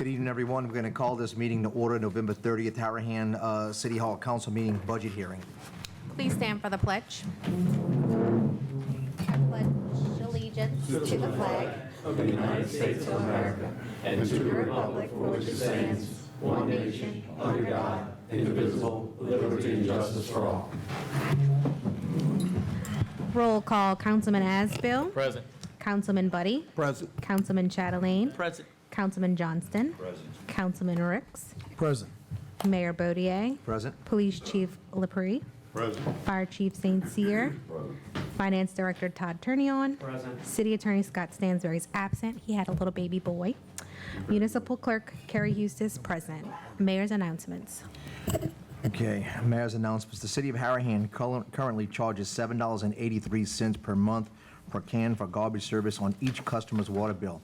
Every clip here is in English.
Good evening, everyone. We're going to call this meeting to order, November 30th, Harahan City Hall Council meeting, budget hearing. Please stand for the pledge. I pledge allegiance to the flag of the United States of America and to the republic for which it stands, one nation, under God, indivisible, with liberty and justice for all. Roll call. Councilman Asbill. Present. Councilman Buddy. Present. Councilman Chatelain. Present. Councilman Johnston. Present. Councilman Ricks. Present. Mayor Baudier. Present. Police Chief LaPree. Present. Fire Chief St. Cyr. Finance Director Todd Turnion. Present. City Attorney Scott Stansbury is absent. He had a little baby boy. Municipal Clerk Carrie Eustace present. Mayor's announcements. Okay, Mayor's announcements. The City of Harahan currently charges $7.83 per month per can for garbage service on each customer's water bill.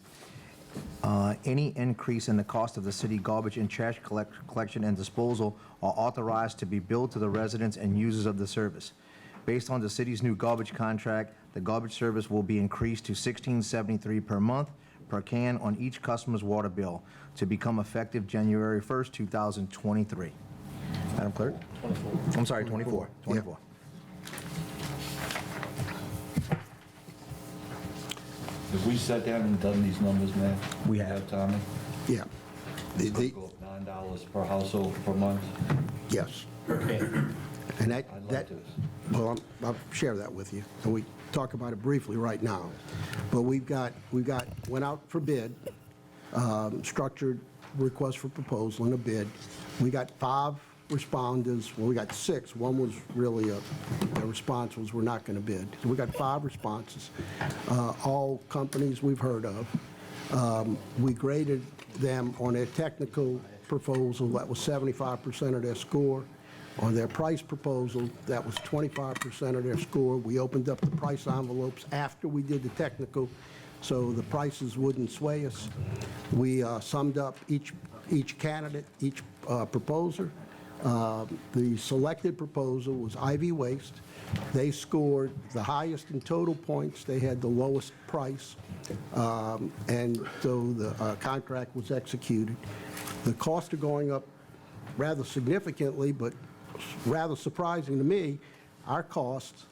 Any increase in the cost of the city garbage and trash collection and disposal are authorized to be billed to the residents and users of the service. Based on the city's new garbage contract, the garbage service will be increased to $16.73 per month per can on each customer's water bill to become effective January 1st, 2023. Madam Clerk? 24. I'm sorry, 24. 24. Have we sat down and done these numbers, man? We have. Tommy? Yeah. Go up $9 per household per month? Yes. Okay. And I'd like that, this. well, I'll share that with you. And we talk about it briefly right now. But went out for bid, structured request for proposal and a bid. We got 5 responders. Well, we got 6. One was really a response was we're not going to bid. So we got 5 responses, all companies we've heard of. We graded them on their technical proposal. That was 75% of their score. On their price proposal, that was 25% of their score. We opened up the price envelopes after we did the technical, so the prices wouldn't sway us. We summed up each candidate, each proposer. The selected proposal was Ivy Waste. They scored the highest in total points. They had the lowest price, and so the contract was executed. The costs are going up rather significantly, but rather surprising to me, our cost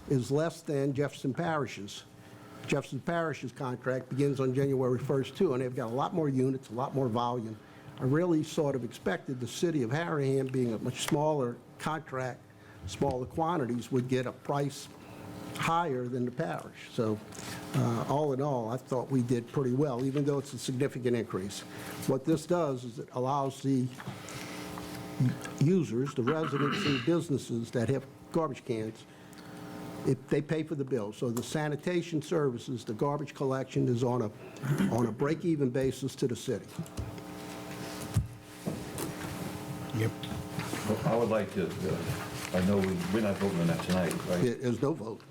is less than Jefferson Parish's. Jefferson Parish's contract begins on January 1st, too, and they've got a lot more units, a lot more volume. I really sort of expected the city of Harahan, being a much smaller contract, smaller quantities, would get a price higher than the parish. So all in all, I thought we did pretty well, even though it's a significant increase. What this does is it allows the users, the residents and businesses that have garbage cans, if they pay for the bill. So the sanitation services, the garbage collection is on a break-even basis to the city. Yep. Well, I would like to, I know we're not voting on that tonight, right? There's no vote.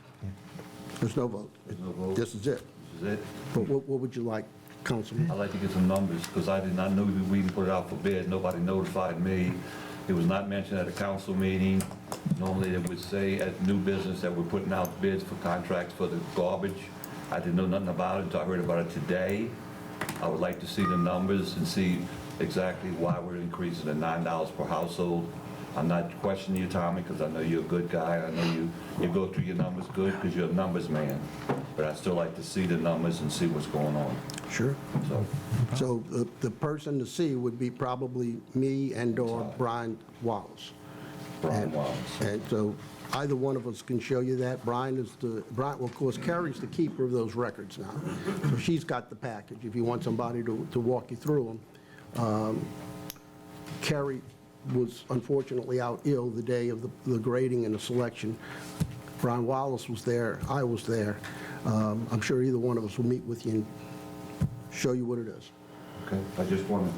There's no vote. There's no vote? This is it. This is it? But what would you like, Councilman? I'd like to get some numbers, because I did not know we even put it out for bid. Nobody notified me. It was not mentioned at a council meeting. Normally, they would say at new business that we're putting out bids for contracts for the garbage. I didn't know nothing about it until I heard about it today. I would like to see the numbers and see exactly why we're increasing to $9 per household. I'm not questioning you, Tommy, because I know you're a good guy. I know you go through your numbers good because you're a numbers man. But I'd still like to see the numbers and see what's going on. Sure. So The person to see would be probably me and/or Brian Wallace. Brian Wallace. And so either one of us can show you that. Brian, well, of course, Carrie's the keeper of those records now. So she's got the package if you want somebody to walk you through them. Carrie was unfortunately out ill the day of the grading and the selection. Brian Wallace was there. I was there. I'm sure either one of us will meet with you and show you what it is. Okay, I just want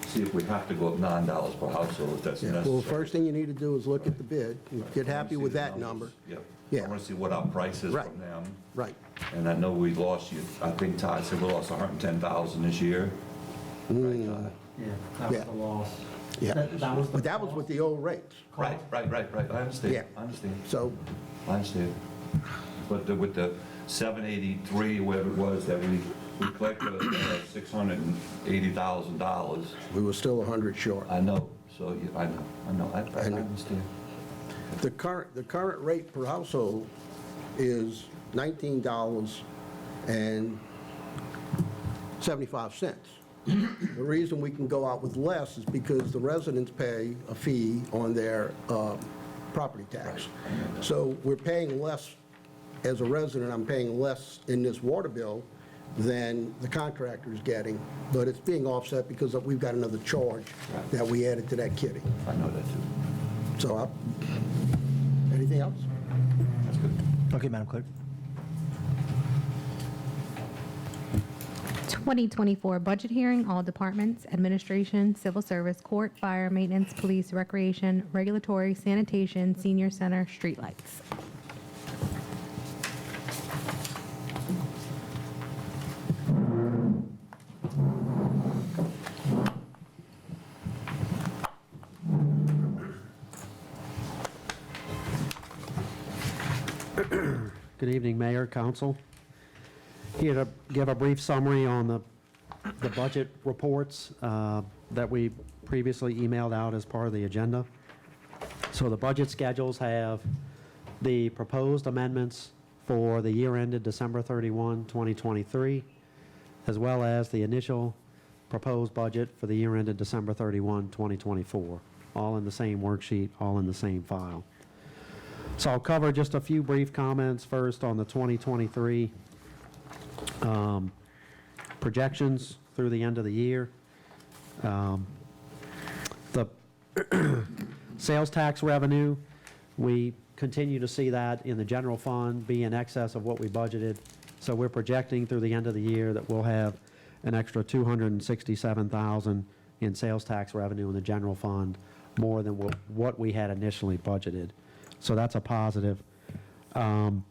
to see if we have to go up $9 per household, if that's necessary. Well, the first thing you need to do is look at the bid, and get happy with that number. Yep. Yeah. I want to see what our price is Right. from them. Right. And I know we lost you, I think Todd said we lost 110,000 this year. Right, Todd? Yeah, that was Yeah. the loss. Yeah. That was the But that was with the old rates. Right, I understand. Yeah. I understand. So, I understand. But with the 783, whatever it was that we we collected $680,000. We were still 100 short. I know, so, I know, I understand. The current rate per household is $19.75. The reason we can go out with less is because the residents pay a fee on their property tax. So we're paying less, as a resident, I'm paying less in this water bill than the contractor's getting, but it's being offset because we've got another charge that we added to that kitty. I know that too. So, anything else? That's good. Okay, Madam Clerk. 2024 budget hearing, all departments, administration, civil service, court, fire, maintenance, police, recreation, regulatory, sanitation, senior center, streetlights. Good evening, Mayor, Council. Here to give a brief summary on the budget reports that we previously emailed out as part of the agenda. So the budget schedules have the proposed amendments for the year ended December 31, 2023, as well as the initial proposed budget for the year ended December 31, 2024, all in the same worksheet, all in the same file. So I'll cover just a few brief comments first on the 2023 projections through the end of the year. The sales tax revenue, we continue to see that in the general fund be in excess of what we budgeted. So we're projecting through the end of the year that we'll have an extra $267,000 in sales tax revenue in the general fund, more than what we had initially budgeted. So that's a positive. On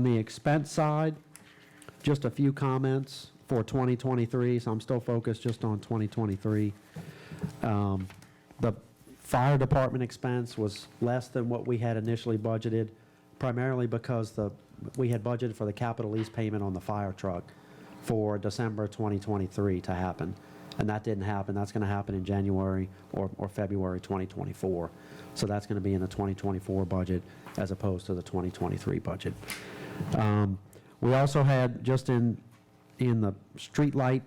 the expense side, just a few comments for 2023, so I'm still focused just on 2023. The fire department expense was less than what we had initially budgeted, primarily because we had budgeted for the capital lease payment on the fire truck for December 2023 to happen. And that didn't happen. That's going to happen in January or February 2024. So that's going to be in the 2024 budget as opposed to the 2023 budget. We also had, just in the street light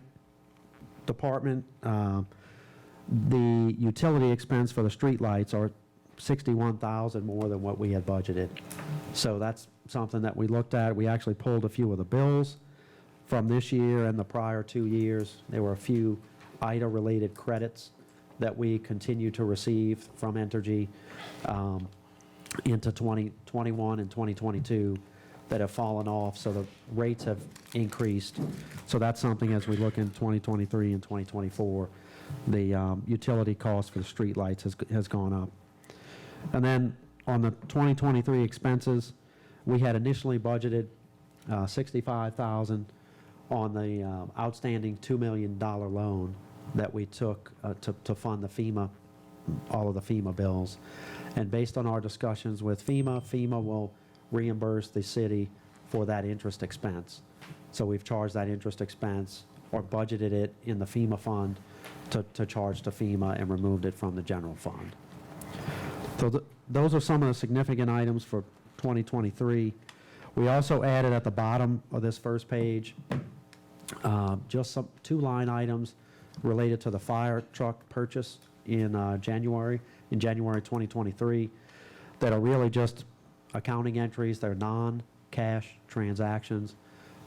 department, the utility expense for the street lights are $61,000 more than what we had budgeted. So that's something that we looked at. We actually pulled a few of the bills from this year and the prior 2 years. There were a few IDA-related credits that we continue to receive from Entergy into 2021 and 2022 that have fallen off, so the rates have increased. So that's something as we look in 2023 and 2024, the utility cost for the street lights has gone up. And then on the 2023 expenses, we had initially budgeted $65,000 on the outstanding $2 million loan that we took to fund the FEMA, all of the FEMA bills. And based on our discussions with FEMA will reimburse the city for that interest expense. So we've charged that interest expense or budgeted it in the FEMA fund to charge to FEMA and removed it from the general fund. So those are some of the significant items for 2023. We also added at the bottom of this first page just two line items related to the fire truck purchase in January 2023, that are really just accounting entries. They're non-cash transactions,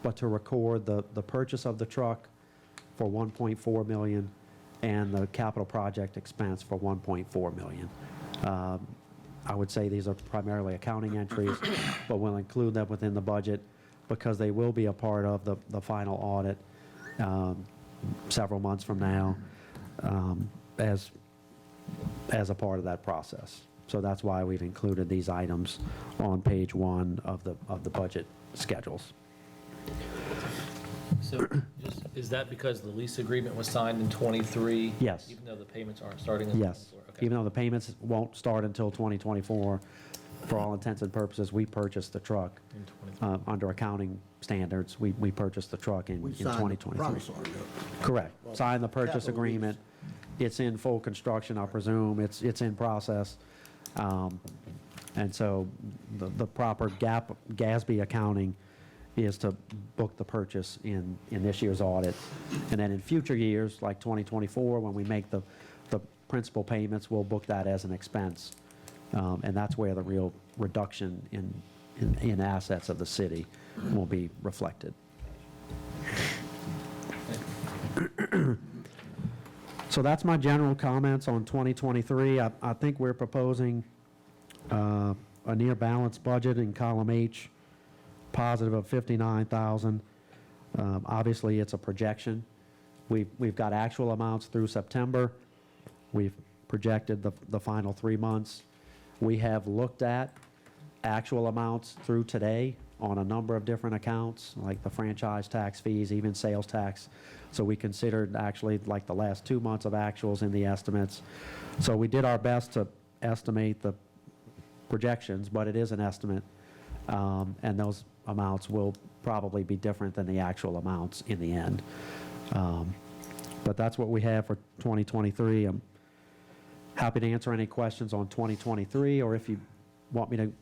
but to record the purchase of the truck for $1.4 million and the capital project expense for $1.4 million. I would say these are primarily accounting entries, but we'll include them within the budget because they will be a part of the final audit several months from now as a part of that process. So that's why we've included these items on page 1 of the budget schedules. So is that because the lease agreement was signed in '23? Yes. Even though the payments aren't starting in Yes. '24? Okay. Even though the payments won't start until 2024, for all intents and purposes, we purchased the truck. Under accounting standards, we purchased the truck in We signed the 2023. promissory note. Correct. Signed the purchase capital agreement. It's in full construction, I presume. It's in process. And so the proper GASB accounting is to book the purchase in this year's audit. And then in future years, like 2024, when we make the principal payments, we'll book that as an expense. And that's where the real reduction in assets of the city will be reflected. So that's my general comments on 2023. I think we're proposing a near balanced budget in column H, positive of 59,000. Obviously, it's a projection. We've got actual amounts through September. We've projected the final 3 months. We have looked at actual amounts through today on a number of different accounts, like the franchise tax fees, even sales tax. So we considered actually like the last 2 months of actuals in the estimates. So we did our best to estimate the projections, but it is an estimate. And those amounts will probably be different than the actual amounts in the end. But that's what we have for 2023. I'm happy to answer any questions on 2023, or if you want me to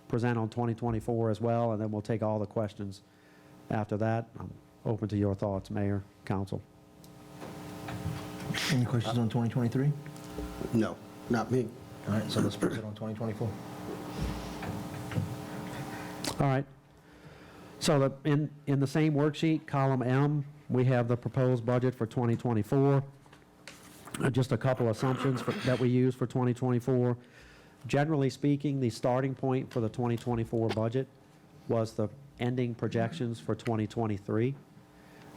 present on 2024 as well, and then we'll take all the questions after that. I'm open to your thoughts, Mayor, Council. Any questions on 2023? No, not me. All right, so let's proceed on 2024. All right. So in the same worksheet, column M, we have the proposed budget for 2024. Just a couple assumptions that we use for 2024. Generally speaking, the starting point for the 2024 budget was the ending projections for 2023.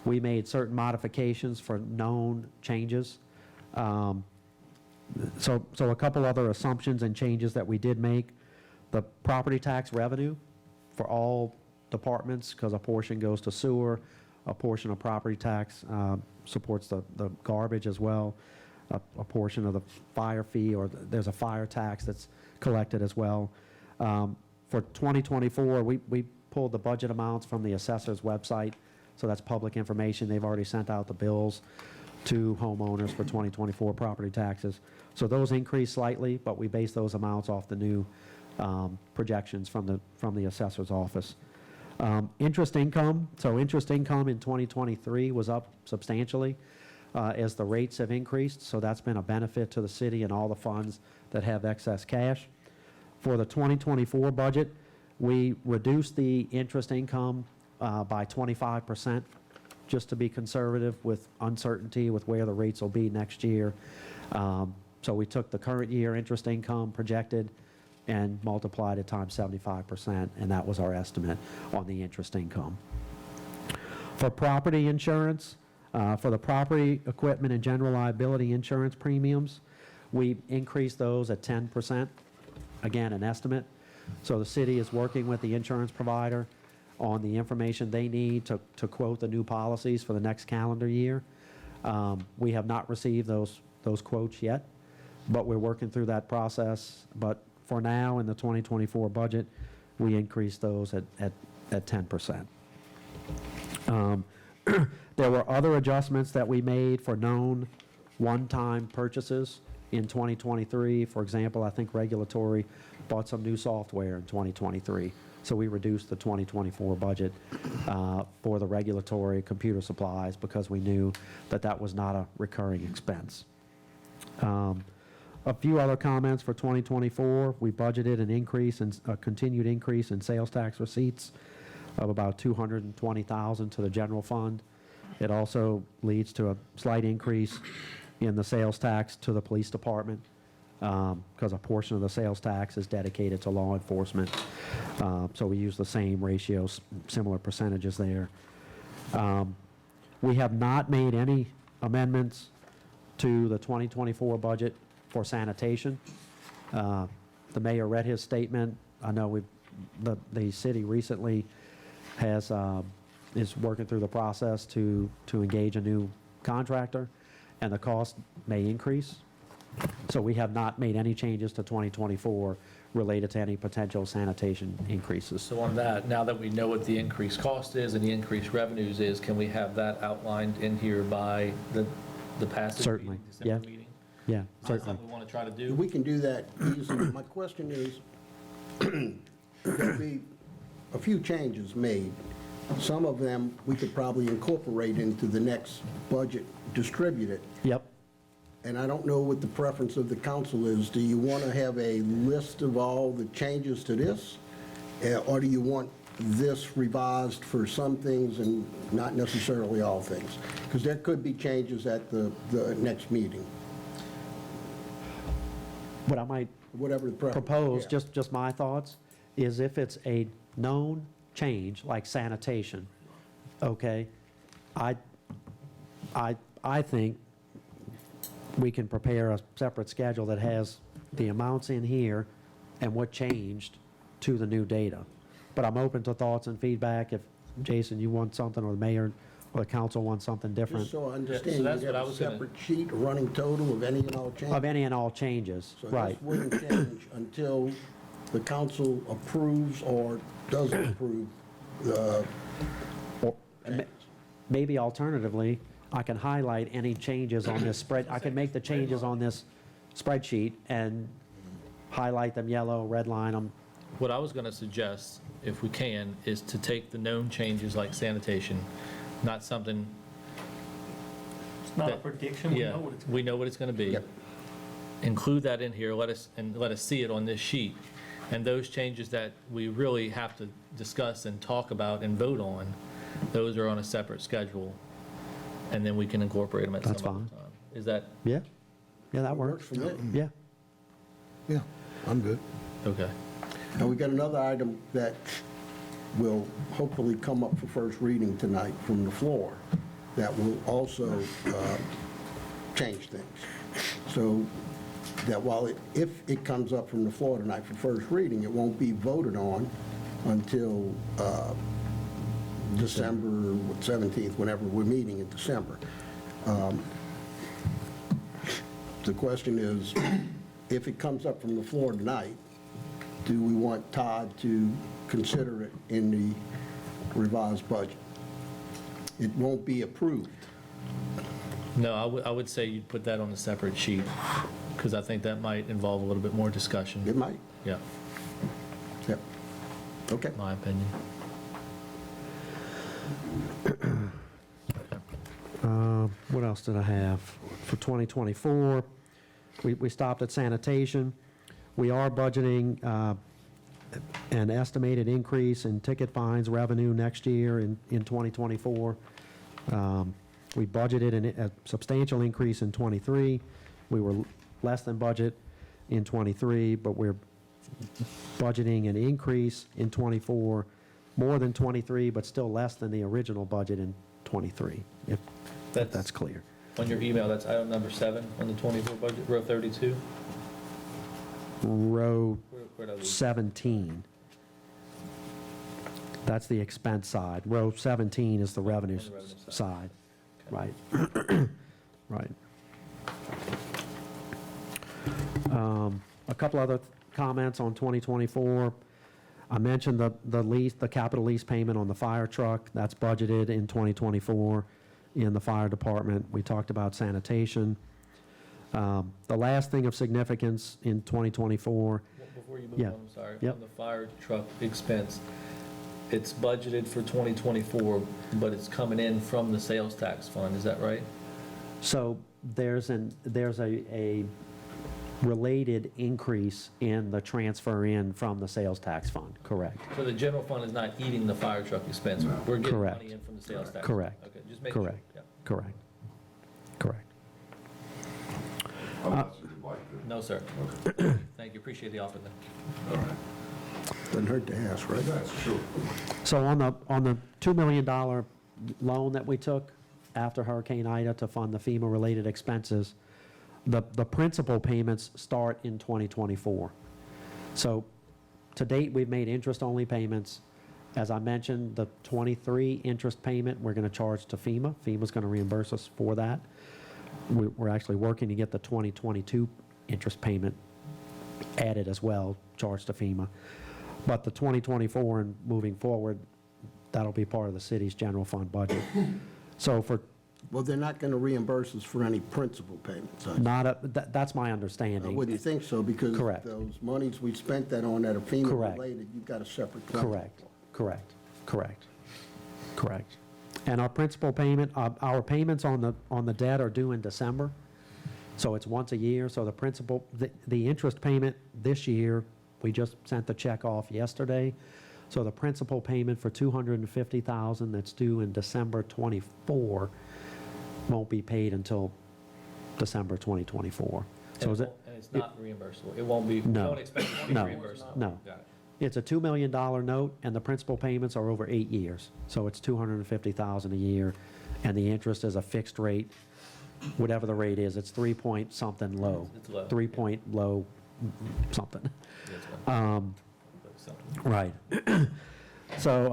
We made certain modifications for known changes. So a couple other assumptions and changes that we did make. The property tax revenue for all departments, because a portion goes to sewer, a portion of property tax supports the garbage as well. A portion of the fire fee, or there's a fire tax that's collected as well. For 2024, we pulled the budget amounts from the assessor's website, so that's public information. They've already sent out the bills to homeowners for 2024 property taxes. So those increased slightly, but we base those amounts off the new projections from the assessor's office. Interest income, so interest income in 2023 was up substantially as the rates have increased, so that's been a benefit to the city and all the funds that have excess cash. For the 2024 budget, we reduced the interest income by 25%, just to be conservative with uncertainty with where the rates will be next year. So we took the current year interest income projected and multiplied it times 75%, and that was our estimate on the interest income. For property insurance, for the property, equipment, and general liability insurance premiums, we increased those at 10%, again, an estimate. So the city is working with the insurance provider on the information they need to quote the new policies for the next calendar year. We have not received those quotes yet, but we're working through that process. But for now, in the 2024 budget, we increased those at 10%. There were other adjustments that we made for known one-time purchases in 2023. For example, I think regulatory bought some new software in 2023. So we reduced the 2024 budget for the regulatory computer supplies because we knew that that was not a recurring expense. A few other comments for 2024. We budgeted an increase, a continued increase in sales tax receipts of about $220,000 to the general fund. It also leads to a slight increase in the sales tax to the police department because a portion of the sales tax is dedicated to law enforcement. So we use the same ratios, similar percentages there. We have not made any amendments to the 2024 budget for sanitation. The mayor read his statement. I know the city recently is working through the process to engage a new contractor, and the cost may increase. So we have not made any changes to 2024 related to any potential sanitation increases. So on that, now that we know what the increased cost is and the increased revenues is, can we have that outlined in here by the passage Certainly, meeting, December yeah. meeting? Yeah, Is that certainly. something we want to try to do? We can do that easily. My question is, there'll be a few changes made. Some of them we could probably incorporate into the next budget distributed. Yep. And I don't know what the preference of the council is. Do you want to have a list of all the changes to this? Or do you want this revised for some things and not necessarily all things? Because there could be changes at the next meeting, What I might whatever the preference. propose, Yeah. just my thoughts, is if it's a known change, like sanitation, okay, I think we can prepare a separate schedule that has the amounts in here and what changed to the new data. But I'm open to thoughts and feedback. If, Jason, you want something, or the mayor or the council wants something different, Just so I so understand, that's you what I have a was gonna- separate sheet, a running total of any and all changes? of any and all changes, So right? this wouldn't change until the council approves or doesn't approve the Or changes. maybe alternatively, I can highlight any changes on this spread, I can make the changes on this spreadsheet and highlight them yellow, redline them. What I was going to suggest, if we can, is to take the known changes like sanitation, not something, It's not a that- prediction, we yeah, know what it's. we know what it's going to be. Yep. Include that in here, let us see it on this sheet. And those changes that we really have to discuss and talk about and vote on, those are on a separate schedule. And then we can incorporate them at some That's other fine. time. Is that, Yeah, yeah, that Works works. for me. Yeah, Yeah, I'm good. okay. Now, we got another item that will hopefully come up for first reading tonight from the floor that will also change things. So that while if it comes up from the floor tonight for first reading, it won't be voted on until December 17th, whenever we're meeting in December. The question is, if it comes up from the floor tonight, do we want Todd to consider it in the revised budget? It won't be approved. No, I would say you'd put that on a separate sheet, because I think that might involve a little bit more discussion. It might. Yeah, Yep. Okay. my opinion. what else did I have? For 2024, we stopped at sanitation. We are budgeting an estimated increase in ticket fines revenue next year in 2024. We budgeted a substantial increase in '23. We were less than budget in '23, but we're budgeting an increase in '24, more than '23, but still less than the original budget in '23, if that's clear. On your email, that's item number 7 on the 24 budget, row 32? Row Where did I leave? 17. That's the expense side. Row 17 is the revenue On the revenue side. side. Right. Right. A couple other comments on 2024. I mentioned the lease, the capital lease payment on the fire truck. That's budgeted in 2024 in the fire department. We talked about sanitation. The last thing of significance in 2024, Before you move Yeah. on, I'm sorry. Yep. On the fire truck expense, it's budgeted for 2024, but it's coming in from the sales tax fund, is that right? so there's a related increase in the transfer in from the sales tax fund, correct? So the general fund is not eating the fire truck expense? We're getting Correct. money in from the sales tax? Correct. Okay, just making sure. Correct. Yeah. Correct. Correct. No, sir. Thank you, appreciate the offer then. Doesn't hurt to ask, right? So on the $2 million loan that we took after Hurricane Ida to fund the FEMA-related expenses, the principal payments start in 2024. So to date, we've made interest-only payments. As I mentioned, the 23 interest payment, we're going to charge to FEMA. FEMA's going to reimburse us for that. We're actually working to get the 2022 interest payment added as well, charged to FEMA. But the 2024 and moving forward, that'll be part of the city's general fund budget. So for Well, they're not going to reimburse us for any principal payments. that's my understanding. Wouldn't you think so? Because Correct. those monies we spent that on that are FEMA Correct. related, you've got a separate claim. Correct. And our principal payment, our payments on the debt are due in December, so it's once a year. So the principal, the interest payment this year, we just sent the check off yesterday. So the principal payment for $250,000 that's due in December 24 won't be paid until December 2024. So is it? And it's not reimbursable. It won't be, we No. don't expect it to be No. reimbursable. No. Got it. It's a $2 million note, and the principal payments are over 8 years. So it's $250,000 a year, and the interest is a fixed rate, whatever the rate is. It's 3 point something low. It's low. 3 point low something. Yeah, it's fine. Something. Right. So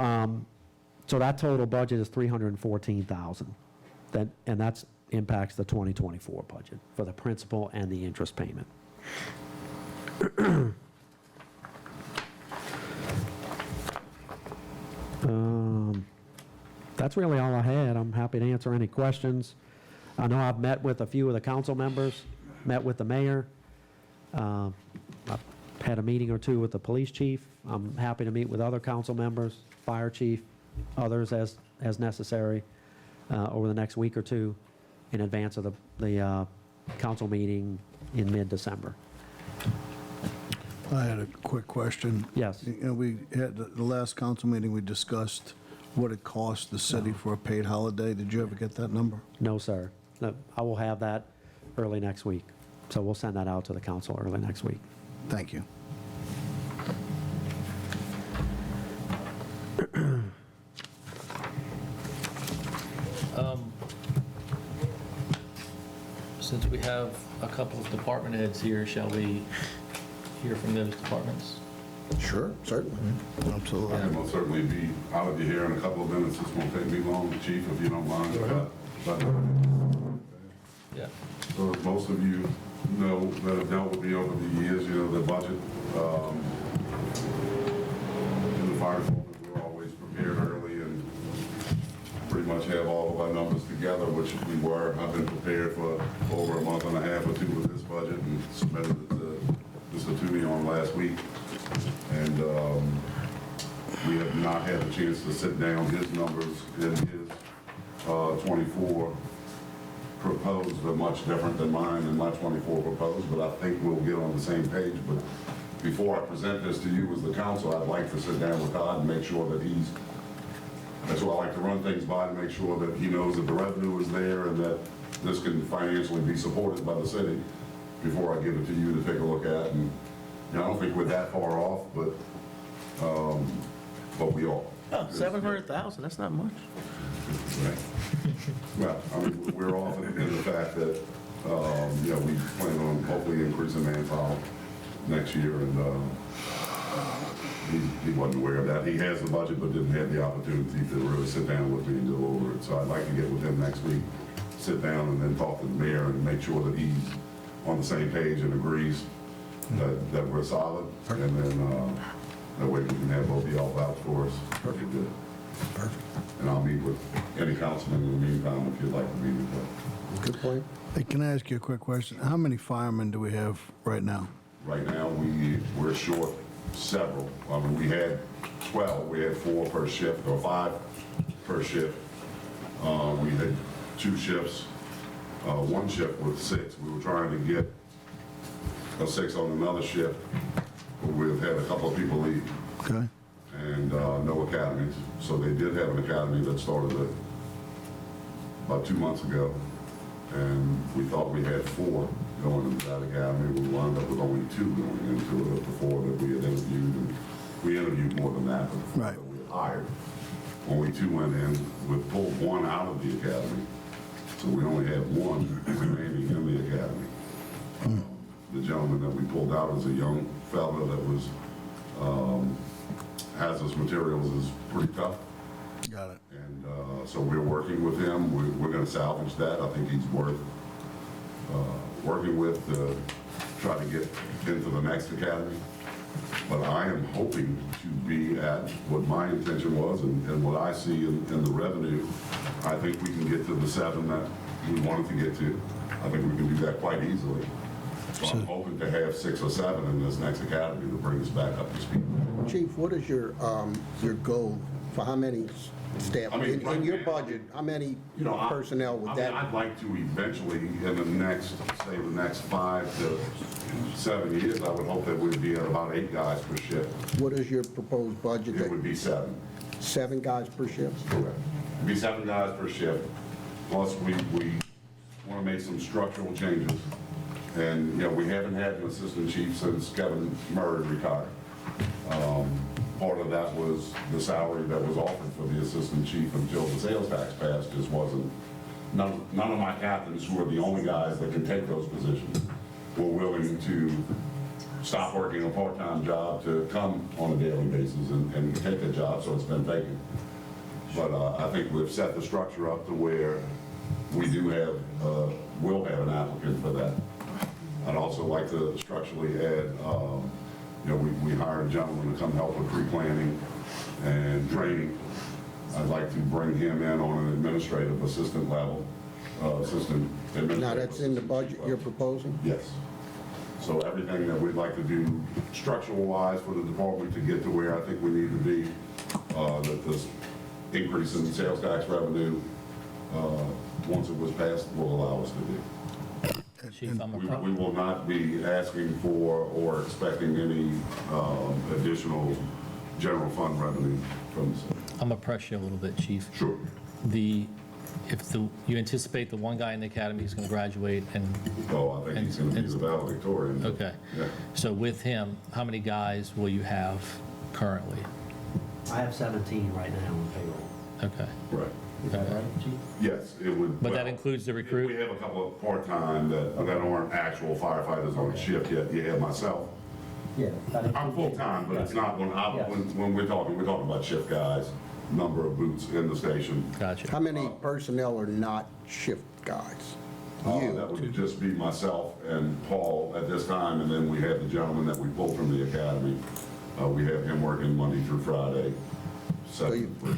that total budget is $314,000. And that's impacts the 2024 budget for the principal and the interest payment. That's really all I had. I'm happy to answer any questions. I know I've met with a few of the council members, met with the mayor. I've had a meeting or two with the police chief. I'm happy to meet with other council members, fire chief, others as necessary over the next week or two in advance of the council meeting in mid-December. I had a quick question. Yes. You know, we had, the last council meeting, we discussed what it cost the city for a paid holiday. Did you ever get that number? No, sir. No, I will have that early next week. So we'll send that out to the council early next week. Thank you. Since we have a couple of department heads here, shall we hear from those departments? Sure, certainly. Absolutely. I will certainly be out of you here in a couple of minutes. This won't take me long, Chief, if you don't mind. Yeah. So as most of you know that have dealt with me over the years, you know, the budget in the fire department, we're always prepared early and pretty much have all of our numbers together, which we were. I've been prepared for over a month and a half or two with this budget and submitted it to Mr. Toomey on last week. And we have not had a chance to sit down. His numbers in his 24 proposed are much different than mine and my 24 proposed, but I think we'll get on the same page. But before I present this to you as the council, I'd like to sit down with Todd and make sure that that's why I like to run things by, to make sure that he knows that the revenue is there and that this can financially be supported by the city before I give it to you to take a look at. And you know, I don't think we're that far off, but we are. Oh, 700,000, that's not much. Right. Well, I mean, we're off in the fact that, you know, we plan on hopefully increasing manpower next year, and he wasn't aware of that. He has the budget, but didn't have the opportunity to really sit down with me and go over it. So I'd like to get with him next week, sit down, and then talk to the mayor and make sure that he's on the same page and agrees that we're solid, and then that way we can have both of y'all vouch for us. Perfect. Good. Perfect. And I'll meet with any councilman in the meantime if you'd like to meet with them. Good point. Hey, can I ask you a quick question? How many firemen do we have right now? Right now, we're short several. I mean, we had 12, we had 4 per shift, or 5 per shift. We had 2 shifts, 1 shift with 6. We were trying to get a 6 on another shift, but we've had a couple of people leave. Okay. And no academies. So they did have an academy that started about 2 months ago. And we thought we had 4 going into that academy. We wound up with only 2 going into it, of the 4 that we had interviewed. And we interviewed more than that, but the 4 Right. that we had hired. Only 2 went in. We pulled 1 out of the academy. So we only had 1 remaining in the academy. The gentleman that we pulled out is a young fella that was hazardous materials is pretty tough. Got it. And so we're working with him. We're going to salvage that. I think he's worth working with. try to get into the next academy. But I am hoping to be at what my intention was and what I see in the revenue. I think we can get to the 7 that we wanted to get to. I think we can do that quite easily. So I'm hoping to have 6 or 7 in this next academy to bring us back up to speed. Chief, what is your goal for how many staff? I mean, right In your now, budget, how many personnel would I that? mean, I'd like to eventually, in the next, say, the next 5 to 7 years, I would hope that we'd be at about 8 guys per shift. What is your proposed budget? It would be 7. 7 guys per shift? Correct. It'd be 7 guys per shift. Plus, we want to make some structural changes. And, you know, we haven't had an assistant chief since Kevin Murray retired. Part of that was the salary that was offered for the assistant chief until the sales tax passed just wasn't, none of my captains, who are the only guys that can take those positions, were willing to stop working a part-time job to come on a daily basis and take a job, so it's been vacant. But I think we've set the structure up to where we do have, will have an applicant for that. I'd also like to structurally add, you know, we hired a gentleman to come help with pre-planning and training. I'd like to bring him in on an administrative assistant level, assistant administrative. Now, that's in the assistant budget level. you're proposing? Yes. So everything that we'd like to do structural-wise for the department to get to where I think we need to be, that this increase in sales tax revenue, once it was passed, will allow us to do. Chief, I'm a We will not be asking for or expecting any additional general fund revenue from the city. I'm gonna press you a little bit, Chief. Sure. You anticipate the one guy in the academy is gonna graduate and, Oh, I think he's going to be the valedictorian. okay. Yeah. So with him, how many guys will you have currently? I have 17 right now on payroll. Okay. Right. Is that right, Chief? Yes, it would. But that well, includes the recruit? We have a couple of part-time that aren't actual firefighters on the shift yet. You have myself. Yeah. I'm full-time, but it's not when we're talking about shift guys, number of boots in the station. Gotcha. How many personnel are not shift guys? That would just be myself and Paul at this time, and then we have the gentleman that we pulled from the academy. We have him working Monday through Friday, 7 to 3.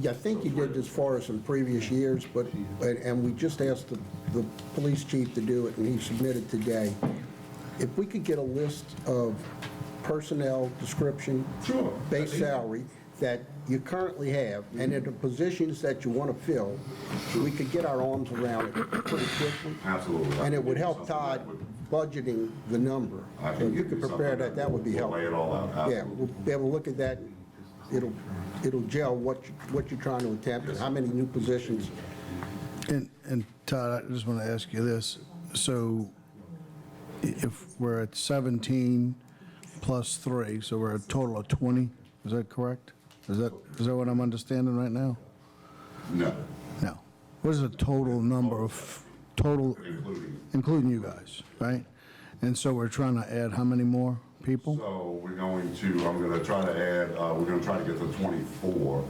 I think you did this for us in previous years, and we just asked the police chief to do it, and he submitted today. If we could get a list of personnel description, Sure. base salary that you currently have, and in the positions that you want to fill, we could get our arms around it pretty quickly. Absolutely. And it would help Todd budgeting the number. I So can if you give could you prepare something that would be we'll helpful. lay it all out. Yeah, Absolutely. we'll be able to look at that. It'll gel what you're trying to attempt, and how many new positions. And Todd, I just want to ask you this. So if we're at 17 plus 3, so we're a total of 20, is that correct? Is that what I'm understanding right now? No, No. What is the total number of, total, including you guys, right? And so we're trying to add how many more people? So I'm going to try to add, we're going to try to get to 24.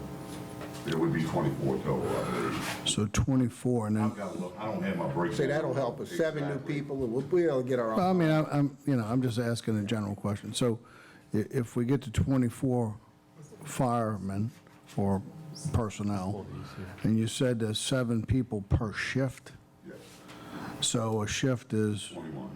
It would be 24 total, I believe. So 24, and then, I've got to look, I don't have my breakdown. Say, that'll help us, 7 new Exactly. people, and we'll be able to get our. well, I mean, I'm just asking a general question. So if we get to 24 firemen or personnel, and you said there's 7 people per shift, Yes, so a shift is, 21.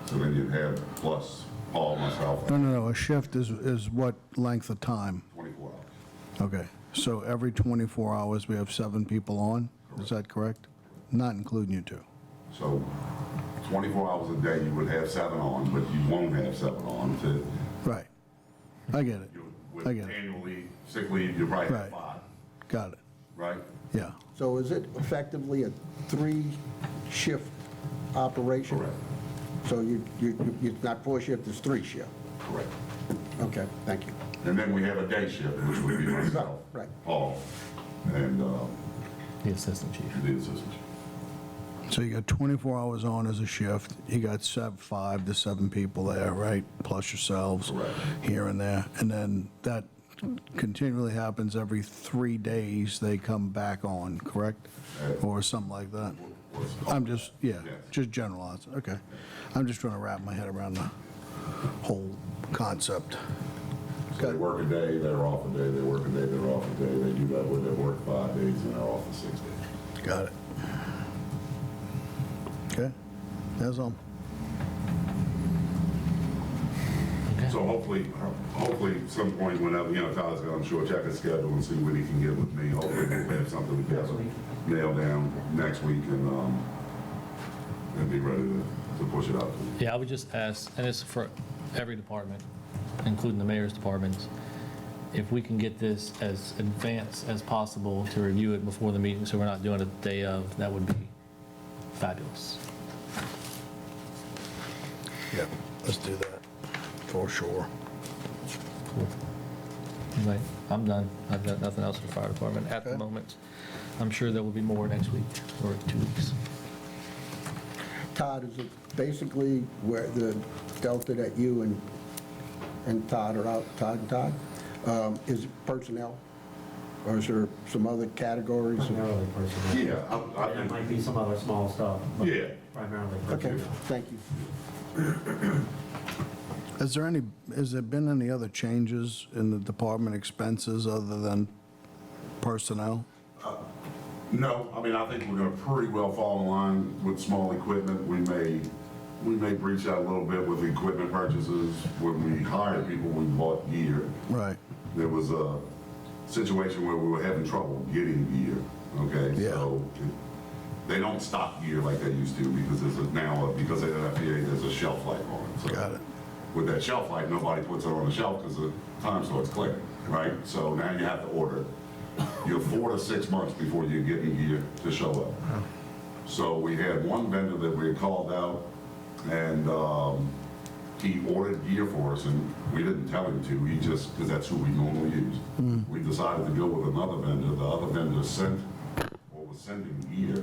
So then you'd have plus Paul, myself, no, a shift is what length of time? 24 hours. Okay, so every 24 hours, we have 7 people on, is that correct? Not including you two. So 24 hours a day, you would have 7 on, but you won't have 7 on to, Right. I get it. with I get it. annually sick leave, you probably have Right. 5, Got it. right? Yeah. So is it effectively a 3-shift operation? Correct. So you're not 4-shift, it's 3-shift? Correct. Okay, thank you. And then we have a day shift, which would be myself, Right. Paul, and The assistant chief. the assistant. So you got 24 hours on as a shift, you got 5 to 7 people there, right? Plus yourselves, Correct. here and there. And then that continually happens every 3 days, they come back on, correct? Or something like that? I'm just, yeah, Yes. just generalized, okay. I'm just trying to wrap my head around the whole concept. So they work a day, they're off a day, they work a day, they're off a day, they do that where they work 5 days and they're off for 6 days. Got it. Okay, that's all. So hopefully, some point whenever, Tyler's gonna, I'm sure, check his schedule and see what he can get with me. Hopefully we'll have something together, nailed down next week and be ready to push it out. Yeah, I would just ask, and it's for every department, including the mayor's departments, if we can get this as advanced as possible to review it before the meeting, so we're not doing it the day of, that would be fabulous. Yeah, let's do that, for sure. Right, I'm done. I've got nothing else for fire department at the Okay. moment. I'm sure there will be more next week or 2 weeks. Todd, is it basically where the delta that you and Todd are out, Todd and Todd, is it personnel? Or is there some other categories? Primarily personnel. Yeah, I There think, might be some other small stuff, but yeah. primarily Okay, personnel. thank you. Has there been any other changes in the department expenses other than personnel? No, I mean, I think we're gonna pretty well fall in line with small equipment. We may breach out a little bit with equipment purchases. When we hired people, we bought gear. Right, There was a situation where we were having trouble getting gear, okay? Yeah. So they don't stock gear like they used to because because of the NFPA, there's a shelf life on it. So got it. with that shelf life, nobody puts it on the shelf because the time starts clicking, right? So now you have to order. You're 4 to 6 months before you're getting gear to show up. So we had one vendor that we had called out, and he ordered gear for us, and we didn't tell him to. He just, because that's who we normally use. We decided to go with another vendor. The other vendor sent or was sending gear,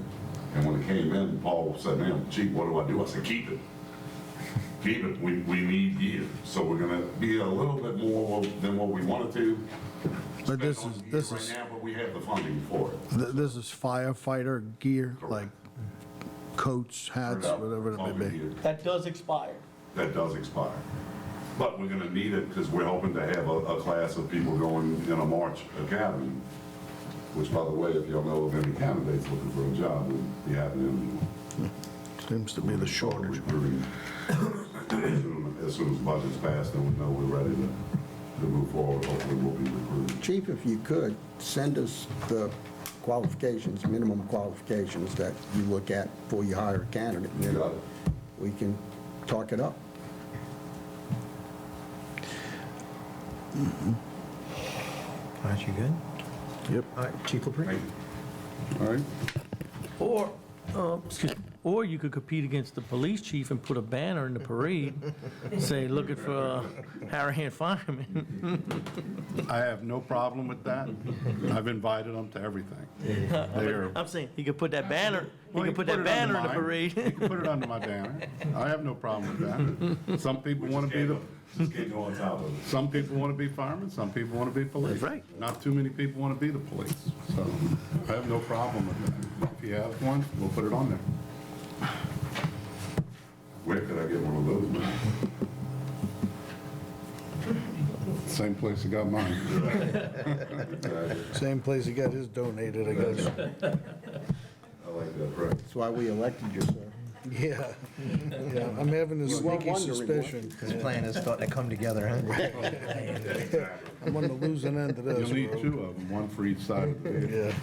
and when it came in, Paul said, "Man, Chief, what do I do?" I said, "Keep it. Keep it. We need gear." So we're gonna be a little bit more than what we wanted to. But this spend on is- gear this right is- now, but we have the funding for it. This is firefighter gear, like coats, hats, Turnout, whatever it may COVID be? gear. That does expire. That does expire. But we're gonna need it because we're hoping to have a class of people going in a March academy, which, by the way, if y'all know of any candidates looking for a job, we'd be happy to interview them. Seems to be the shortage. Recruiting. As soon as budget's passed, then we know we're ready to move forward. Hopefully we'll be recruiting. Chief, if you could, send us the qualifications, minimum qualifications that you look at before you hire a candidate. and You then got it? we can talk it up. All right, you good? Yep. All right, Chief LaPree? Thank you. Or, or you could compete against the police chief and put a banner in the parade, say, looking for a Harahan fireman. I have no problem with that. I've invited them to everything. They're- I'm saying, he could put that banner, he Well, could put you that it under banner in the mine. parade. You can put it under my banner. I have no problem with that. Some people want to be the, Just getting on top of it. some people want to be firemen, some people want to be police. That's right. Not too many people want to be the police. So I have no problem with that. If you have one, we'll put it on there. Where could I get one of those, man? Same place I got mine. Same place he got his donated, I guess. I like that, right? That's why we elected you, sir. Yeah, yeah, I'm having a You weren't sneaky wondering, suspicion. This plan is starting to come together, huh? I'm on the losing end of this. You'll need two of them, one for each side of the vehicle.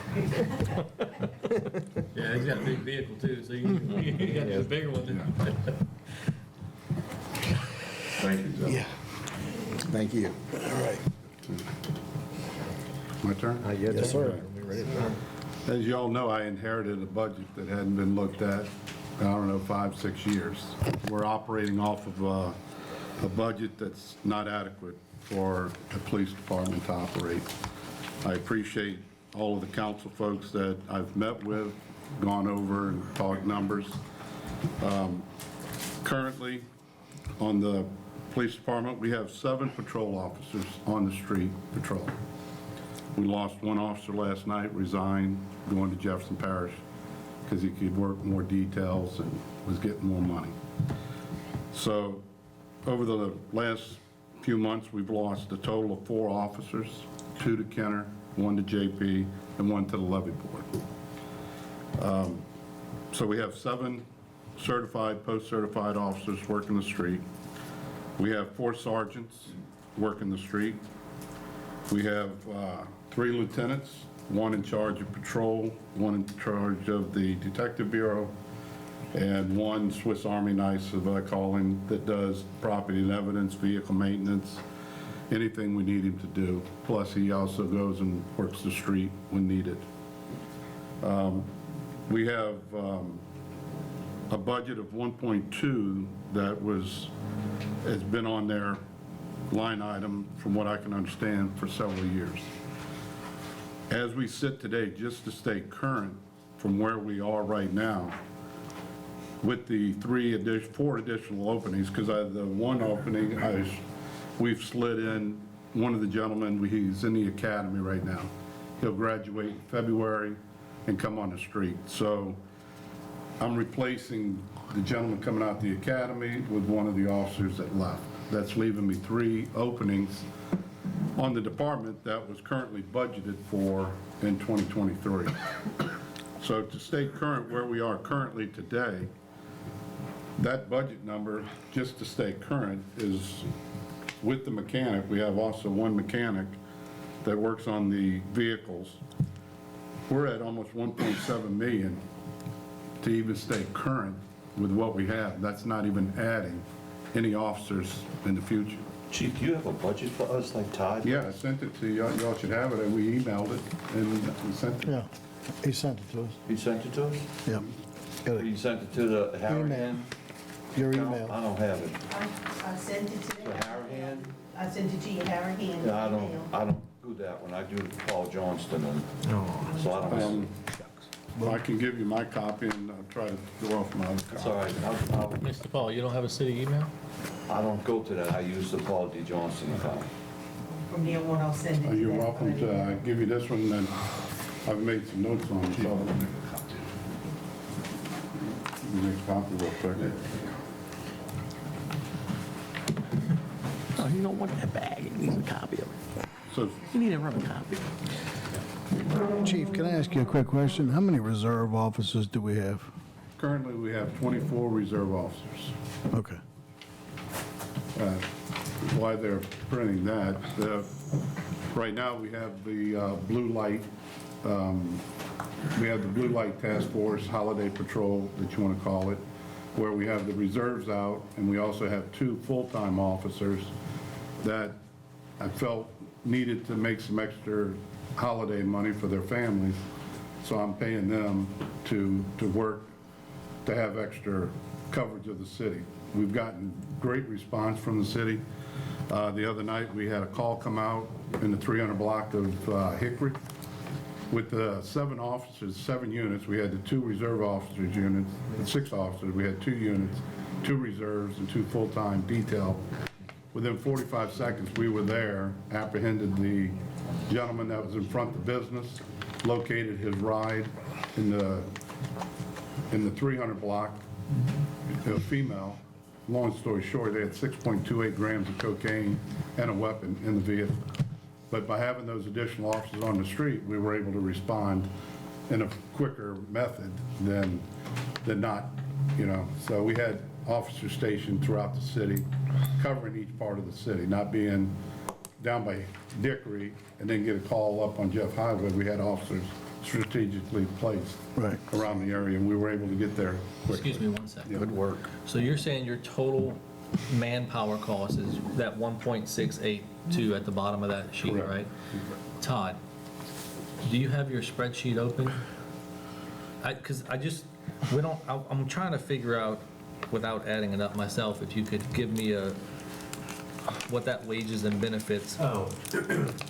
Yeah, Yeah, he's got a big vehicle too, so you got a bigger one. Thank you, Jeff. yeah, Thank you. all right. My turn? Yes, sir. As you all know, I inherited a budget that hadn't been looked at, I don't know, 5, 6 years. We're operating off of a budget that's not adequate for the police department to operate. I appreciate all of the council folks that I've met with, gone over and talked numbers. Currently, on the police department, we have 7 patrol officers on the street patrolling. We lost one officer last night, resigned, going to Jefferson Parish because he could work more details and was getting more money. So over the last few months, we've lost a total of 4 officers, 2 to Kenner, 1 to JP, and 1 to the levy board. So we have 7 certified, post-certified officers working the street. We have 4 sergeants working the street. We have 3 lieutenants, 1 in charge of patrol, 1 in charge of the detective bureau, and 1 Swiss Army knife, as I call him, that does property and evidence, vehicle maintenance, anything we need him to do. Plus, he also goes and works the street when needed. We have a budget of 1.2 that has been on their line item, from what I can understand, for several years. As we sit today, just to stay current from where we are right now, with the 4 additional openings, because the one opening, we've slid in one of the gentlemen, he's in the academy right now. He'll graduate in February and come on the street. So I'm replacing the gentleman coming out the academy with one of the officers that left. That's leaving me 3 openings on the department that was currently budgeted for in 2023. So to stay current where we are currently today, that budget number, just to stay current, is with the mechanic. We have also 1 mechanic that works on the vehicles. We're at almost 1.7 million to even stay current with what we have. That's not even adding any officers in the future. Chief, do you have a budget for us like Todd? Yeah, I sent it to you. Y'all should have it, and we emailed it, and we sent it. Yeah, he sent it to us. You sent it to us? Yeah. Got You it. sent it to the Harahan? Your account? email. I don't have it. I sent it to To them. Harahan? I sent it to you, Harahan. Yeah, I don't do that one. I do Paul Johnston, and so I don't have. Well, I can give you my copy, and I'll try to go off my other It's copy. all right. Mr. Paul, you don't have a city email? I don't go to that. I use the Paul D. Johnston account. From there on, I'll send it to them. You're welcome to give you this one, and then I've made some notes on it, so. Make a copy real quick. Oh, you don't want that bag, you need a copy of it. So You need a rubber copy. Chief, can I ask you a quick question? How many reserve officers do we have? currently, we have 24 reserve officers. Okay. Why they're printing that, right now, we have the blue light, we have the blue light task force, holiday patrol, that you want to call it, where we have the reserves out, and we also have 2 full-time officers that I felt needed to make some extra holiday money for their families, so I'm paying them to work, to have extra coverage of the city. We've gotten great response from the city. The other night, we had a call come out in the 300 block of Hickory. With the 7 officers, 7 units, we had the 2 reserve officers units, the 6 officers, we had 2 units, 2 reserves, and 2 full-time detail. Within 45 seconds, we were there, apprehended the gentleman that was in front of the business, located his ride in the 300 block, a female. Long story short, they had 6.28 grams of cocaine and a weapon in the vehicle. But by having those additional officers on the street, we were able to respond in a quicker method than not, you know. So we had officers stationed throughout the city, covering each part of the city, not being down by Hickory and then get a call up on Jeff Highway. We had officers strategically placed Right. around the area, and we were able to get there quickly. Excuse me one second. Good work. So you're saying your total manpower cost is that 1.682 at the bottom of that sheet, Correct. right? Todd, do you have your spreadsheet open? Because I'm trying to figure out, without adding it up myself, if you could give me what that wages and benefits Oh,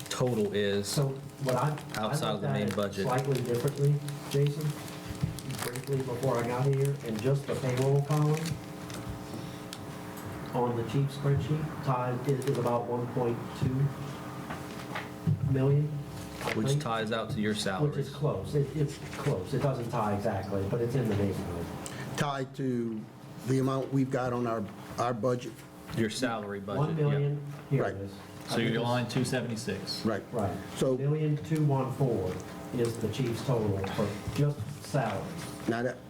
total is. so what I Outside of the looked at main it budget. Slightly differently, Jason, briefly before I got here, and just the payroll column on the chief spreadsheet, Todd, is about 1.2 million. Which think, ties out to your which is salaries. close. It's close. It doesn't tie exactly, but it's in the neighborhood. Tied to the amount we've got on our budget. Your salary budget. 1 yeah. million, here Right. it is. So your line 276. Right. Right. So- 1,214,000 is the chief's total for just salaries.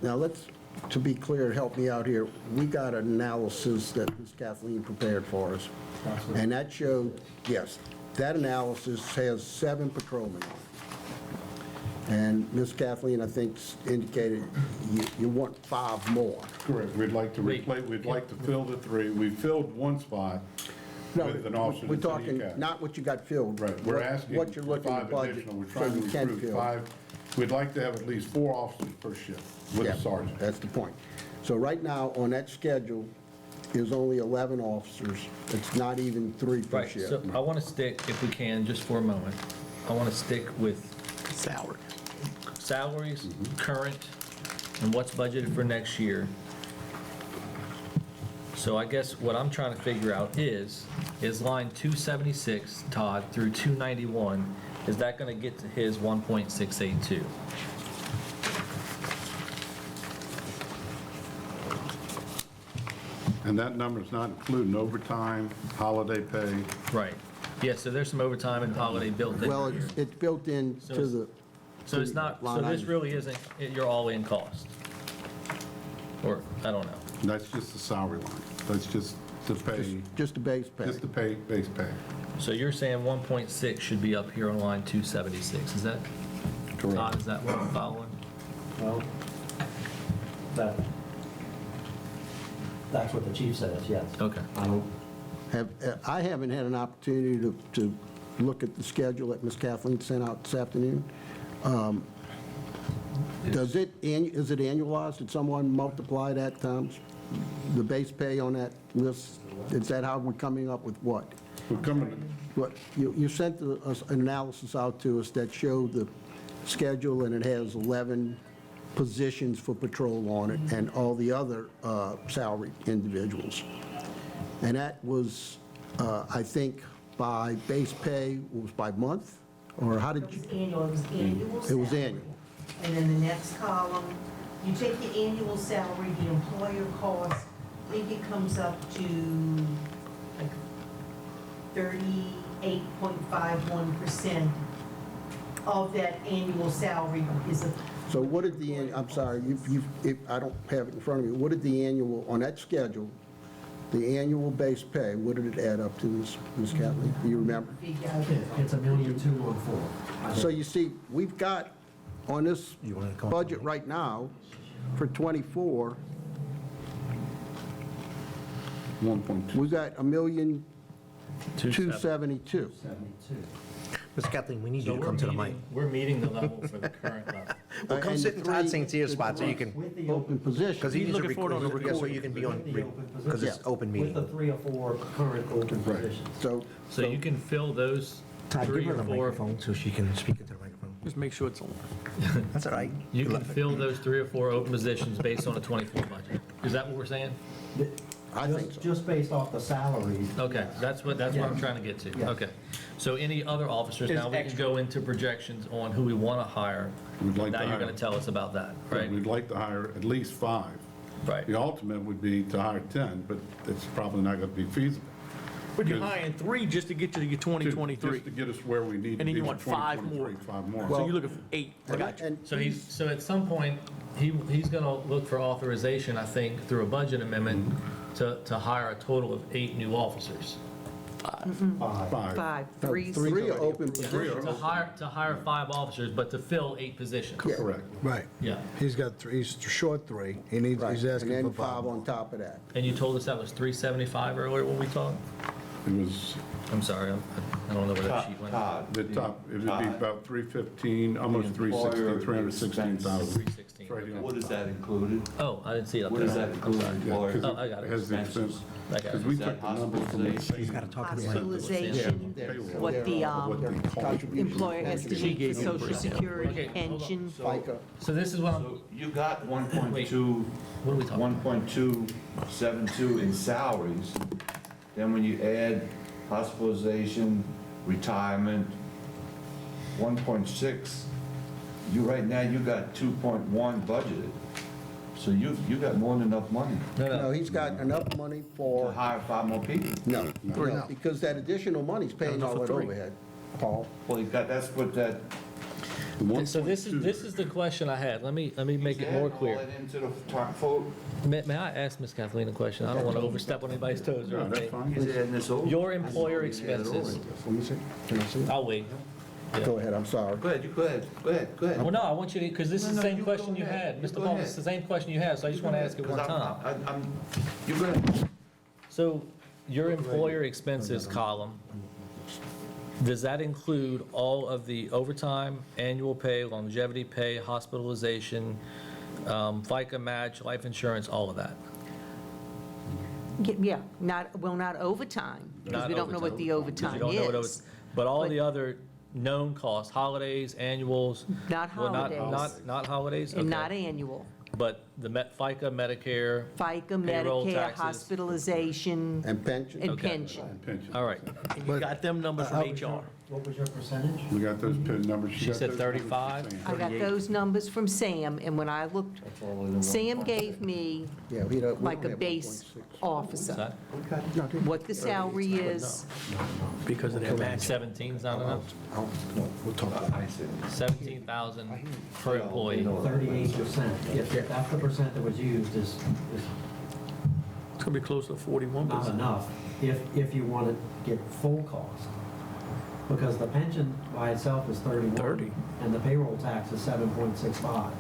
Now let's, to be clear, help me out here. We got an analysis that Ms. Kathleen prepared for us. That's what- And that showed, yes, that analysis has 7 patrolmen on it. And Ms. Kathleen, I think, indicated you want 5 more. Correct. We'd like to Wait. replace, we'd like to fill the 3. We filled 1 spot No, with an officer we're that's talking handicapped. not what you got filled. Right, we're what- asking What you're for looking to 5 budget, additional. We're so trying you to can recruit fill. 5. We'd like to have at least 4 officers per shift with Yeah, a sergeant. That's the point. So right now, on that schedule, is only 11 officers. It's not even 3 per Right, shift. so I want to stick, if we can, just for a moment, I want to stick with Salary. salaries, current, and what's budgeted for next year. So I guess what I'm trying to figure out is line 276, Todd, through 291, is that going to get to his 1.682? And that number's not including overtime, holiday pay. Right. Yeah, so there's some overtime and holiday built in. Well, here. it's built in So to it's- the, So it's not, so line this item. really isn't your all-in cost? Or, I don't know. That's just the salary line. That's just the pay, just the base pay. just the pay, base pay. So you're saying 1.6 should be up here on line 276, is that? Correct. Todd, is that what I'm following? Well, that's what the chief says, yes. Okay. I don't, I haven't had an opportunity to look at the schedule that Ms. Kathleen sent out this afternoon. Is it annualized? Did someone multiply that times the base pay on that list? Is that how we're coming up with what? We're coming, What, you sent us an analysis out to us that showed the schedule, and it has 11 positions for patrol on it, and all the other salaried individuals. And that was, I think, by base pay, was by month? Or how did It you? was annual, it was annual It was salary. annual. And then the next column, you take the annual salary, the employer cost, I think it comes up to like 38.51% of that annual salary is a. So what did I'm sorry, I don't have it in front of me. What did the annual, on that schedule, the annual base pay, what did it add up to, Ms. Catley? Do you remember? it's 1,214,000. So you see, we've got, on this budget right now, for '24, 1.2. we've got 1,272,000. 72. Ms. Kathleen, we need So you to come to the mic. we're meeting the level for the current level. Well, come And sit in the Todd three- St. Cyr spot so you can, With the Open position. because he He's needs to looking for it on the record, yeah, so recording. you can be with the on, open because it's position. open With meeting. the 3 or 4 current open positions. So, So you can fill those Todd, give 3 her or the 4, microphone so she can speak into the microphone. Just make sure it's on. That's all right. you can fill those 3 or 4 open positions based on a 24 budget. Is that what we're saying? I think so. Just based off the salaries. Okay, that's what I'm trying to get to. Yes. Okay. So any other officers, Is now we can extra. go into projections on who we want to hire. We'd like to Now you're hire- going to tell us about that, right? We'd like to hire at least 5. Right. The ultimate would be to hire 10, but it's probably not going to be feasible. But you're Because- hiring 3 just to get to your Just 2023. to get us where we need to And then be you for want 5 2023, more. 5 more. So you're looking for 8. I got you. And So so at some point, he's going to look for authorization, I think, through a budget amendment to hire a total of 8 new officers. 5. Three. three are open To positions. hire 5 officers, but to fill 8 positions. Correct. Right. Yeah. He's got 3, he's short 3, he needs, Right, he's and asking then for 5 5 on top of that. And you told us that was 375 earlier when we talked? It was I'm sorry, I don't know where that sheet went. the top, it would be about 315, almost 316, 316,000. 316. Right here. What is that included? Oh, I didn't see it up What there. does that include? Yeah, Employer 'cause Oh, I got it. has the expense, I got because it. we Is that took the numbers from the hospitalization? same. Got to talk to the mic. Hospitalization, payroll, what the what the cost would be. employer has to She do gave for you the social breakdown. security, Okay, hold on. pension. FICA. So this is what I'm, So you got 1.2, what are we talking about? 1.272 in salaries. Then when you add hospitalization, retirement, 1.6, you, right now, you got 2.1 budgeted. So you got more than enough money No, he's got enough money to for, hire 5 more people. no, because that additional money's paying all that overhead, Paul. Well, you got, that's what that. So this is the question I had. Let me make it more clear. All that into the top vote. May I ask Ms. Kathleen a question? I don't want to overstep on anybody's toes or No, that's anything. fine. He's adding this over. Your employer expenses, Let me see, can I see? I'll wait. Go ahead, I'm sorry. Go ahead, you go ahead, go ahead, go ahead. Well, no, I want you to, because this is the No, same you question go you ahead. had. You Mr. go Paul, ahead. it's the same question you had, so I just want to ask it one time. You go ahead. So your employer expenses column, does that include all of the overtime, annual pay, longevity pay, hospitalization, FICA match, life insurance, all of that? Yeah, not overtime, because Not we don't know what the overtime. You overtime don't know what is. But all But- the other known costs, holidays, annuals? Not well, holidays. Not holidays? And Okay. not annual. But the FICA, Medicare, FICA, Payroll, Medicare, taxes. hospitalization, And pension? and Okay. pension. Pension. all right. And you got them numbers from HR. What was your percentage? We got those pin numbers. She got said those numbers 35? from Sam. I got those numbers from Sam, and when I looked, Sam gave me Yeah, we don't like a have base 1.6. Is officer, that what the salary is. Because of their match. 17's not enough? We'll talk about it. 17,000 per employee. 38%. If that's the percent that was used is It's going to be close to 41%. not enough if you want to get full cost. Because the pension by itself is 31. 30. And the payroll tax is 7.65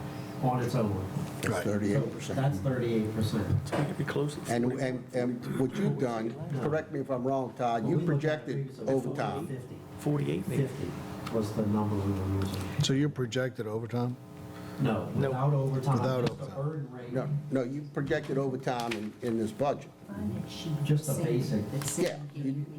on its own. That's So 38%. that's 38%. It's going to be close to 40. And what you've done, correct me if I'm wrong, Todd, you projected overtime. 50 48 maybe. was the number we were using. So you projected overtime? No, without overtime. Without just the overtime. burden rate. No, you projected overtime in this budget. Just the basic. Yeah,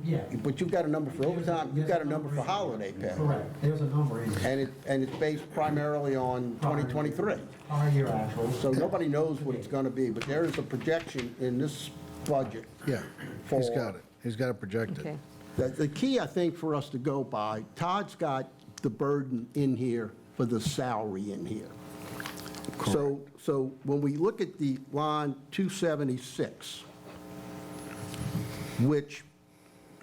Yeah, but you've got a number for overtime, you've got a number for holiday pay. correct. There's a number in there. And it's based primarily on 2023. Prior year actuals. So nobody knows what it's going to be, but there is a projection in this budget. Yeah, he's got it. He's got it projected. Okay. The key, I think, for us to go by, Todd's got the burden in here for the salary in here. So when we look at the line 276, which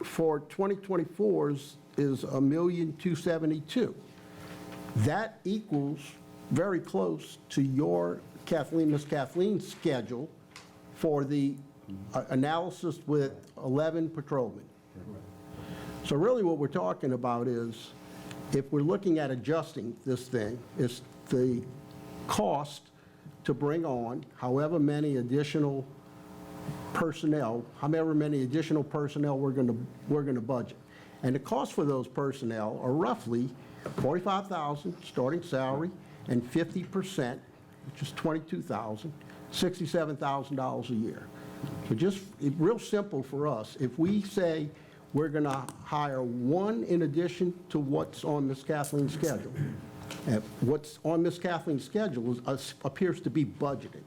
for 2024 is $1,272,000, that equals very close to your Miss Kathleen's schedule for the analysis with 11 patrolmen. So really what we're talking about is, if we're looking at adjusting this thing, is the cost to bring on however many additional personnel we're going to budget. And the cost for those personnel are roughly $45,000 starting salary, and 50%, which is $22,000, $67,000 a year. So just, real simple for us, if we say we're going to hire one in addition to what's on Miss Kathleen's schedule, and what's on Miss Kathleen's schedule appears to be budgeted.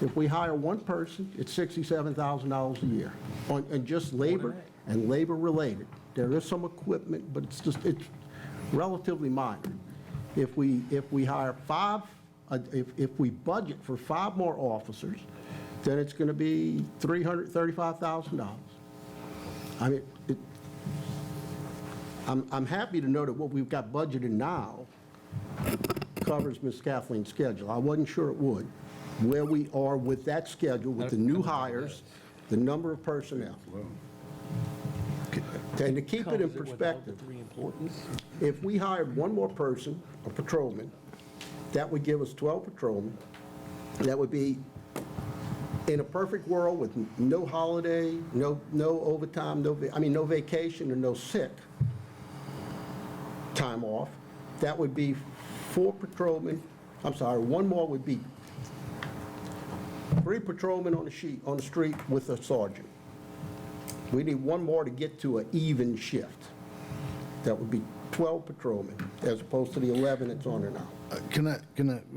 If we hire one person, it's $67,000 a year, and just labor and labor-related. There is some equipment, but it's relatively minor. If we hire five, if we budget for 5 more officers, then it's going to be $335,000. I mean, I'm happy to know that what we've got budgeted now covers Miss Kathleen's schedule. I wasn't sure it would. Where we are with that schedule, with the new hires, the number of personnel. And to keep it in perspective, if we hired one more person, a patrolman, that would give us 12 patrolmen. That would be, in a perfect world, with no holiday, no overtime, no vacation, and no sick time off, that would be 4 patrolmen, one more would be 3 patrolmen on the street with a sergeant. We need one more to get to an even shift. That would be 12 patrolmen, as opposed to the 11 that's on there now.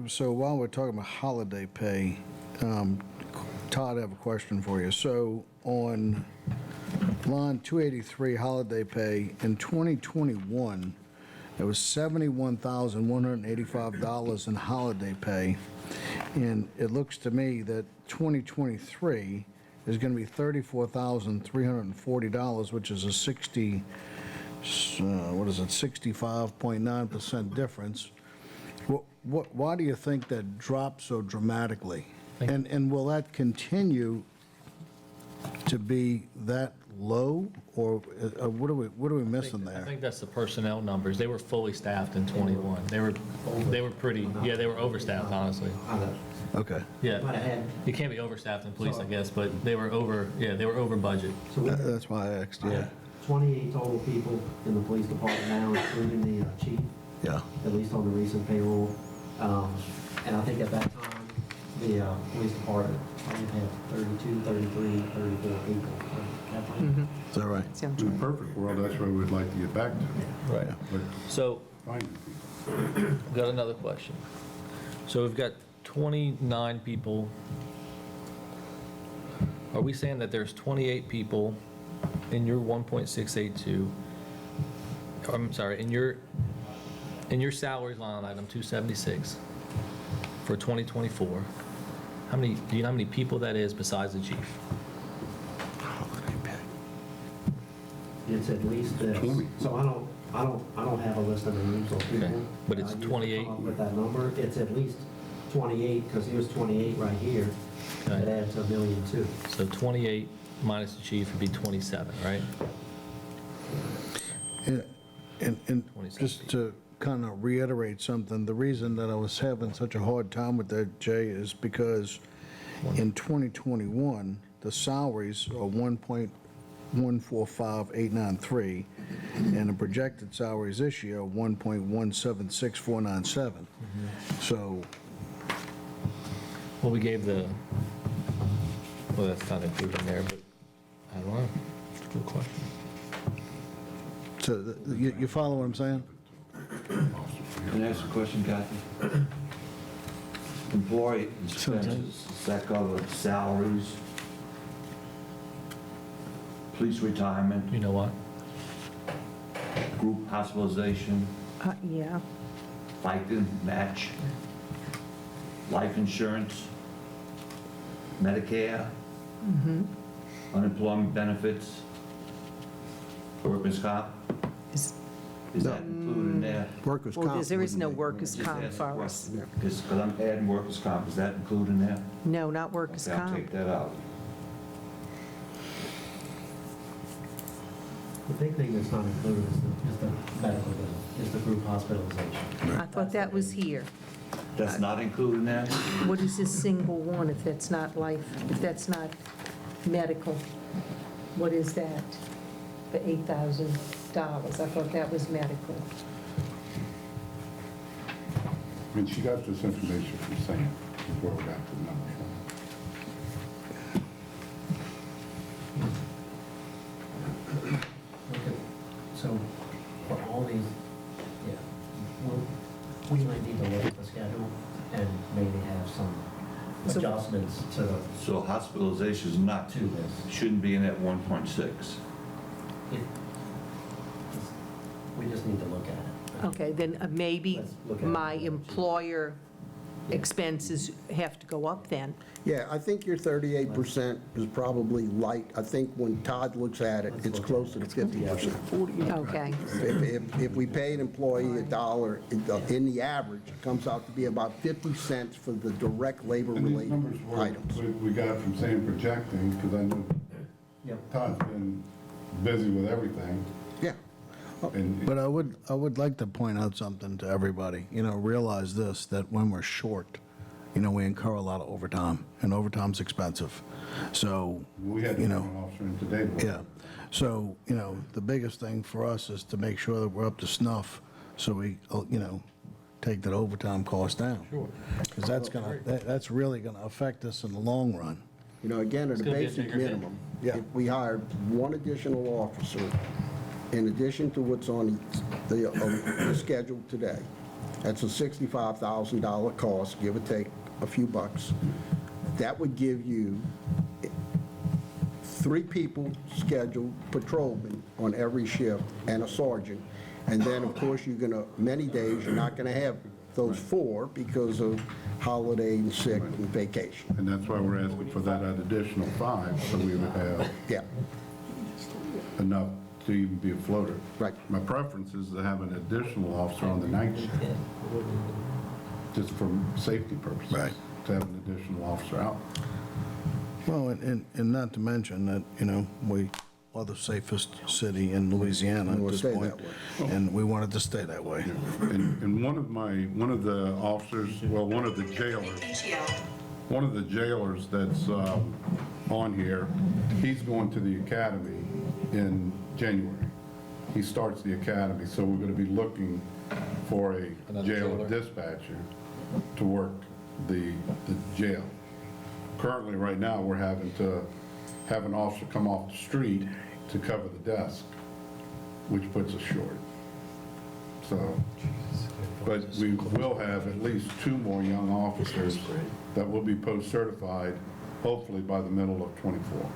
So while we're talking about holiday pay, Todd, I have a question for you. So on line 283, holiday pay, in 2021, There was $71,185 in holiday pay. And it looks to me that 2023 is going to be $34,340, which is a 65.9% difference. Why do you think that dropped so dramatically? And will that continue to be that low, or what are we missing I there? think that's the personnel numbers. They were fully staffed in '21. They were pretty, yeah, they were overstaffed, honestly. Okay. Yeah, Might have had- you can't be overstaffed in police, I guess, but they were over, yeah, they were over budget. So we That's why I asked, yeah. 28 total people in the police department now, including the chief, Yeah. at least on the recent payroll. And I think at that time, the police department probably had 32, 33, 34 people. Is that right? In a perfect world, that's where we'd like to get back to. Right. But So, finding got another question. So we've got 29 people. Are we saying that there's 28 people in your 1.682, I'm sorry, in your salaries line item 276 for 2024? Do you know how many people that is besides the chief? It's at least this. So I don't have a list of names of people. Okay, but it's You can 28. come up with that number. It's at least 28, because here's 28 right here. Okay. That adds $1.2 million. So 28 minus the chief would be 27, right? And just to kind of reiterate something, the reason that I was having such a hard time with that, Jay, is because in 2021, the salaries are 1.145893, and the projected salaries this year are 1.176497. So, Well, we gave well, that's not included in there, but I don't know. It's a good question. you follow what I'm saying? Can I ask a question, Kathy? Employee expenses, does that cover salaries, police retirement, You know what? group hospitalization, Yeah. FICA match, life insurance, Medicare, unemployment benefits, workers' comp? Is that included in there? Workers' comp. Well, there is no wouldn't workers' Just comp ask a for us. question, Because I'm adding workers' comp, is that included in there? No, not workers' Okay, I'll comp. take that out. The big thing that's not included is the medical bill, is the group hospitalization. I thought that was here. That's not included in there? What is this single one if that's not life, if that's not medical? What is that? The $8,000? I thought that was medical. I mean, she got this information from Sam before we got to the numbers. Okay, so for all these, yeah, we might need to look at the schedule and maybe have some So- adjustments to the, So hospitalization is not, to this. shouldn't be in that 1.6. It- We just need to look at it. Okay, then maybe Let's look at it. my employer expenses have to go up then. Yeah, I think your 38% is probably light. I think when Todd looks at it, it's closer to 50%. Okay. If we pay an employee $1, in the average, it comes out to be about 50 cents for the direct And these labor-related numbers items. we got from Sam projecting, because I know Yep. Todd's been busy with everything. Yeah. And But I would like to point out something to everybody, realize this, that when we're short, we incur a lot of overtime, and overtime's expensive. So, we had an officer in today. yeah. So, the biggest thing for us is to make sure that we're up to snuff, so we, take that overtime cost down. Sure. Because that's really gonna affect us in the long run. Again, at a gonna be a basic bigger thing. minimum, Yeah. if we hired one additional officer, in addition to what's on the schedule today, that's a $65,000 cost, give or take a few bucks. That would give you 3 people scheduled patrolmen on every shift and a sergeant, And then, of course, you're gonna, many days, you're not gonna have those 4 because of holiday and sick and vacation. And that's why we're asking for that additional 5, so we would have Yeah, enough to even be a floater. right. My preference is to have an additional officer on the night shift, just for safety purposes. Right. To have an additional officer out. Well, and not to mention that, you know, we are the safest city in Louisiana And at we'll this stay point. that way. And we wanted to stay that way. And one of the officers, well, one of the jailers that's on here, he's going to the academy in January. He starts the academy, so we're going to be looking for a Another jail jailer. dispatcher to work the jail. Currently, right now, we're having to have an officer come off the street to cover the desk, which puts us short. So, but we will have at least 2 more young officers that will be post-certified, hopefully by the middle of '24.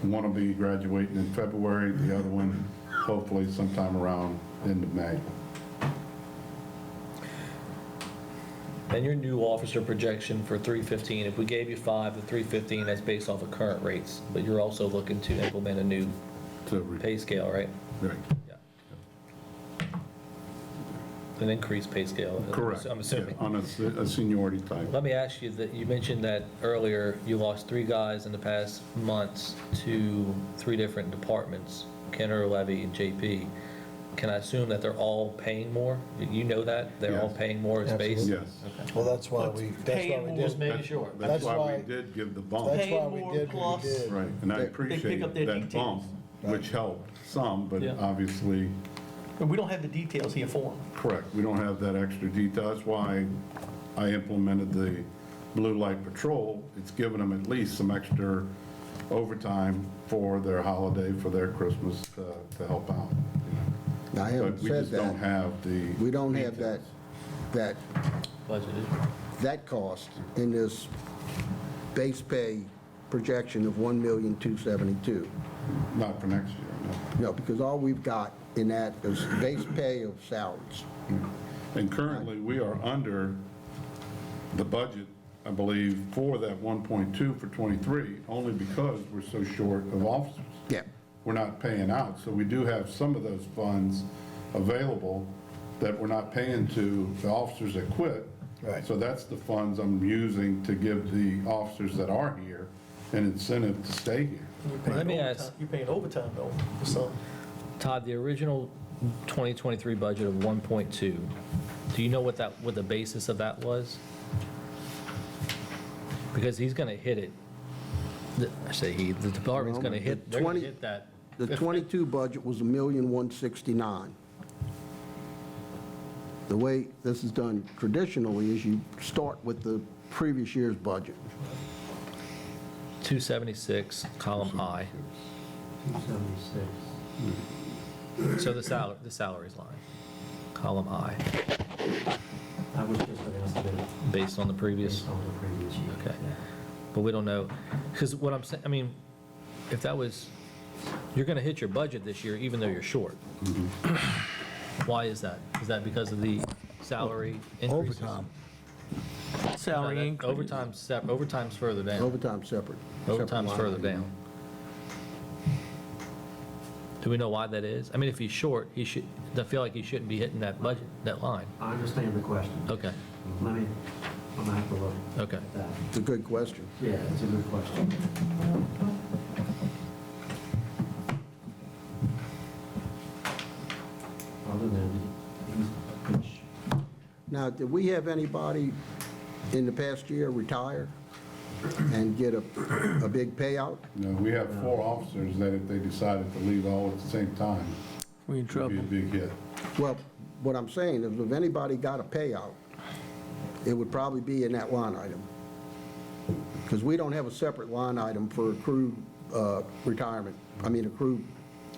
One will be graduating in February, the other one hopefully sometime around end of May. And your new officer projection for 315, if we gave you 5, the 315, that's based off of current rates, but you're also looking to implement a new pay scale, right? Right. Yeah. An increased pay scale. Correct. I'm assuming. Yeah, on a seniority type. Let me ask you that, you mentioned that earlier, you lost 3 guys in the past months to 3 different departments, Kenner, Levy, and JP. Can I assume that they're all paying more? You know that? They're all Yes. paying more as base? Yes. Well, that's why we Paying more, did. making sure. That's That's why why- we did give the bump. That's Pay why we more did what plus- we did. Right, and I They- appreciate up their that details. bump, which helped some, but Yeah. obviously, And we don't have the details here for them. correct, we don't have that extra detail. That's why I implemented the blue light patrol. It's given them at least some extra overtime for their holiday, for their Christmas, to help out. Now, I But haven't we said just don't that. have the. We don't have details. Budgeted. that cost in this base pay projection of $1,272,000. Not for next year, no. No, because all we've got in that is base pay of salaries. And currently, we are under the budget, I believe, for that 1.2 for '23, only because we're so short of officers. Yeah. We're not paying out, so we do have some of those funds available that we're not paying to the officers that quit. Right. So that's the funds I'm using to give the officers that are here an incentive to stay here. Let me ask- You're paying overtime though, for some. Todd, the original 2023 budget of 1.2, do you know what the basis of that was? Because he's going to hit it. I say he, the department's going to hit, they're going to hit that. The 22 budget was $1,169,000. The way this is done traditionally is you start with the previous year's budget. 276, column I. 276. So the salaries line, column I, That was just an estimate based on the previous. based on the previous year. Okay. But we don't know, because what I'm saying, I mean, if that was, you're going to hit your budget this year even though you're short. Why is that? Is that because of the salary increases? Overtime. Salary No, that- increase. Overtime's further down. Overtime separate. Overtime's separate line further item. down. Do we know why that is? I mean, if he's short, he should, I feel like he shouldn't be hitting that budget, that line. I understand the question. Okay, Let me, I'm gonna have to look okay. at that. It's a good question. Yeah, it's a good question. Other than he's, Now, did we have anybody in the past year retire and get a big payout? No, we have 4 officers that if they decided to leave all at the same time, We in it would trouble. be a big hit. Well, what I'm saying is if anybody got a payout, it would probably be in that line item. Because we don't have a separate line item for accrued retirement, accrued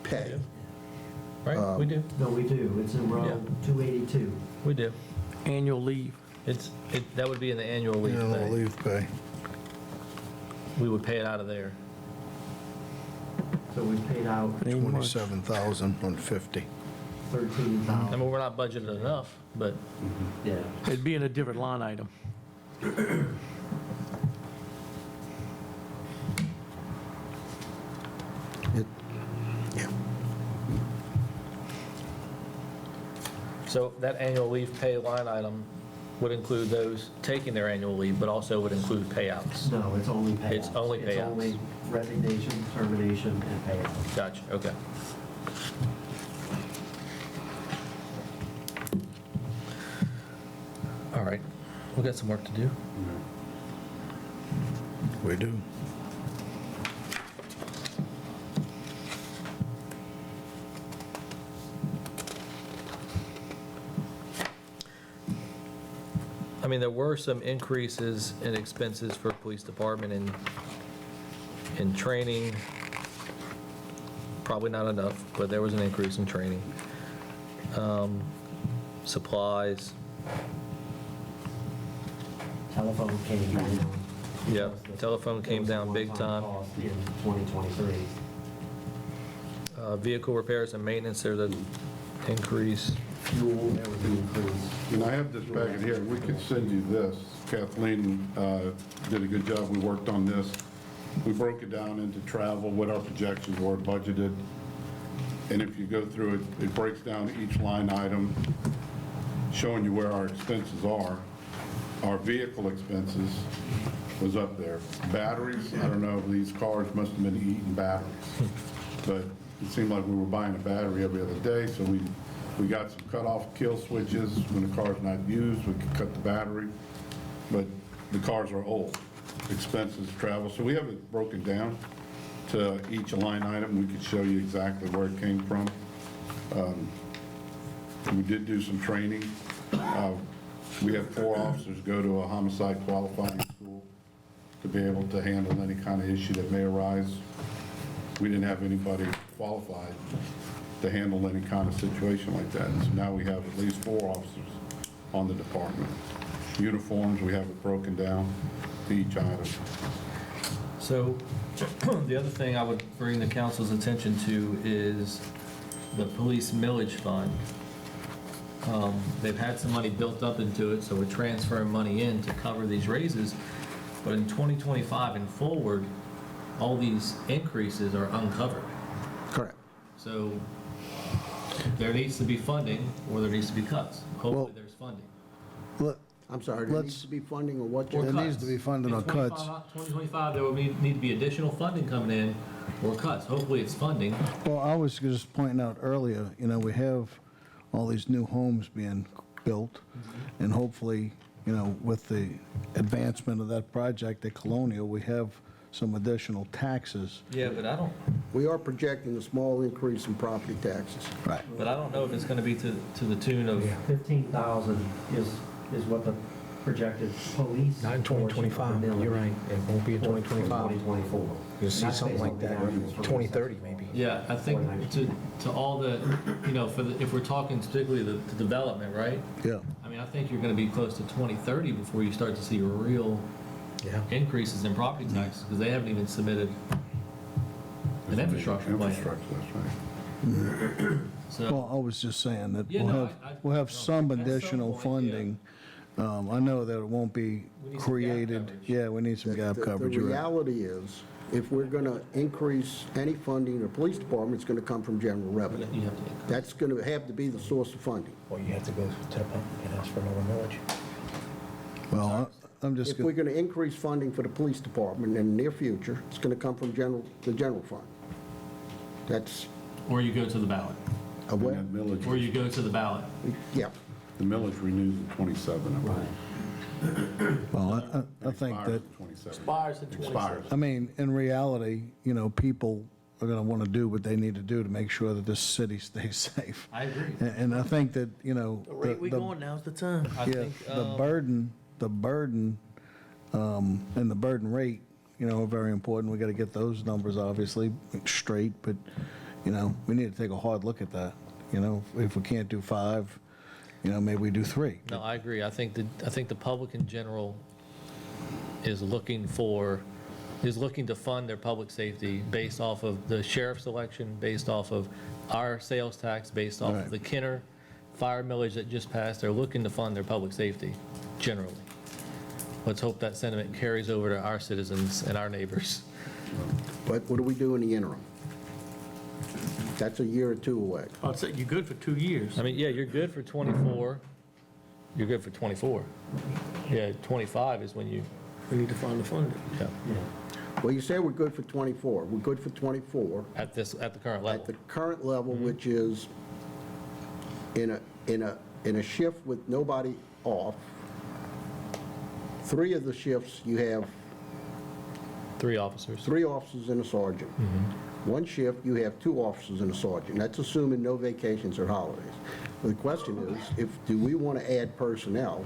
pay. Right, we do, no, we do. It's in Yeah. row 282. we do. Annual leave. That would be in the annual leave Annual pay. leave pay. We would pay it out of there. So we paid out, Ain't much. 27,000 on 50. I 13,000, mean, we're not budgeted enough, but yeah. It'd be in a different line item. Yeah. so that annual leave pay line item would include those taking their annual leave, but also would include payouts. No, it's only payouts. It's only It's payouts. only resignation, termination, and payouts. Gotcha, okay. All right, we got some work to do. We do. I mean, there were some increases in expenses for police department in training. Probably not enough, but there was an increase in training. Supplies, Telephone came down. Yep, because the- telephone came there was down a big one-time time. cost in 2023. Vehicle repairs and maintenance, there's an increase. Fuel, there was an increase. And I have this back in here, we could send you this. Kathleen did a good job, we worked on this. We broke it down into travel, what our projections were budgeted. And if you go through it, it breaks down each line item, showing you where our expenses are. Our vehicle expenses was up there. Batteries, I don't know, these cars must have been eating batteries. But it seemed like we were buying a battery every other day, so we got some cut-off kill switches. When the car's not used, we could cut the battery. But the cars are old, expenses, travel. So we have it broken down to each line item. We could show you exactly where it came from. We did do some training. We had 4 officers go to a homicide qualifying school to be able to handle any kind of issue that may arise. We didn't have anybody qualified to handle any kind of situation like that. So now we have at least 4 officers on the department. Uniforms, we have it broken down to each item. So the other thing I would bring the council's attention to is the police millage fund. They've had some money built up into it, so we're transferring money in to cover these raises. But in 2025 and forward, all these increases are uncovered. Correct. So there needs to be funding or there needs to be cuts. Hopefully, Well- there's funding. I'm sorry, there Let's- needs to be funding or what? Or There needs cuts. to be funding In or cuts. 2025, there will need to be additional funding coming in or cuts. Hopefully, it's funding. Well, I was just pointing out earlier, we have all these new homes being built, and hopefully, with the advancement of that project at Colonial, we have some additional taxes. Yeah, but I don't, We are projecting a small increase in property taxes. Right. but I don't know if it's going to be to the tune of, 15,000 is what the projected police. Not in 2025, you're right, it won't be in 2025. 2024. You'll see something like that in 2030, maybe. yeah, I think to all the, if we're talking particularly the development, right? Yeah. I mean, I think you're going to be close to 2030 before you start to see real Yeah. increases in property taxes, because they haven't even submitted an infrastructure plan. Infrastructure, that's right. So, Well, I was just saying that Yeah, we'll no, have, I- we'll have no, some at some additional point, yeah. funding. I know that it won't be We need some gap created. coverage. Yeah, we need some gap coverage. The you're right. reality is, if we're going to increase any funding in the police department, it's going to come from general revenue. you have to. That's going to have to be the source of funding. Well, you have to go to the public and ask for another millage. Well, I'm just, If we're going to increase funding for the police department in the near future, it's going to come from the general fund. That's Or you go to the ballot. a what? And that millage, Or you go to the ballot. Yeah. the millage renews in 27. I believe. well, I think Expires that, in 27. Expires in 27. Expires. I mean, in reality, people are going to want to do what they need to do to make sure that this city stays safe. I agree. And I think that, The rate we going, now's the time. I yeah, think, the burden, and the burden rate, are very important. We got to get those numbers obviously straight, but, we need to take a hard look at that. If we can't do 5, maybe we do 3. No, I agree. I think the public in general is looking to fund their public safety based off of the sheriff's election, based off of our sales tax based off of Right. the Kenner fire millage that just passed. They're looking to fund their public safety, generally. Let's hope that sentiment carries over to our citizens and our neighbors. But what do we do in the interim? That's a year or two away. I'd say you're good for 2 years. I mean, yeah, you're good for 24. You're good for 24. Yeah, 25 is when you, We need to find the funding. yeah, Well, you say we're good for 24. We're good for 24 at the current at level. the current level, which is in a shift with nobody off. 3 of the shifts, you have 3 officers. 3 officers and a sergeant. 1 shift, you have 2 officers and a sergeant. That's assuming no vacations or holidays. The question is, do we want to add personnel?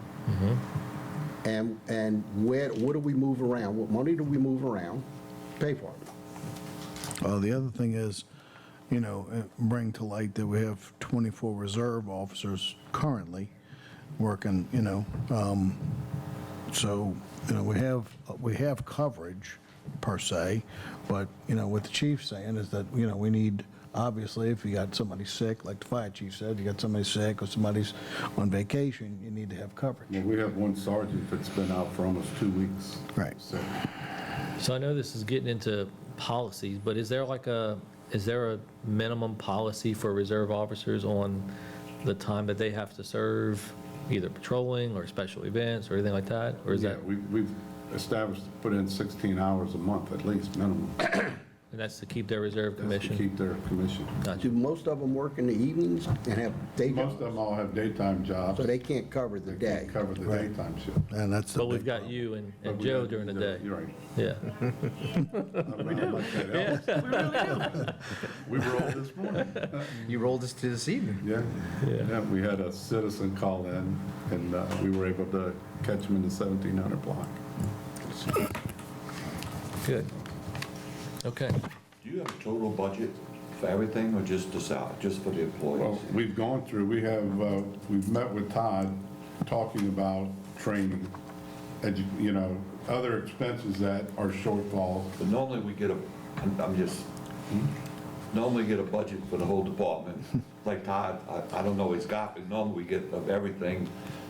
And what do we move around? What money do we move around? Pay for it. The other thing is, bring to light that we have 24 reserve officers currently working, so, we have coverage per se, but, what the chief's saying is that, we need, obviously, if you got somebody sick, like the fire chief said, you got somebody sick or somebody's on vacation, you need to have coverage. Well, we have one sergeant that's been out for almost 2 weeks. Right. So, So I know this is getting into policies, but is there a minimum policy for reserve officers on the time that they have to serve, either patrolling or special events or anything like that? Or is yeah, that, we've established, put in 16 hours a month at least, minimum. and that's to keep their reserve That's to commission? keep their commission. Gotcha. Do most of them work in the evenings and have day Most jobs? of them all have daytime jobs. So they can't cover the They day. can't cover the Right. daytime shift. And that's the But we've big got problem. you and But we Joe have- during the day. You're right. Yeah. I don't know how much that helps. We rolled this morning. You rolled us to this evening. Yeah, yeah, we had a citizen call in, and we were able to catch him in the 1700 block. Good. Okay. Do you have a total budget for everything or just the salary, just for the employees? Well, we've gone through, we've met with Todd, talking about training, other expenses that are shortfalls. But normally we get normally get a budget for the whole department. Like Todd, I don't know his got, but normally we get of everything.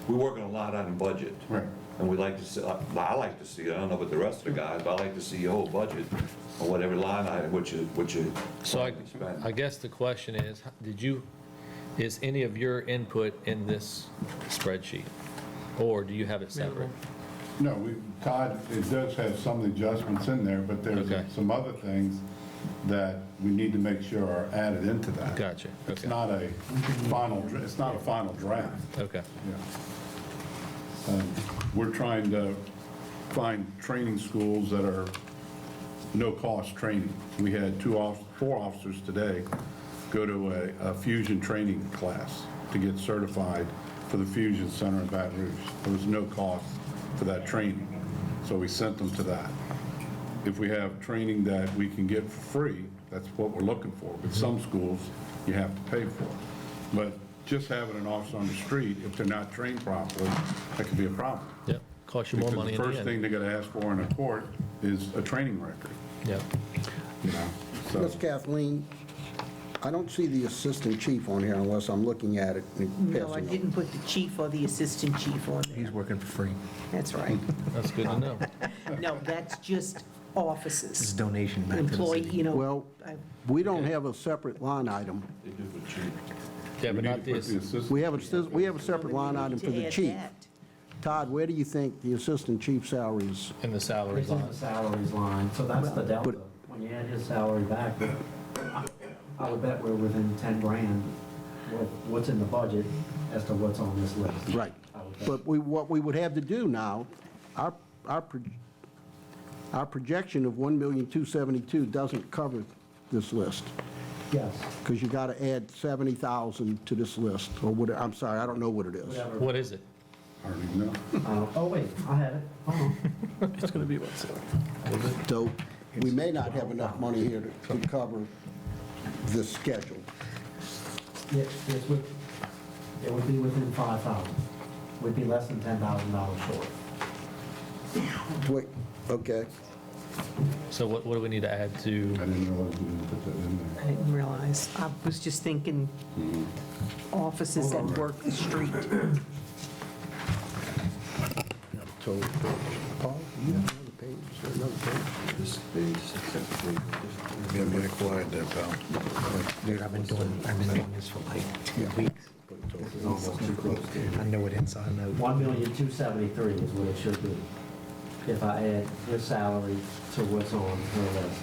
We're working a lot on budget. Right. And we like to see, I like to see it, I don't know about the rest of the guys, but I like to see your whole budget or whatever line item, which you So I spend. guess the question is, is any of your input in this spreadsheet? Or do you have it separate? No, Todd, it does have some of the adjustments in there, but there's Okay. some other things that we need to make sure are added into that. Gotcha, It's okay. not a final draft. Okay. Yeah. We're trying to find training schools that are no-cost training. We had 4 officers today go to a fusion training class to get certified for the Fusion Center in Baton Rouge. There was no cost for that training, so we sent them to that. If we have training that we can get for free, that's what we're looking for. But some schools, you have to pay for. But just having an officer on the street, if they're not trained properly, that could be a problem. Yep, cost you more money in Because the the first thing end. they're going to ask for in a court is a training record, Yep. So, Miss Kathleen, I don't see the assistant chief on here unless I'm looking at it and No, I passing it. didn't put the chief or the assistant chief on He's there. working for free. That's right. That's good to know. No, that's just This is offices. donation back to the Employee, city. you know. Well, I- we don't have a separate line item. They do for cheap. Yeah, we but need not to put the this. assistant. We have a separate line item for To the add chief. that. Todd, where do you think the assistant chief salary is? In the salaries It's in line. the salaries line, so that's the delta. When you add his salary back, I would bet we're within 10 grand with what's in the budget as to what's on this list. Right. I would bet. But what we would have to do now, our projection of 1,272,000 doesn't cover this list, Yes, because you got to add 70,000 to this list, or what, I'm sorry, I don't know what it is. whatever. What is it? I don't even know. Oh, wait, I have it. Hold on. It's going to be about 7. So we may not have enough money here to cover this schedule. It would be within 5,000. Would be less than $10,000 short. Wait, okay. So what do we need to add I to? didn't realize we didn't put that in I didn't realize. I was just thinking offices that work the street. So, Paul, you have another page, another page? This page, Yeah, get quiet there, pal. Dude, I've been doing this for like 2 weeks. I know it inside and out. 1,273,000 is what it should be, if I add his salary to what's on her list.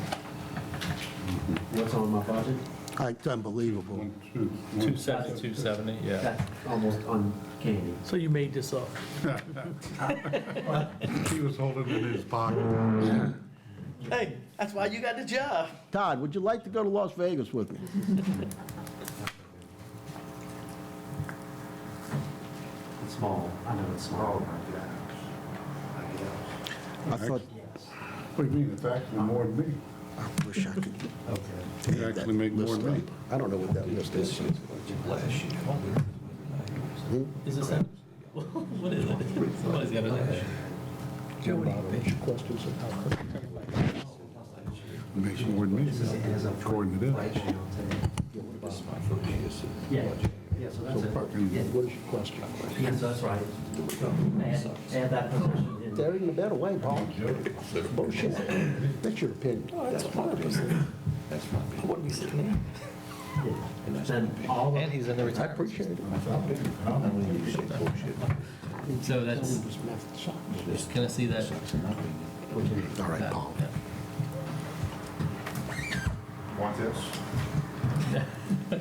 What's on my budget? It's unbelievable. 270, yeah. That's almost uncanny. So you made this up. He was holding it in his pocket. Hey, that's why you got the job. Todd, would you like to go to Las Vegas with me? It's small, I know it's small. I thought, What do you mean, it's actually more than me. I wish I could. You actually make more than me. I don't know what that list is. Is this that? What is it? Somebody's got it. Questions about It makes more than me, according to this. Yeah, yeah, so that's it. Yeah. What is your question? Yes, that's right. Add that position in. There isn't a better way, Paul. Bullshit. That's your opinion. What are we sitting there? Then all And of, he's in the I retirement. appreciate it. So that's, can I see that? All right, Paul. Want this?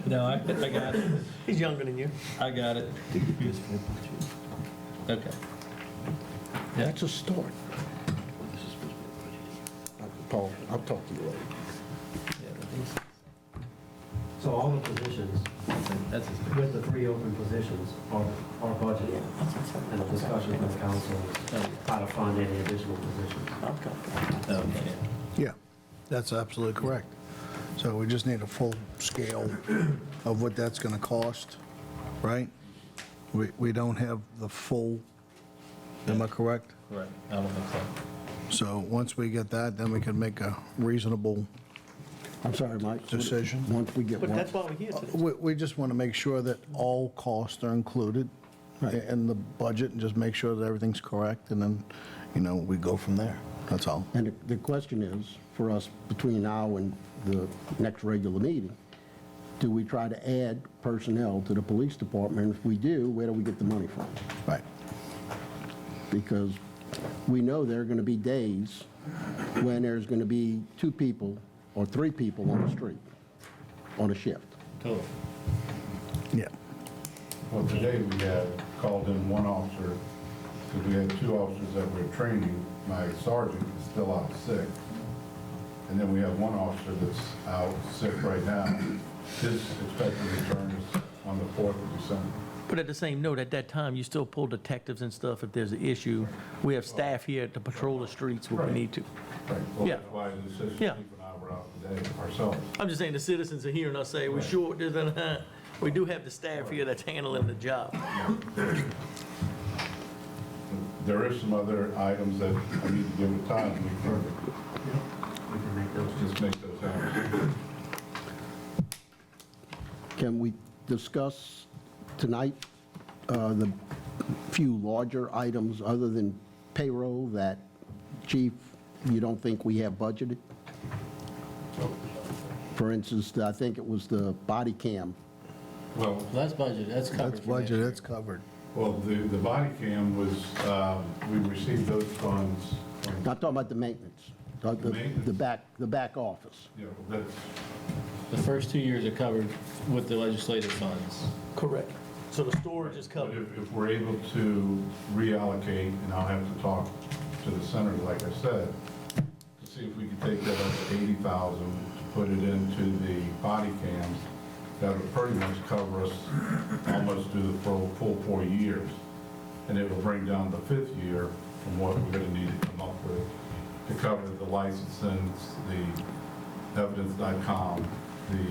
No, I got it. He's younger than you. I got it. Okay. That's a start. Paul, I'll talk to you later. so all the positions, That's his. with the 3 open positions, are budgeted. And the discussion with council, how to fund any additional positions. Okay. Yeah, that's absolutely correct. So we just need a full scale of what that's going to cost, right? We don't have the full, am I correct? Correct. I don't think so. So once we get that, then we can make a reasonable I'm sorry, Mike. decision. Once we get But one. that's why we're here today. We just want to make sure that all costs are included in the budget and just make sure that everything's correct, and then, we go from there. That's all. And the question is, for us, between now and the next regular meeting, do we try to add personnel to the police department? If we do, where do we get the money from? Right. Because we know there are going to be days when there's going to be 2 people or 3 people on the street, on a shift. Totally. Yeah. Well, today we had called in one officer, because we had 2 officers that were training. My sergeant is still out sick. And then we have 1 officer that's out sick right now. His expected return is on the 4th of December. But at the same note, at that time, you still pull detectives and stuff if there's an issue. We have staff here to patrol the streets when we need to. Right. Well, Yeah. that's why the assistant Yeah. chief and I were out today ourselves. I'm just saying the citizens are hearing us say, we're short this and that. We do have the staff here that's handling the job. There is some other items that I need to give it time. We We can make those. can just make those happen. Can we discuss tonight the few larger items other than payroll that, Chief, you don't think we have budgeted? For instance, I think it was the body cam. Well, Well, that's budget, that's covered. That's for next budget, year. that's covered. well, the body cam was, we received those funds from, Not talking about the maintenance, the back office. that's, The first 2 years are covered with the legislative funds. Correct. So the storage is but covered. if we're able to reallocate, and I'll have to talk to the senator, like I said, to see if we can take that up to 80,000, to put it into the body cams, that would pretty much cover us almost through the full 4 years. And it will bring down the 5th year from what we're gonna need to come up with to cover the licensing, the evidence.com, the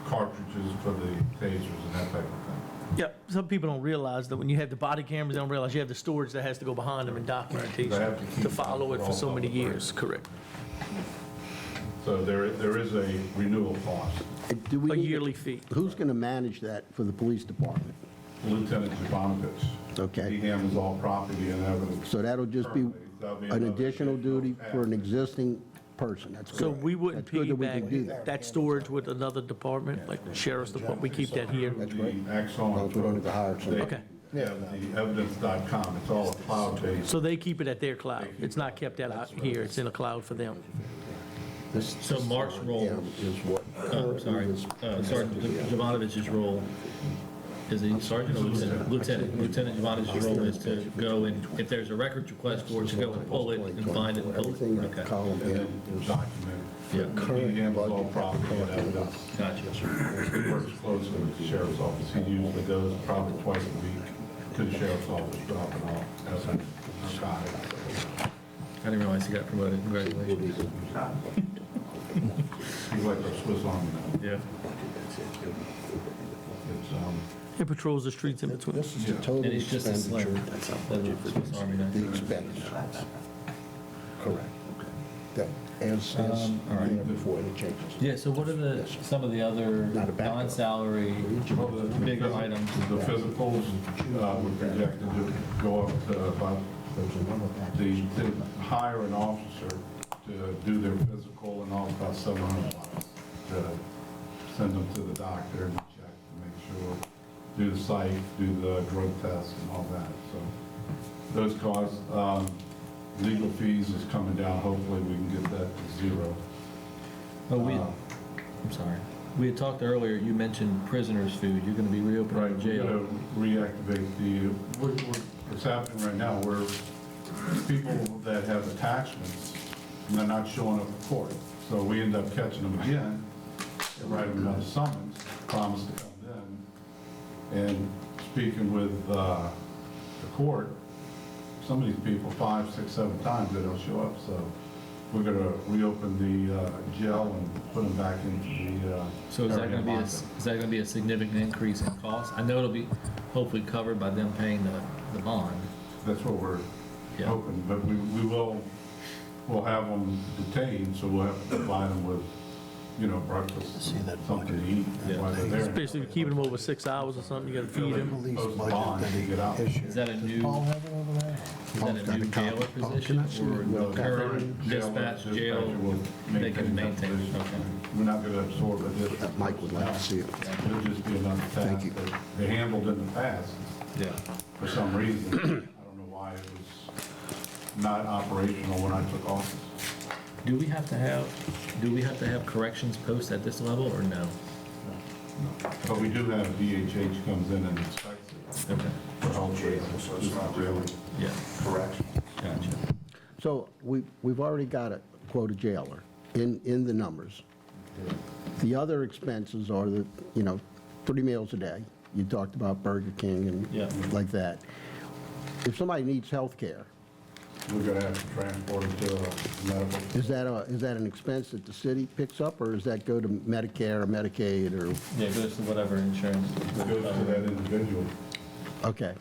cartridges for the tasers and that type of thing. Yeah, some people don't realize that when you have the body cameras, they don't realize you have the storage that has to go behind them and They have to documentation keep to follow it for so many all public years, correct? So there is a renewal cost. Do we A need- yearly fee. Who's going to manage that for the police department? Lieutenant Jovanovich. Okay. He handles all property and evidence. So that'll just be That'll be an another additional duty for an aspect. existing person. That's good. So we wouldn't That's good that we can do piggyback that storage with another department, like the sheriff's department, we keep that here. The As long Axon, as we don't have to hire somebody. Okay. they have the evidence.com, it's all cloud-based. So they keep it at their cloud. It's not kept out here, it's in a cloud for them. So Mark's role, Is what sorry, Sergeant Jovanovich's role, is he sergeant or lieutenant? Lieutenant. Lieutenant Jovanovich's role is to go and, if there's a records request for it, to go and pull it and find it and pull everything it. that Okay, column And in then is document. yeah, He handles all property and evidence. gotcha. He works closely with the sheriff's office. He usually goes probably twice a week to the sheriff's office, dropping off evidence. I didn't realize he got promoted, congratulations. He's like our Swiss Army knife. Yeah. It's, It patrols the streets in between. This is the total And he's just a slinger. expenditure. That's Swiss Army knife. The expenses. Correct. That, as all right. before any changes. Yeah, so what are some of the other Not a backup. non-salary bigger items? The physicals were projected to go up to about, to hire an officer to do their physical and all about $700 to send them to the doctor and check to make sure, do the psych, do the drug test and all that. So those costs, legal fees is coming down. Hopefully we can get that to zero. Oh, Uh, I'm sorry. We had talked earlier, you mentioned prisoners' food. You're going to be reopening Right, the we're jail. gonna reactivate what's happening right now, where people that have attachments, and they're not showing up in court. So we end up catching them again, and write them another summons, promise to come in. And speaking with the court, some of these people, 5, 6, 7 times, they don't show up. So we're gonna reopen the jail and put them back into the. So is that going to be, area is that going to be a significant increase in cost? I know it'll be hopefully covered by them paying the bond. That's what we're Yeah. hoping, but we'll have them detained, so we'll have to provide them with, breakfast, something to eat Yeah. while they're there. Especially keeping them over 6 hours or something, you gotta feed them. Post the bond to get out. Is that a new jailer position or the current dispatch jail they can maintain? Okay. We're not gonna absorb it. Mike would like to see it. It'll just be another Thank task you. that they handled in the past Yeah. for some reason. I don't know why it was not operational when I took office. Do we have to have corrections posts at this level or no? But we do have DHH comes in and inspects it Okay. for health reasons, so it's not really. Yeah. Correct. Gotcha. So we've already got a quota jailer in the numbers. The other expenses are 3 meals a day. You talked about Burger King Yeah. and like that. If somebody needs health care, We're gonna have to transport them to a medical. is that an expense that the city picks up, or does that go to Medicare or Medicaid or, Yeah, it goes to whatever insurance. It goes to that individual. okay.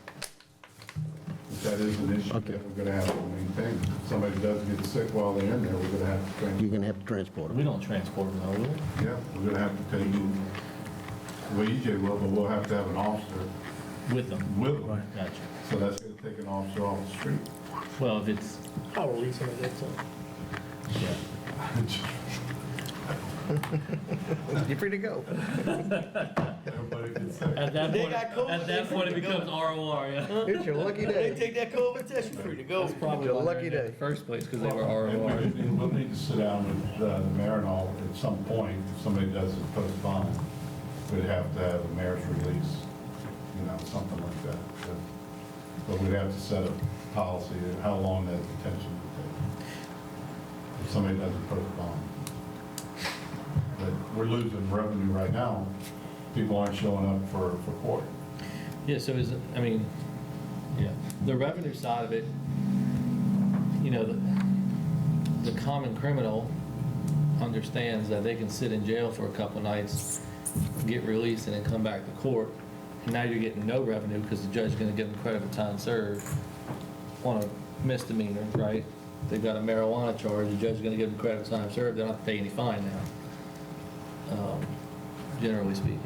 If that is an issue Okay. that we're gonna have to maintain. If somebody does get sick while they're in there, we're gonna have to You're transport. going to have to transport them. We don't transport them, though, will we? Yeah, we're gonna have to take them, well, EJ will, but we'll have to have an officer With them. with them. Gotcha. So that's gonna take an officer off the street. Well, if it's, I'll release them at that time. yeah. You're free to go. Everybody gets sick. At that point, it becomes ROR, yeah. It's your lucky day. take that COVID test, you're free to go. That's probably Your why lucky they're in there in day. the first place, because they were And ROR. we'll need to sit down with the mayor and all at some point, if somebody does it postpone, we'd have to have a mayor's release, something like that. But we'd have to set a policy of how long that detention would take. If somebody doesn't postpone. But we're losing revenue right now. People aren't showing up for court. Yeah, so yeah, the revenue side of it, the common criminal understands that they can sit in jail for a couple nights, get released, and then come back to court and now you're getting no revenue because the judge is going to give them credit for time served on a misdemeanor, right? They've got a marijuana charge, the judge is going to give them credit for time served, they don't have to pay any fine now, generally speaking.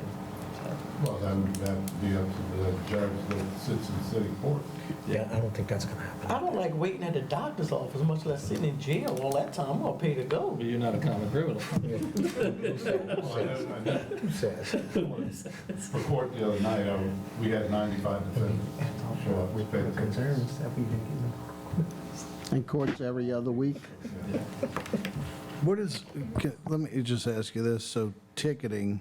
So, Well, then that'd be up to the judge that sits in city court. Yeah, I don't think that's going to happen. I don't like waiting at the doctor's office, much less sitting in jail all that time. I'm gonna pay to go. But you're not a common criminal. For court the other night, we had 95 defendants show up to pay the tickets. And courts every other week? What is, let me just ask you this, so ticketing,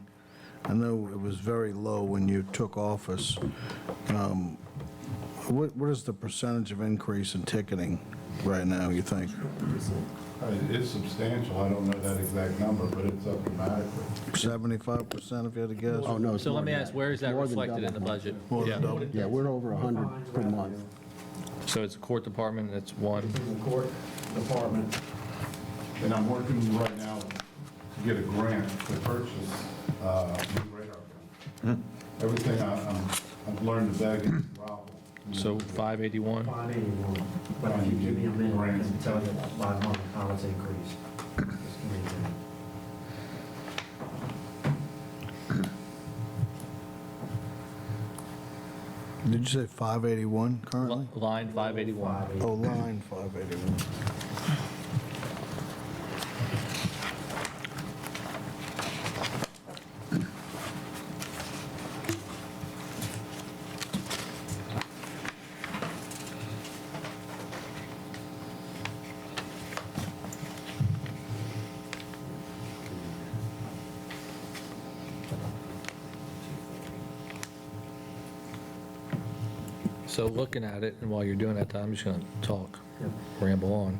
I know it was very low when you took office. What is the percentage of increase in ticketing right now, you think? It's substantial, I don't know that exact number, but it's up dramatically. 75% if you had to guess? Oh, no, it's So let more me than ask, where is that More than reflected in the double. budget? More than double? Yeah, we're over 100 per month. So it's a court department, that's one. In the court department, And I'm working right now to get a grant to purchase new radar gun. Everything I've learned to beg and grovel. So 581? 581, but if you give me a minute, I can tell you by month how it's increased. Just give me a minute. Did you say 581 currently? Line 581. Oh, line 581. So looking at it, and while you're doing that, I'm just going to talk, Yep. ramble on.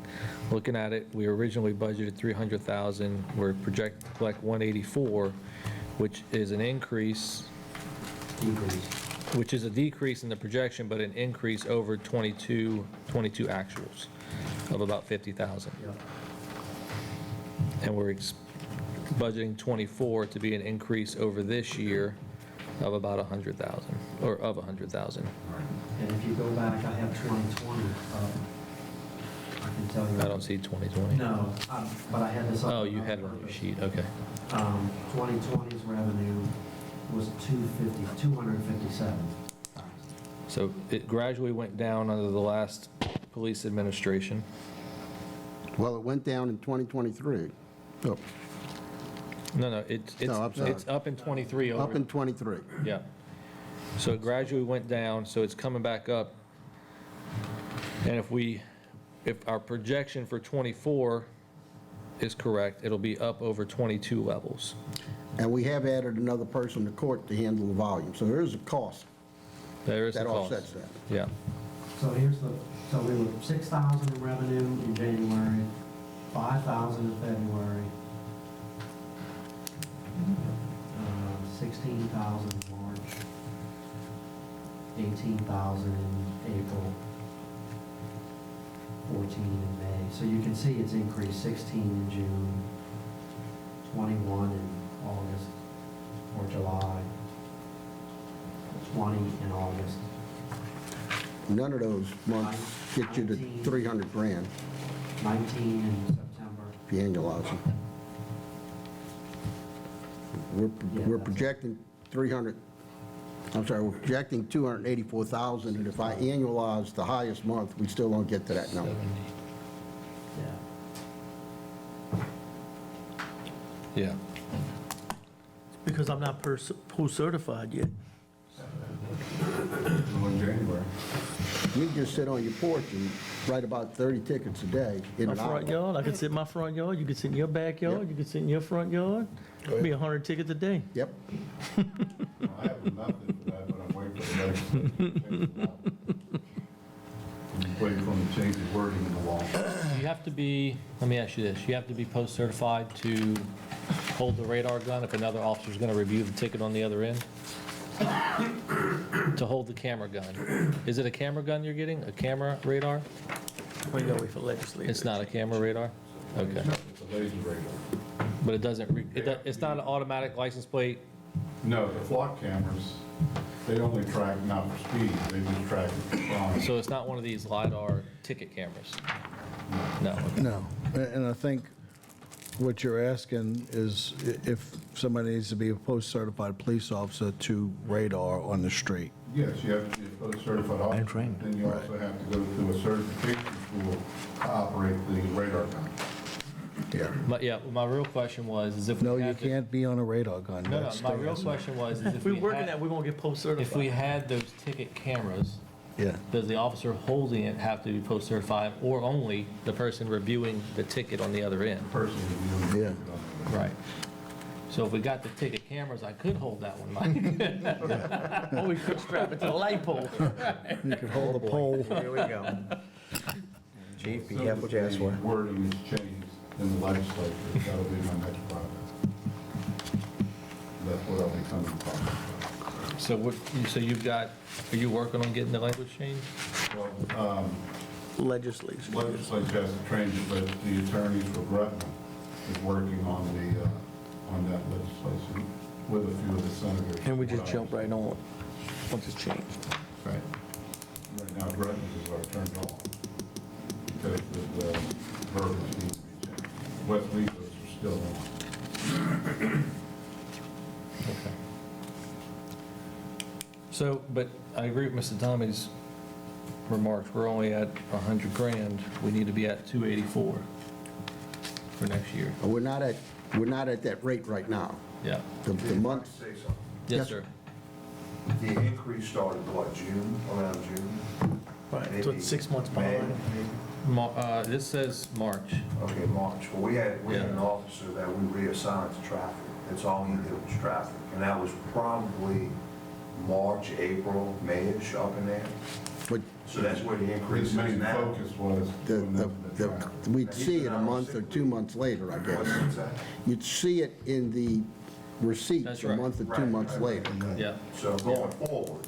Looking at it, we originally budgeted 300,000. We're projected to collect 184, which is an increase, Decrease. which is a decrease in the projection, but an increase over 22 actuals of about 50,000. Yep. And we're budgeting 24 to be an increase over this year of about 100,000, or of 100,000. And if you go back, I have 2020 I can tell you. I don't see 2020. No, but I had this. up Oh, you on had it on your purpose. sheet, okay. 2020's revenue was 257. So it gradually went down under the last police administration. Well, it went down in 2023. Oh, No, it's No, I'm sorry. up in 23 over. up in 23. Yeah. So it gradually went down, so it's coming back up. And if our projection for 24 is correct, it'll be up over 22 levels. And we have added another person to court to handle the volume. So there is a cost There is a that cost. offsets that. Yeah. So so we were 6,000 in revenue in January, 5,000 in February, 16,000 in March, 18,000 in April, 14 in May. So you can see it's increased 16 in June, 21 in August or July, 20 in August, None of those months get you to 300 grand 19 in September. if you annualize them. We're projecting 300, I'm sorry, we're projecting 284,000, and if I annualize the highest month, we still don't get to that number. Yeah. Yeah. Because I'm not pool certified yet. In January. You can just sit on your porch and write about 30 tickets a day in My an hour. front yard, I could sit in my front yard, you could sit in your backyard, Yep. you could sit in your front yard. Be 100 tickets a day. Yep. I have nothing for that, but I'm waiting for the legislature to change the law. I'm waiting for them to change the wording in the law. You have to be, let me ask you this, you have to be post-certified to hold the radar gun if another officer's going to review the ticket on the other end? To hold the camera gun. Is it a camera gun you're getting, a camera radar? We gotta wait for legislature. It's not a camera radar? Okay. It's a laser radar. But it doesn't, it's not an automatic license plate? No, the flock cameras, They only track not for speed, they just track it for crime. So it's not one of these LiDAR ticket cameras? No. okay. No, and I think what you're asking is if somebody needs to be a post-certified police officer to radar on the street. Yes, you have to be a post-certified officer. trained. Then you also have to go through a certification school to operate the radar gun. Yeah. My real question was, is if we No, you had the- can't be on a radar gun. No, no, That's my the real answer. question was, is If if we we working had, that, we're gonna get post-certified. if we had those ticket cameras, Yeah. does the officer holding it have to be post-certified, or only the person reviewing the ticket on the other end? Person reviewing Yeah. it. Right. So if we got the ticket cameras, I could hold that one, Mike. Or we could strap it to the light pole. You can hold the pole. Here we go. Chief, be careful what you ask for. The wording is changed in the legislature, that'll be my next project. That's what I'll be coming to talk about. So what, so you've got, are you working on getting the language changed? Well, Legislation. legislature has to change it, but the attorney for Gretna is working on that legislation with a few of the senators. And we just jump right on, once it's changed. Right. Right now, Gretna is our attorney on, because the verbiage needs to be changed. West Leafs are still on. Okay. So, but I agree with Mr. Tommy's remarks, we're only at 100 grand, we need to be at 284 for next year. We're not at that rate right now. Yeah. The month, Say something. Yes, Yes. sir. The increase started, what, June, around June? Right, so it's 6 months May, behind. maybe? This says March. Okay, March. Well, we had Yeah. an officer that we reassigned to traffic. That's all he did was traffic. And that was probably March, April, May-ish up in there. but So that's where the increase His is main now. focus was doing nothing but traffic. we'd see it a month or 2 months later, I guess. What's that? You'd see it in the receipts That's a right. month or Right, 2 right, months right. later. Yeah. So going forward,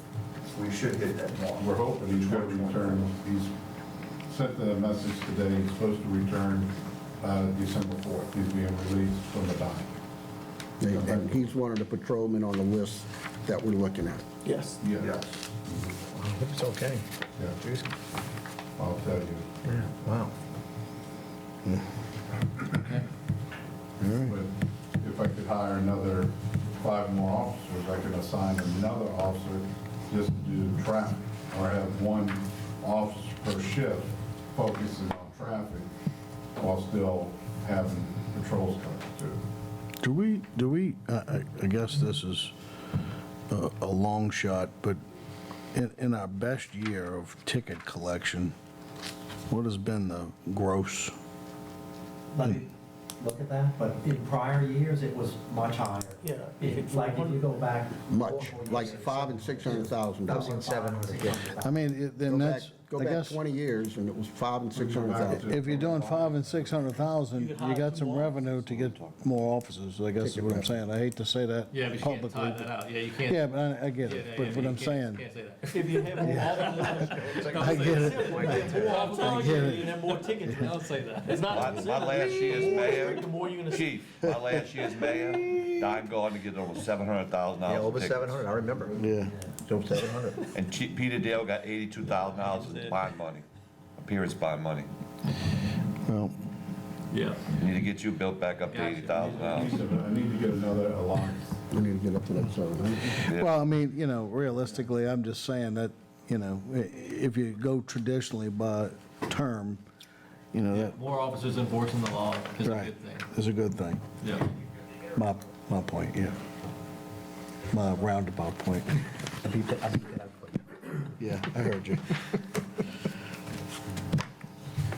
we should hit that mark. We're hoping he's going to return, he's sent the message today, he's supposed to return December 4th. He's being released from the dock. And he's one of the patrolmen on the list that we're looking at. Yes. Yes. Yes. I hope it's okay. Yeah, I'll tell you. Yeah, wow. Okay. But if I could hire another 5 more officers, I could assign another officer just to do traffic, or have one officer per shift focusing on traffic while still having patrols covered too. Do we, I guess this is a long shot, but in our best year of ticket collection, what has been the gross? Let me look at that, but in prior years, it was much higher. Yeah. Like if you go back. Much, like $500,000 and $600,000. 700, yeah. I mean, then that's, Go I back guess, 20 years, and it was $500,000 and $600,000. if you're doing 500,000 and 600,000, you got some revenue to get more officers, I guess is what I'm saying. I hate to say that Yeah, but you can't tie publicly. that out. Yeah, you can't. Yeah, but I get it, but what I'm saying, Can't say that. If you have more officers. I get it. I'm telling get you, it. you have more tickets. Don't say that. It's not. My last year's mayor, The more you're gonna. chief, my last year's mayor, I'm going to get over $700,000 Yeah, over tickets. 700, I remember. Yeah. Over 700. And Peter Dale got $82,000 in bond money, appearance bond money. Well, Yeah. Need to get you built back up to Gotcha. $80,000. I need to get another alliance. We need to get up to that 700. well, I mean, realistically, I'm just saying that, if you go traditionally by term, that More officers enforcing the law is a right, good thing. is a good thing. Yeah. My point, yeah. My roundabout point. I beat that up for you. Yeah, I heard you.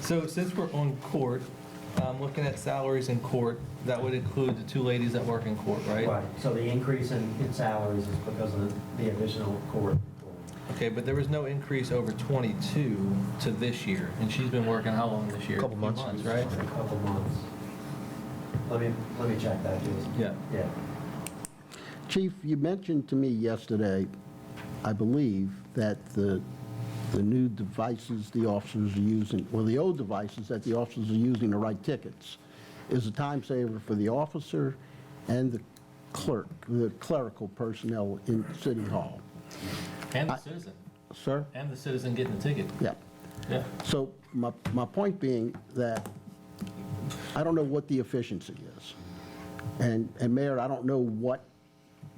So since we're on court, looking at salaries in court, that would include the 2 ladies that work in court, right? Right, so the increase in salaries is because of the additional court. Okay, but there was no increase over 22 to this year, and she's been working how long this year? Couple A few months. right? A couple months. Let me check that, Jason. Yeah. Yeah. Chief, you mentioned to me yesterday, I believe, that the new devices the officers are using, well, the old devices that the officers are using to write tickets is a time saver for the officer and the clerk, the clerical personnel in City Hall. And the citizen, Sir? and the citizen getting the ticket. Yeah. Yeah. So my point being that I don't know what the efficiency is. And Mayor, I don't know what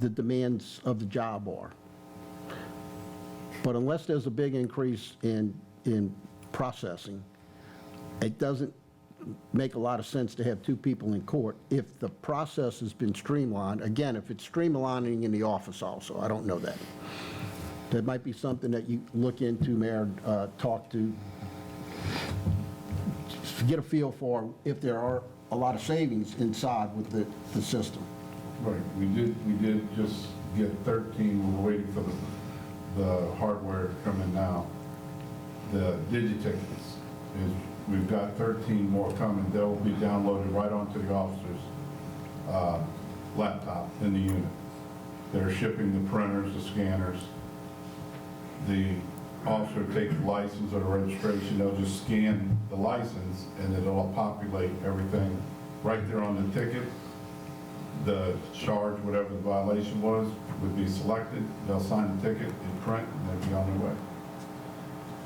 the demands of the job are. But unless there's a big increase in processing, it doesn't make a lot of sense to have two people in court if the process has been streamlined. Again, if it's streamlining in the office also, I don't know that. That might be something that you look into, Mayor, talk to, get a feel for if there are a lot of savings inside with the system. Right, we did just get 13, we're waiting for the hardware to come in now. The digitickets is, we've got 13 more coming, they'll be downloaded right onto the officer's laptop in the unit. They're shipping the printers, the scanners. The officer takes the license or the registration, they'll just scan the license and it'll populate everything right there on the ticket. The charge, whatever the violation was, would be selected, they'll sign the ticket, they print, and they'll be on their way.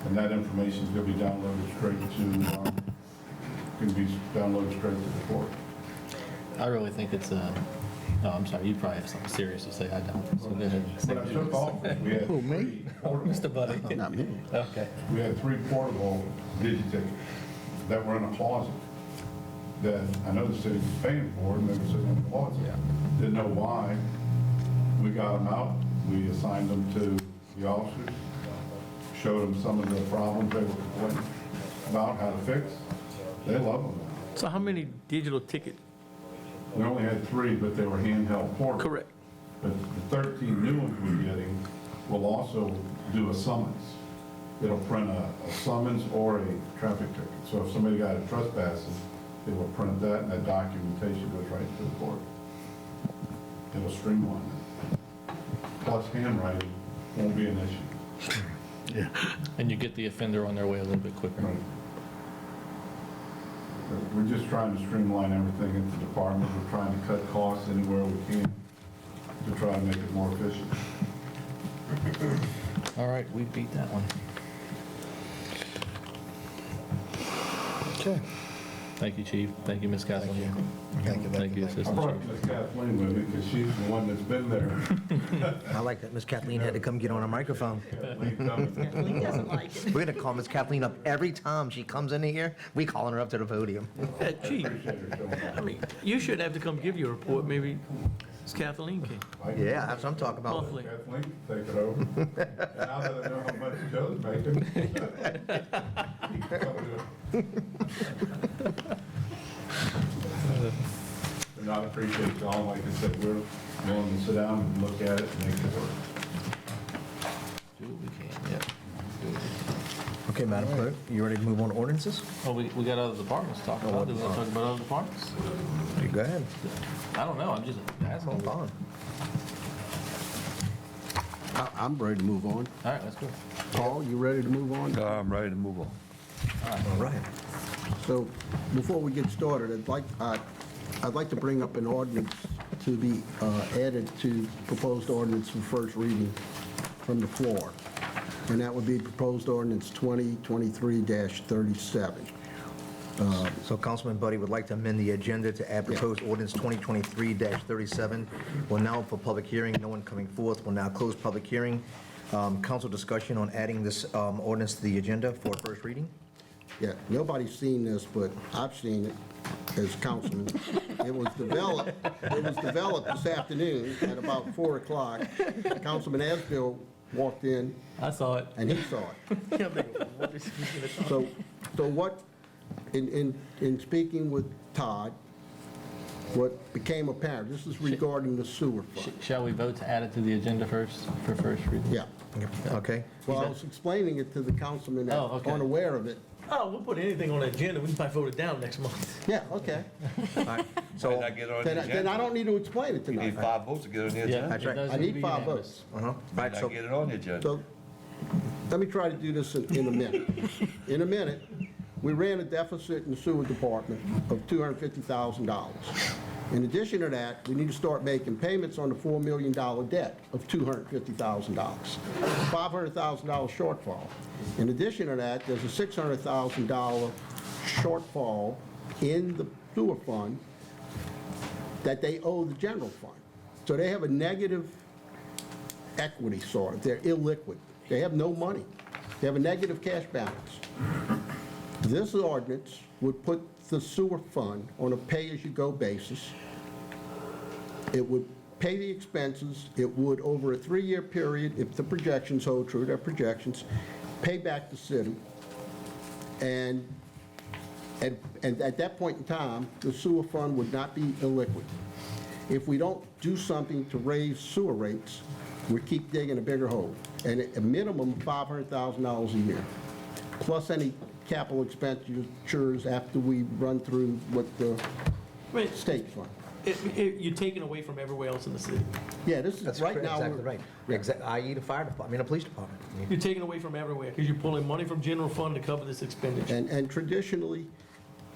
And that information is going to be downloaded straight to the court. I really think it's oh, I'm sorry, you probably have something serious to say, I don't. So go ahead. When I took office, we had Who, me? three portable, Mr. Buddy. Not me. Okay. we had 3 portable digitickets that were in a closet that I know the city was paying for, and they were sitting in the closet. Didn't know why. We got them out, we assigned them to the officers, showed them some of the problems they were complaining about, how to fix. They love them now. So how many digital ticket? We only had 3, but they were handheld portable. Correct. But the 13 new ones we're getting will also do a summons. It'll print a summons or a traffic ticket. So if somebody got a trespassing, it will print that, and that documentation goes right to the court. It'll streamline it. Plus handwriting won't be an issue. And you get the offender on their way a little bit quicker. Right. We're just trying to streamline everything into the department. We're trying to cut costs anywhere we can to try to make it more efficient. All right, we beat that one. Okay. Thank you, Chief. Thank you, Ms. Kathleen. Thank you, I Assistant brought Chief. Miss Kathleen with me because she's the one that's been there. I like that Miss Kathleen had to come get on a microphone. Kathleen doesn't like it. We're going to call Miss Kathleen up every time she comes into here. We calling her up to the podium. Chief, I mean, you shouldn't have to come give your report, maybe Ms. Kathleen can. Yeah, that's what I'm talking about. Monthly. Kathleen, take it over. And now that I know how much Joe's making. And I appreciate y'all, like I said, we're willing to sit down and look at it and make it work. Do what we can, yep. Okay, Madam Clerk, you ready to move on to ordinances? Oh, we got other departments to talk about. Do we want to talk about other departments? You go ahead. I don't know, I'm just asking. Hold on. I'm ready to move on. All right, let's go. Paul, you ready to move on? I'm ready to move on. All right. So before we get started, I'd like to bring up an ordinance to be added to proposed ordinance for first reading from the floor. And that would be proposed ordinance 2023-37. So Councilman Buddy would like to amend the agenda to add proposed ordinance 2023-37. We're now for public hearing, no one coming forth. We'll now close public hearing. Council discussion on adding this ordinance to the agenda for first reading? Yeah, nobody's seen this, but I've seen it as councilman. It was developed this afternoon at about 4 o'clock. Councilman Asbill walked in I saw it. and he saw it. So what, in speaking with Todd, what became apparent, this is regarding the sewer fund. Shall we vote to add it to the agenda first, for first reading? Yeah. Okay. Well, I was explaining it to the councilman that Oh, okay. unaware of it. Oh, we'll put anything on the agenda, we can probably vote it down next month. Yeah, okay. All right. So, Might not get on the Then I agenda. don't need to explain it You need tonight. 5 votes to get on the Yeah, agenda. That's it right. does I need to need be 5 unanimous. votes. all Might right, not so get it on the agenda. So let me try to do this in a minute. In a minute, we ran a deficit in the sewer department of $250,000. In addition to that, we need to start making payments on the $4 million debt of $250,000, $500,000 shortfall. In addition to that, there's a $600,000 shortfall in the sewer fund that they owe the general fund. So they have a negative equity sort of. They're illiquid. They have no money. They have a negative cash balance. This ordinance would put the sewer fund on a pay-as-you-go basis. It would pay the expenses. It would, over a 3-year period, if the projections hold true, their projections, pay back the city. And at that point in time, the sewer fund would not be illiquid. If we don't do something to raise sewer rates, we keep digging a bigger hole. And a minimum of $500,000 a year, plus any capital expenditures after we run through what the Wait, state fund. you're taking away from everywhere else in the city. Yeah, this is, That's right now, exactly right. I.e. the fire department, I mean, the police department. You're taking away from everywhere because you're pulling money from general fund to cover this expenditure. and traditionally,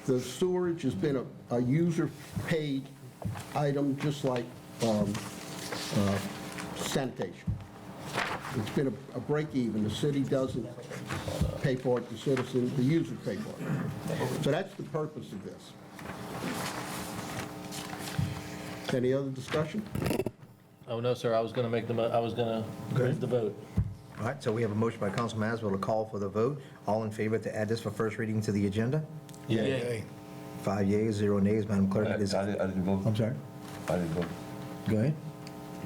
the sewerage has been a user-paid item, just like sanitation. It's been a break even. The city doesn't pay for it, the citizens, the users pay for it. So that's the purpose of this. Any other discussion? Oh, no, sir, I was going to make I was going to move the vote. All right, so we have a motion by Councilman Asbill to call for the vote. All in favor to add this for first reading to the agenda? Yay. 5 yeas, 0 nays. Madam Clerk, it is... I didn't vote. I'm sorry? I didn't vote. Go ahead.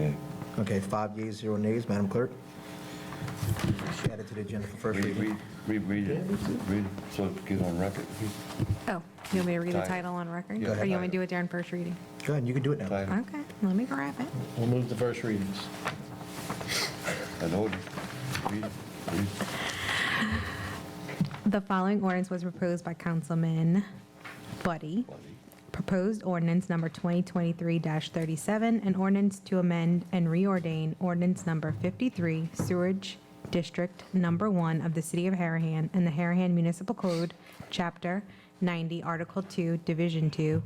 Yeah. Okay, 5 yeas, 0 nays. Madam Clerk? Add it to the agenda for first reading. Read it, so it gets on record. Oh, you want me to read the Title. title on record? Yeah. Or you want me to do it during first reading? Go ahead, you can do it now. Title. Okay, let me grab it. We'll move the first readings. An order. Read it. The following ordinance was proposed by Councilman Buddy. Proposed ordinance number 2023-37, an ordinance to amend and reordain ordinance number 53, Sewerage District Number 1 of the City of Harahan and the Harahan Municipal Code, Chapter 90, Article 2, Division 2,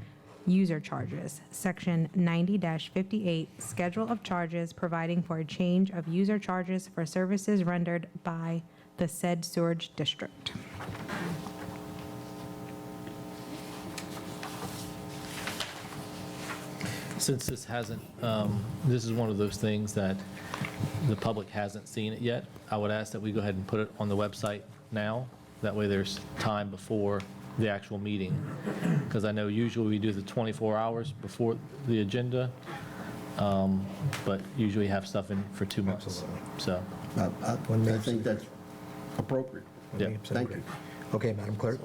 User Charges, Section 90-58, Schedule of Charges, providing for a change of user charges for services rendered by the said sewerage district. Since this hasn't, this is one of those things that the public hasn't seen it yet, I would ask that we go ahead and put it on the website now. That way there's time before the actual meeting. Because I know usually we do the 24 hours before the agenda, but usually have stuff in for 2 months. Absolutely. So, I think that's appropriate. yeah. Thank you. Okay, Madam Clerk?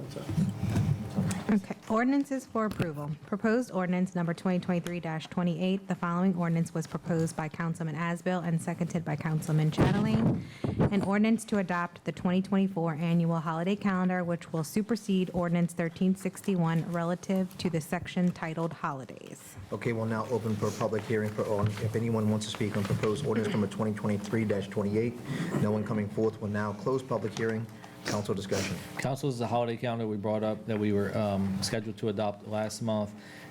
Okay, ordinances for approval. Proposed ordinance number 2023-28. The following ordinance was proposed by Councilman Asbill and seconded by Councilman Chatelain. An ordinance to adopt the 2024 annual holiday calendar, which will supersede ordinance 1361 relative to the section titled Holidays. Okay, we'll now open for a public hearing if anyone wants to speak on proposed ordinance number 2023-28. No one coming forth will now close public hearing. Council discussion. Council, is the holiday calendar we brought up that we were scheduled to adopt last month.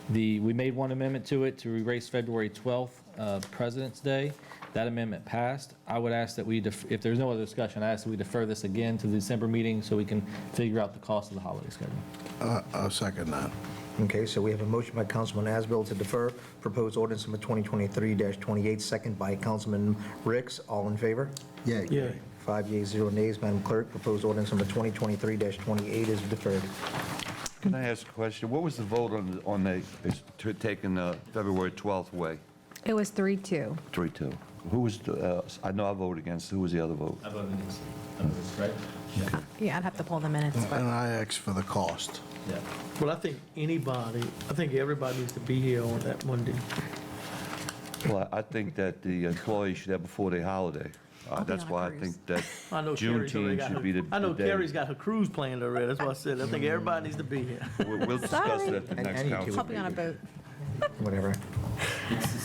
We made one amendment to it to erase February 12th, President's Day. That amendment passed. I would ask that if there's no other discussion, I ask that we defer this again to the December meeting so we can figure out the cost of the holiday schedule. I'll second that. Okay, so we have a motion by Councilman Asbill to defer proposed ordinance number 2023-28, second by Councilman Ricks. All in favor? Yeah. Yeah. 5 yeas, 0 nays. Madam Clerk, proposed ordinance number 2023-28 is deferred. Can I ask a question? What was the vote on taking February 12th away? It was 3-2. 3-2. Who was, I know I voted against. Who was the other vote? I voted against it. Right? Yeah, I'd have to pull the minutes, but And I asked for the cost. Yeah. Well, I think everybody needs to be here on that Monday. Well, I think that the employees should have before their holiday. I'll be That's on a why I cruise. think that I know Carrie's already Juneteenth got should be her, the I know day. Carrie's got her cruise planned already. That's why I said, I think everybody needs to be here. We'll discuss it at the And- next and you too. council I'll be on a meeting. boat. Whatever.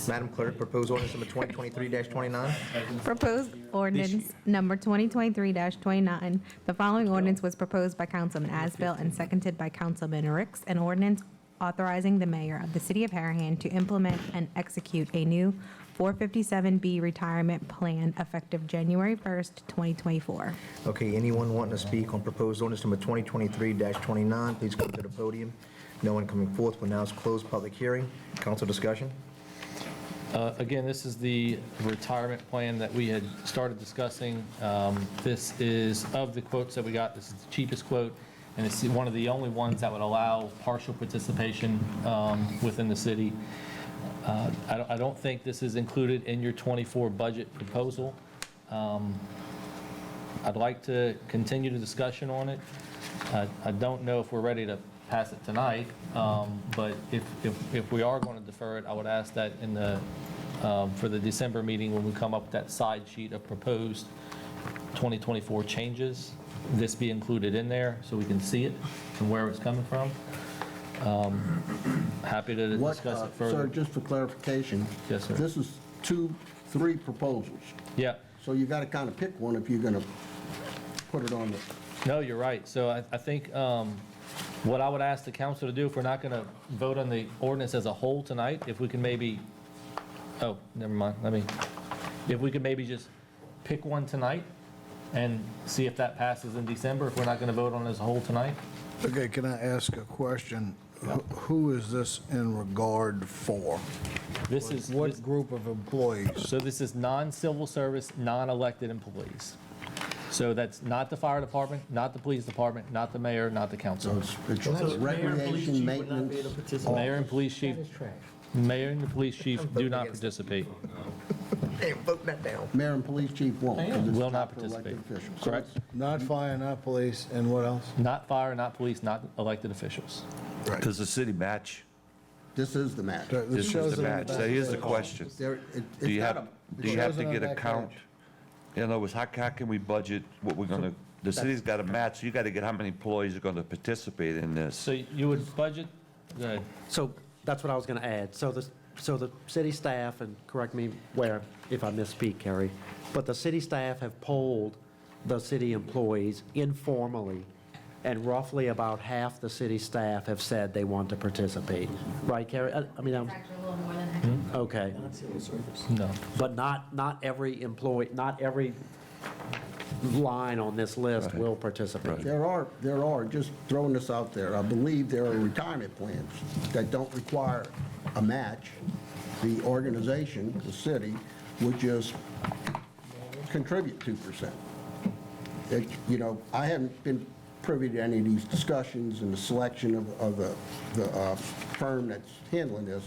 Madam Clerk, proposed ordinance number 2023-29. Proposed ordinance number 2023-29. The following ordinance was proposed by Councilman Asbill and seconded by Councilman Ricks. An ordinance authorizing the mayor of the city of Harahan to implement and execute a new 457B retirement plan effective January 1st, 2024. Okay, anyone wanting to speak on proposed ordinance number 2023-29, please come to the podium. No one coming forth. We'll now close public hearing. Council discussion? Again, this is the retirement plan that we had started discussing. This is, of the quotes that we got, this is the cheapest quote, and it's one of the only ones that would allow partial participation within the city. I don't think this is included in your '24 budget proposal. I'd like to continue the discussion on it. I don't know if we're ready to pass it tonight, but if we are going to defer it, I would ask that in the, for the December meeting, when we come up with that side sheet of proposed 2024 changes, this be included in there so we can see it and where it's coming from. Happy to discuss it further. Sir, just for clarification. Yes, sir. This is 3 proposals. Yeah. So you got to kind of pick one if you're going to put it on the, No, you're right. So I think what I would ask the council to do, if we're not going to vote on the ordinance as a whole tonight, if we can maybe, oh, never mind, if we could maybe just pick one tonight and see if that passes in December, if we're not going to vote on it as a whole tonight. Okay, can I ask a question? Who is this in regard for? This is, What group of employees? so this is non-civil service, non-elected employees. So that's not the fire department, not the police department, not the mayor, not the council. it's recreation, maintenance. Mayor and police chief, mayor and the police chief do not participate. Hey, vote that down. Mayor and police chief won't. 'cause it's Will not for elected participate. officials. Correct? Not fire, not police, and what else? Not fire, not police, not elected officials. Does the city match? This is the match. This Is the match? That is the question. Do you have to get a count? In other words, how can we budget what we're going to, the city's got a match, so you got to get how many employees are going to participate in this. So you would budget, go ahead. So that's what I was going to add. So the city staff, and correct me where, if I misspeak, Kerry, but the city staff have polled the city employees informally, and roughly about half the city staff have said they want to participate. Right, Kerry? I mean, It's actually a little more than half. okay. No. But not every employee, not every line on this list will participate. There are, just throwing this out there, I believe there are retirement plans that don't require a match. The organization, the city, would just contribute 2%. You know, I haven't been privy to any of these discussions and the selection of the firm that's handling this,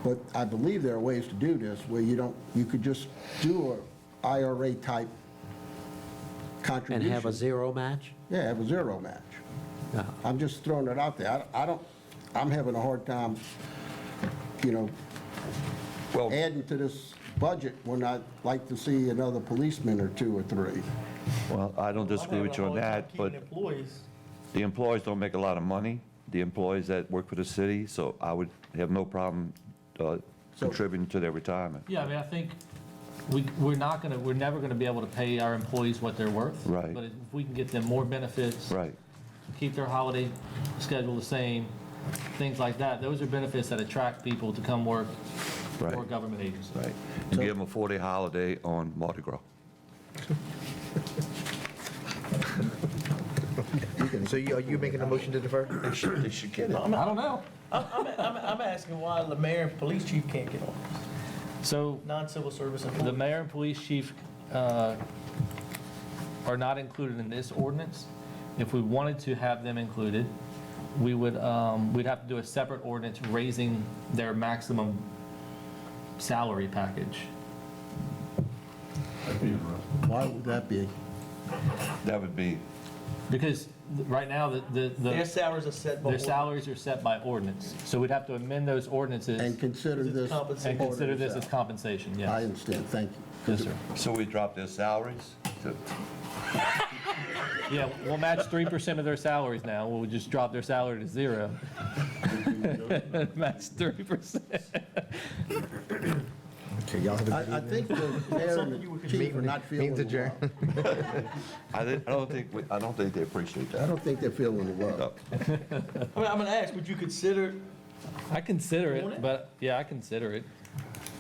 but I believe there are ways to do this where you could just do a IRA type And contribution. have a zero match? Yeah, have a zero match. Yeah. I'm just throwing it out there. I'm having a hard time, you know, Well, adding to this budget when I'd like to see another policeman or 2 or 3. well, I don't disagree with you on that, but the employees don't make a lot of money, the employees that work for the city, so I would have no problem contributing to their retirement. Yeah, I mean, I think we're never gonna be able to pay our employees what they're worth. Right. But if we can get them more benefits. Right. Keep their holiday schedule the same, things like that, those are benefits that attract people to come work for a Right. government agency. Right. And give them a 4-day holiday on Mardi Gras. So are you making a motion to defer? They should get it. I don't know. I'm asking why the mayor and police chief can't get on, So non-civil service the employees. mayor and police chief are not included in this ordinance. If we wanted to have them included, we would, we'd have to do a separate ordinance raising their maximum salary package. Why would that be? That would be, Because right now, Their salaries are set by. their salaries are set by ordinance. So we'd have to amend those ordinances And consider this. and consider this as compensation, I yes. understand, thank you. Yes, sir. so we drop their salaries? Yeah, we'll match 3% of their salaries now. We'll just drop their salary to 0. Match 3%. Okay, y'all have a good I evening. think the mayor and the chief are not feeling Meeting's the adjourned. love. I don't think they appreciate I that. don't think they're feeling the love. I'm gonna ask, would you consider I consider it, but, yeah, I consider it.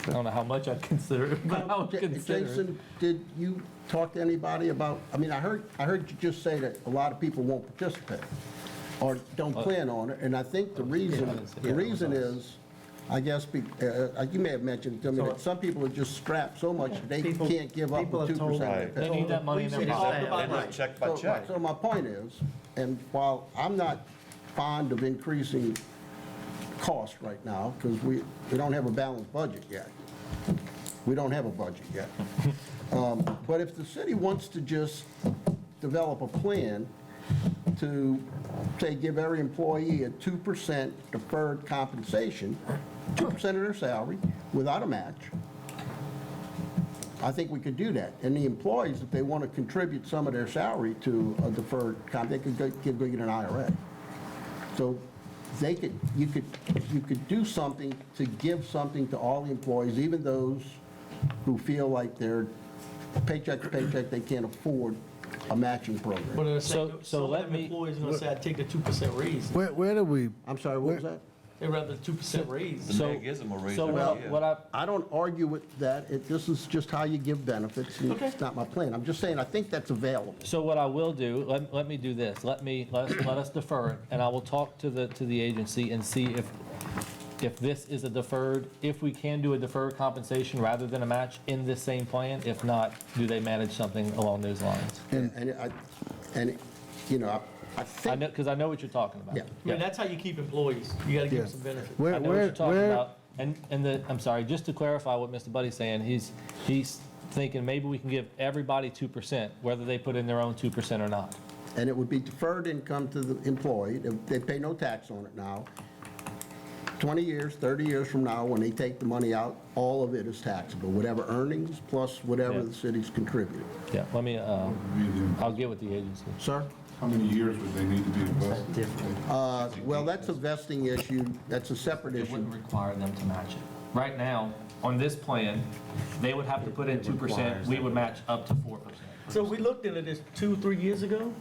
I don't know how much I'd consider it, but I would consider it. Jason, did you talk to anybody about, I mean, I heard you just say that a lot of people won't participate or don't plan on it, and I think the reason is, I guess, you may have mentioned it to me, that some people are just strapped so much that they can't give up the 2% They need that money in their pocket. Right. Check by check. So my point is, and while I'm not fond of increasing cost right now, because we don't have a balanced budget yet. We don't have a budget yet. But if the city wants to just develop a plan to, say, give every employee a 2% deferred compensation, 2% of their salary, without a match, I think we could do that. And the employees, if they want to contribute some of their salary to a deferred comp, they could go get an IRA. So you could do something to give something to all the employees, even those who feel like they're paycheck to paycheck, they can't afford a matching program. But in a So second, some let of me- them employees are gonna say, I'd take the 2% raise. Where do we, I'm sorry, what was that? They'd rather 2% raise. So- gives them a raise So every year. what I, I don't argue with that. This is just how you give benefits, and Okay. it's not my plan. I'm just saying, I think that's available. So what I will do, let me do this, let us defer it, and I will talk to the agency and see if this is a deferred, if we can do a deferred compensation rather than a match in this same plan. If not, do they manage something along those lines? And you know, I I think, know, because I know what you're talking about. Yeah. I mean, that's how you keep employees. You gotta give them some benefits. I know what you're talking where, about. I'm sorry, just to clarify what Mr. Buddy's saying, he's thinking maybe we can give everybody 2%, whether they put in their own 2% or not. and it would be deferred income to the employee. They pay no tax on it now. 20 years, 30 years from now, when they take the money out, all of it is taxable, whatever earnings plus whatever Yeah. the city's contributed. Yeah, let me, I'll get with the agency. Sir? How many years would they need to be invested? Well, that's a vesting issue. That's a separate It issue. wouldn't require them to match it. Right now, on this plan, they would have to put in 2%, we would match up to 4%. So we looked into this 2-3 years ago,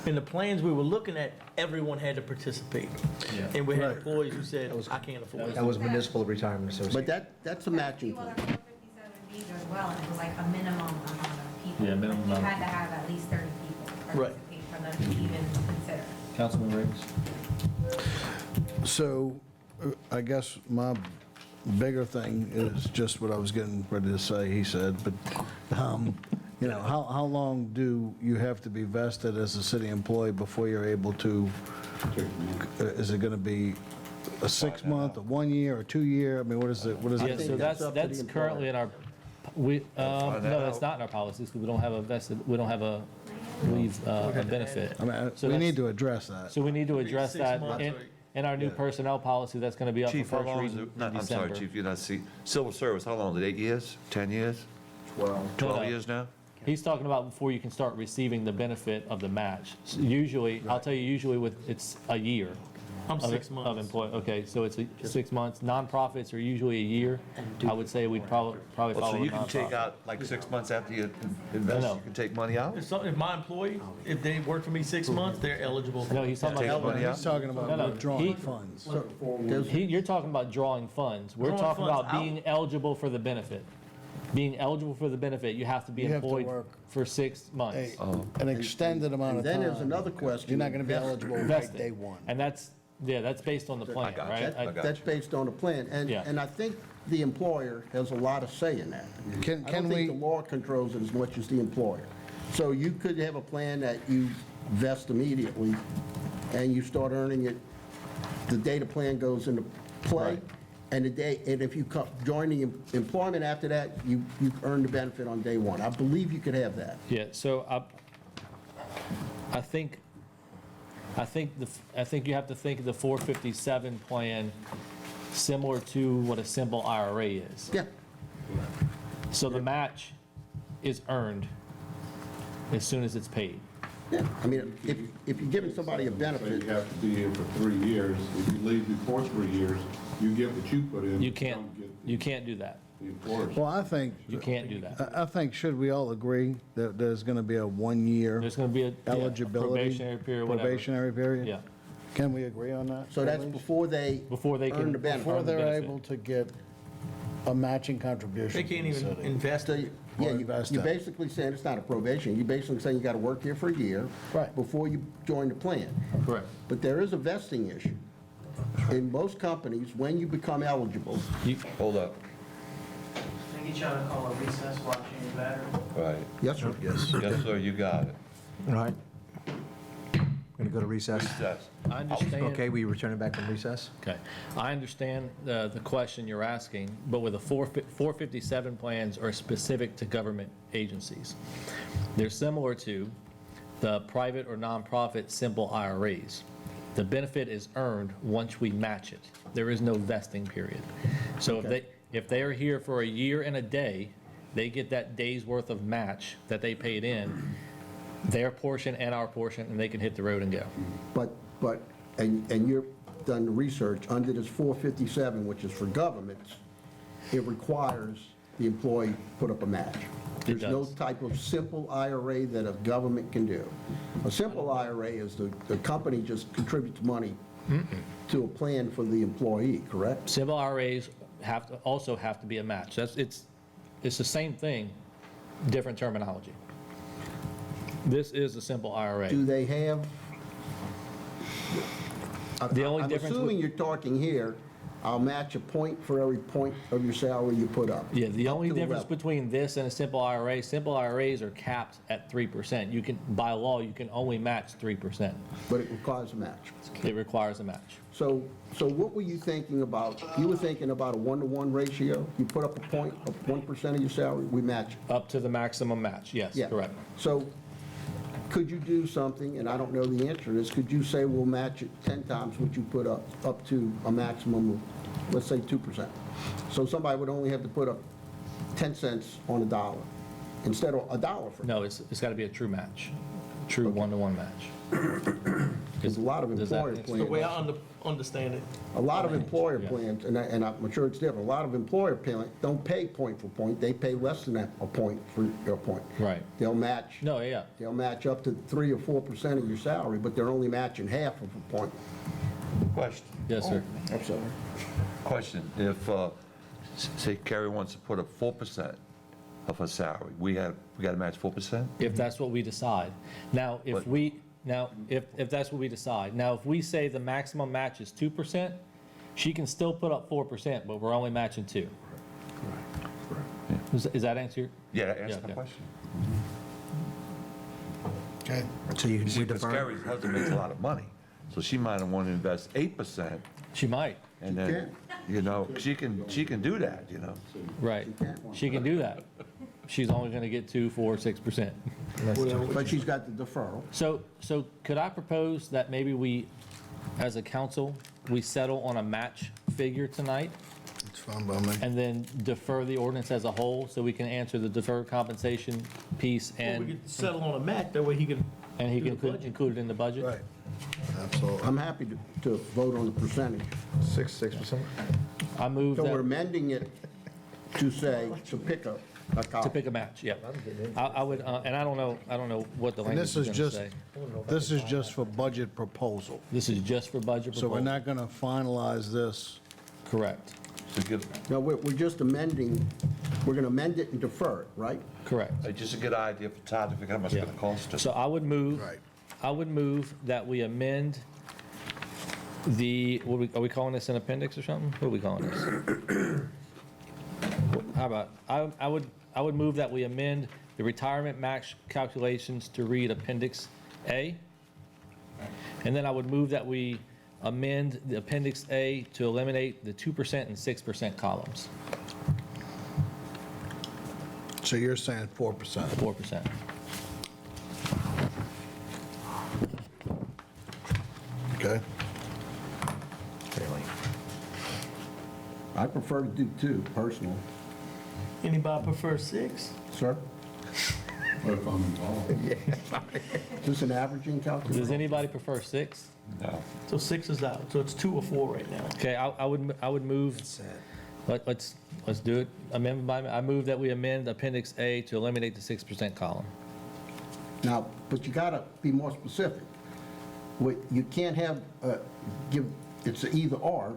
and the plans we were looking at, everyone had to participate. Yeah. And we had Right. employees who said, I can't afford it. That was Municipal Retirement Association. But that's a matching Well, plan. the 457Bs as well, and it was like a minimum amount of people. Yeah, minimum You amount. had to have at least 30 people Right. participate for them to even consider. Councilman Riggs? so I guess my bigger thing is just what I was getting ready to say, he said, but, you know, how long do you have to be vested as a city employee before you're able to, is it going to be a 6-month, a 1 year, a 2 year? I mean, what is it, what is Yeah, it? think so that's up to that's the currently in our, no, that's not in our policies, because we don't have a vested, we don't have a leave, a benefit. I mean, So we that's- need to address that. So we need to address 6 that months, in, right? in our new personnel policy that's going to be up for Chief, how first long is reading it? in I'm sorry, December. Chief, you're not see, civil service, how long is it, 8 years, 10 years, 12 years now? He's talking about before you can start receiving the benefit of the match. So usually, I'll tell you, usually it's a year. I'm of- 6 months. Of employee, okay, so it's 6 months. Nonprofits are usually a year. I would say we'd probably Oh, follow so a you can take nonprofit. out, like 6 months after you invest, No. you can take money out? If my employee, if they work for me 6 months, they're eligible. No, he's talking Take about, money out? He's talking No, about no, withdrawing he- funds. you're talking about drawing funds. We're Drawing talking funds about out. being eligible for the benefit. Being eligible for the benefit, you have to be You have to employed work for 6 months. An extended amount And of then time. there's another question. You're not going to be eligible right Vested. day one. And that's based on the plan, got you. right? I got That's based on the plan. Yeah. And I think the employer has a lot of say in that. Can I don't we- think the law controls it as much as the employer. So you could have a plan that you vest immediately, and you start earning it the day the plan goes into play, Right. and if you join the employment after that, you earn the benefit on day one. I believe you could have that. Yeah, so I think you have to think of the 457 plan similar to what a simple IRA is. Yeah. So the match is earned as soon as it's paid. Yeah. I mean, if you're giving somebody a So benefit, you have to be here for 3 years. If you leave before 3 years, you get what you put in. You but can't, don't get you can't do that. the employer's. Well, I think, You can't do that. I think, should we all agree that there's going to be a 1 year There's going to be a eligibility? probationary period, whatever. Probationary period? Yeah. Can we agree on that? So that's at least? before they Before they earn can. the benefit. Before they're benefit. able to get a matching contribution. They can't from the even city. invest So, it. yeah, Or invest you're that. basically saying it's not a probation. You're basically saying you got to work here for a year. Right. Before you join the plan. Correct. But there is a vesting issue. In most companies, when you become eligible, Hold up. Can I get you on a call a recess, watching your battery? Right. yes, sir. Yes. Yes, sir, you got it. All right. Going to go to recess. Recess. I understand. Okay, we return it back from recess? Okay. I understand the question you're asking, but with the 457 plans are specific to government agencies. They're similar to the private or nonprofit simple IRAs. The benefit is earned once we match it. There is no vesting period. So if they are here for a year and a day, they get that day's worth of match that they paid in, their portion and our portion, and they can hit the road and go. And you've done the research, under this 457, which is for governments, it requires the employee put up a match. There's no does. type of simple IRA that a government can do. A simple IRA is the company just contributes money to a plan for the employee, correct? Civil IRAs also have to be a match. It's the same thing, different terminology. This is a simple IRA. Do they have? The only difference I'm assuming with- you're talking here, I'll match a point for every point of your salary you put up. Yeah, the Up only to difference level. between this and a simple IRA, simple IRAs are capped at 3%. You can, by law, you can only match 3%. But it requires a match. It requires a match. So what were you thinking about? You were thinking about a 1-to-1 ratio? You put up a point of 1% of your salary, we match it. Up to the maximum match, yes, Yeah. correct. So could you do something, and I don't know the answer to this, could you say we'll match it 10 times what you put up to a maximum of, let's say, 2%? So somebody would only have to put up 10 cents on a dollar, instead of a dollar for. No, it's got to be a true match, true one-to-one match. There's a lot of Does that employer answer- The plans. way I understand it. A lot of employer Yeah. plans, and I'm sure it's different, a lot of employer plans don't pay point for point, they pay less than a point for your point. Right. They'll match. No, yeah. They'll match up to 3 or 4% of your salary, but they're only matching half of a point. Question. Yes, sir. I'm sorry. Question. If, say Carrie wants to put up 4% of her salary, we got to match 4%? If that's what we decide. Now, if that's what we decide. Now, if we say the maximum match is 2%, she can still put up 4%, but we're only matching 2. Is that answer? Yeah, that answers Yeah, my okay. question. Okay. So you See, we because defer? Carrie's husband makes a lot of money, so she might want to invest 8%, She might, and then, you know, she can do that, you know? right. She can do that. She's only going to get 2, 4, 6%. But she's got the deferral. So could I propose that maybe we, as a council, we settle on a match figure tonight It's fine by me. and then defer the ordinance as a whole so we can answer the deferred compensation piece We and could settle on a match, that way he can. he do can the budget. include it in the budget? Right. Absolutely. I'm happy to vote on the percentage. 6%? I move So we're that, amending it to say, to pick a to column. pick a match, yeah. I would, and I don't know what the And language this is is going to just, say. this is just for budget proposal. This is just for budget So we're proposal. not going to finalize this. Correct, So give, No, we're just amending, we're going to amend it and defer it, right? correct. just a good idea for Todd to figure out how much it's going to cost us. So I would move, Right. that we amend the, are we calling this an appendix or something? What are we calling this? How about, I would move that we amend the retirement max calculations to read Appendix A. And then I would move that we amend the Appendix A to eliminate the 2% and 6% columns, So you're saying 4%. 4%. Okay? I prefer to do 2, personally. Anybody prefer 6? Sir? But if I'm involved. Is this an averaging Does calculation? anybody prefer 6? No. So 6 is out, so it's 2 or 4 right now. Okay, I would move, let's do it, amendment by, I move that we amend Appendix A to eliminate the 6% column. Now, but you got to be more specific. You can't have, it's either or.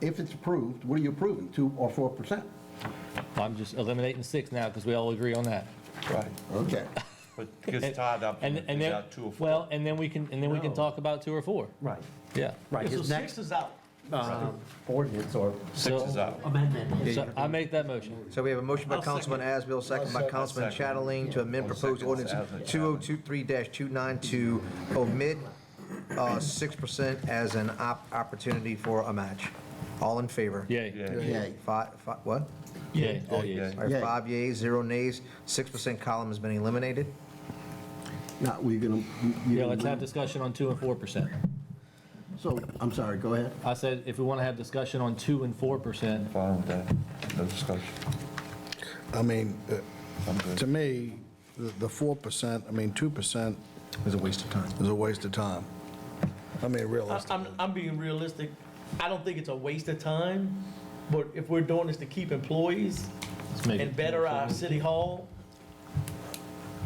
If it's approved, what are you approving, 2 or 4%? I'm just eliminating 6 now because we all agree on that. Right. Okay. But it gets tied up, And you then, got 2 or 4. well, and then we can talk about 2 or 4. Right, Yeah. right. So His 6 next is out. ordinance or 6 is out. amendment. So I make that motion. So we have a motion by I'll second Councilman Asbill, second by Councilman Chatterling to amend proposed ordinance 2023-29 to omit 6% as an opportunity for a match. All in favor? Yay. Yay. What? Yay. All Yay. yeas. All right, Yay. 5 yeas, 0 nays, 6% column has been eliminated. Now, we're going to... Yeah, let's have discussion on 2 and 4%. So, I'm sorry, go ahead. I said if we want to have discussion on 2 and 4%, Fine with that. No discussion. I mean, I'm good. to me, the 4%, I mean, 2% It's a waste of time. is a waste of time. I mean, realistically. I'm being realistic. I don't think it's a waste of time, but if we're doing this to keep employees let's make and it. better our city hall,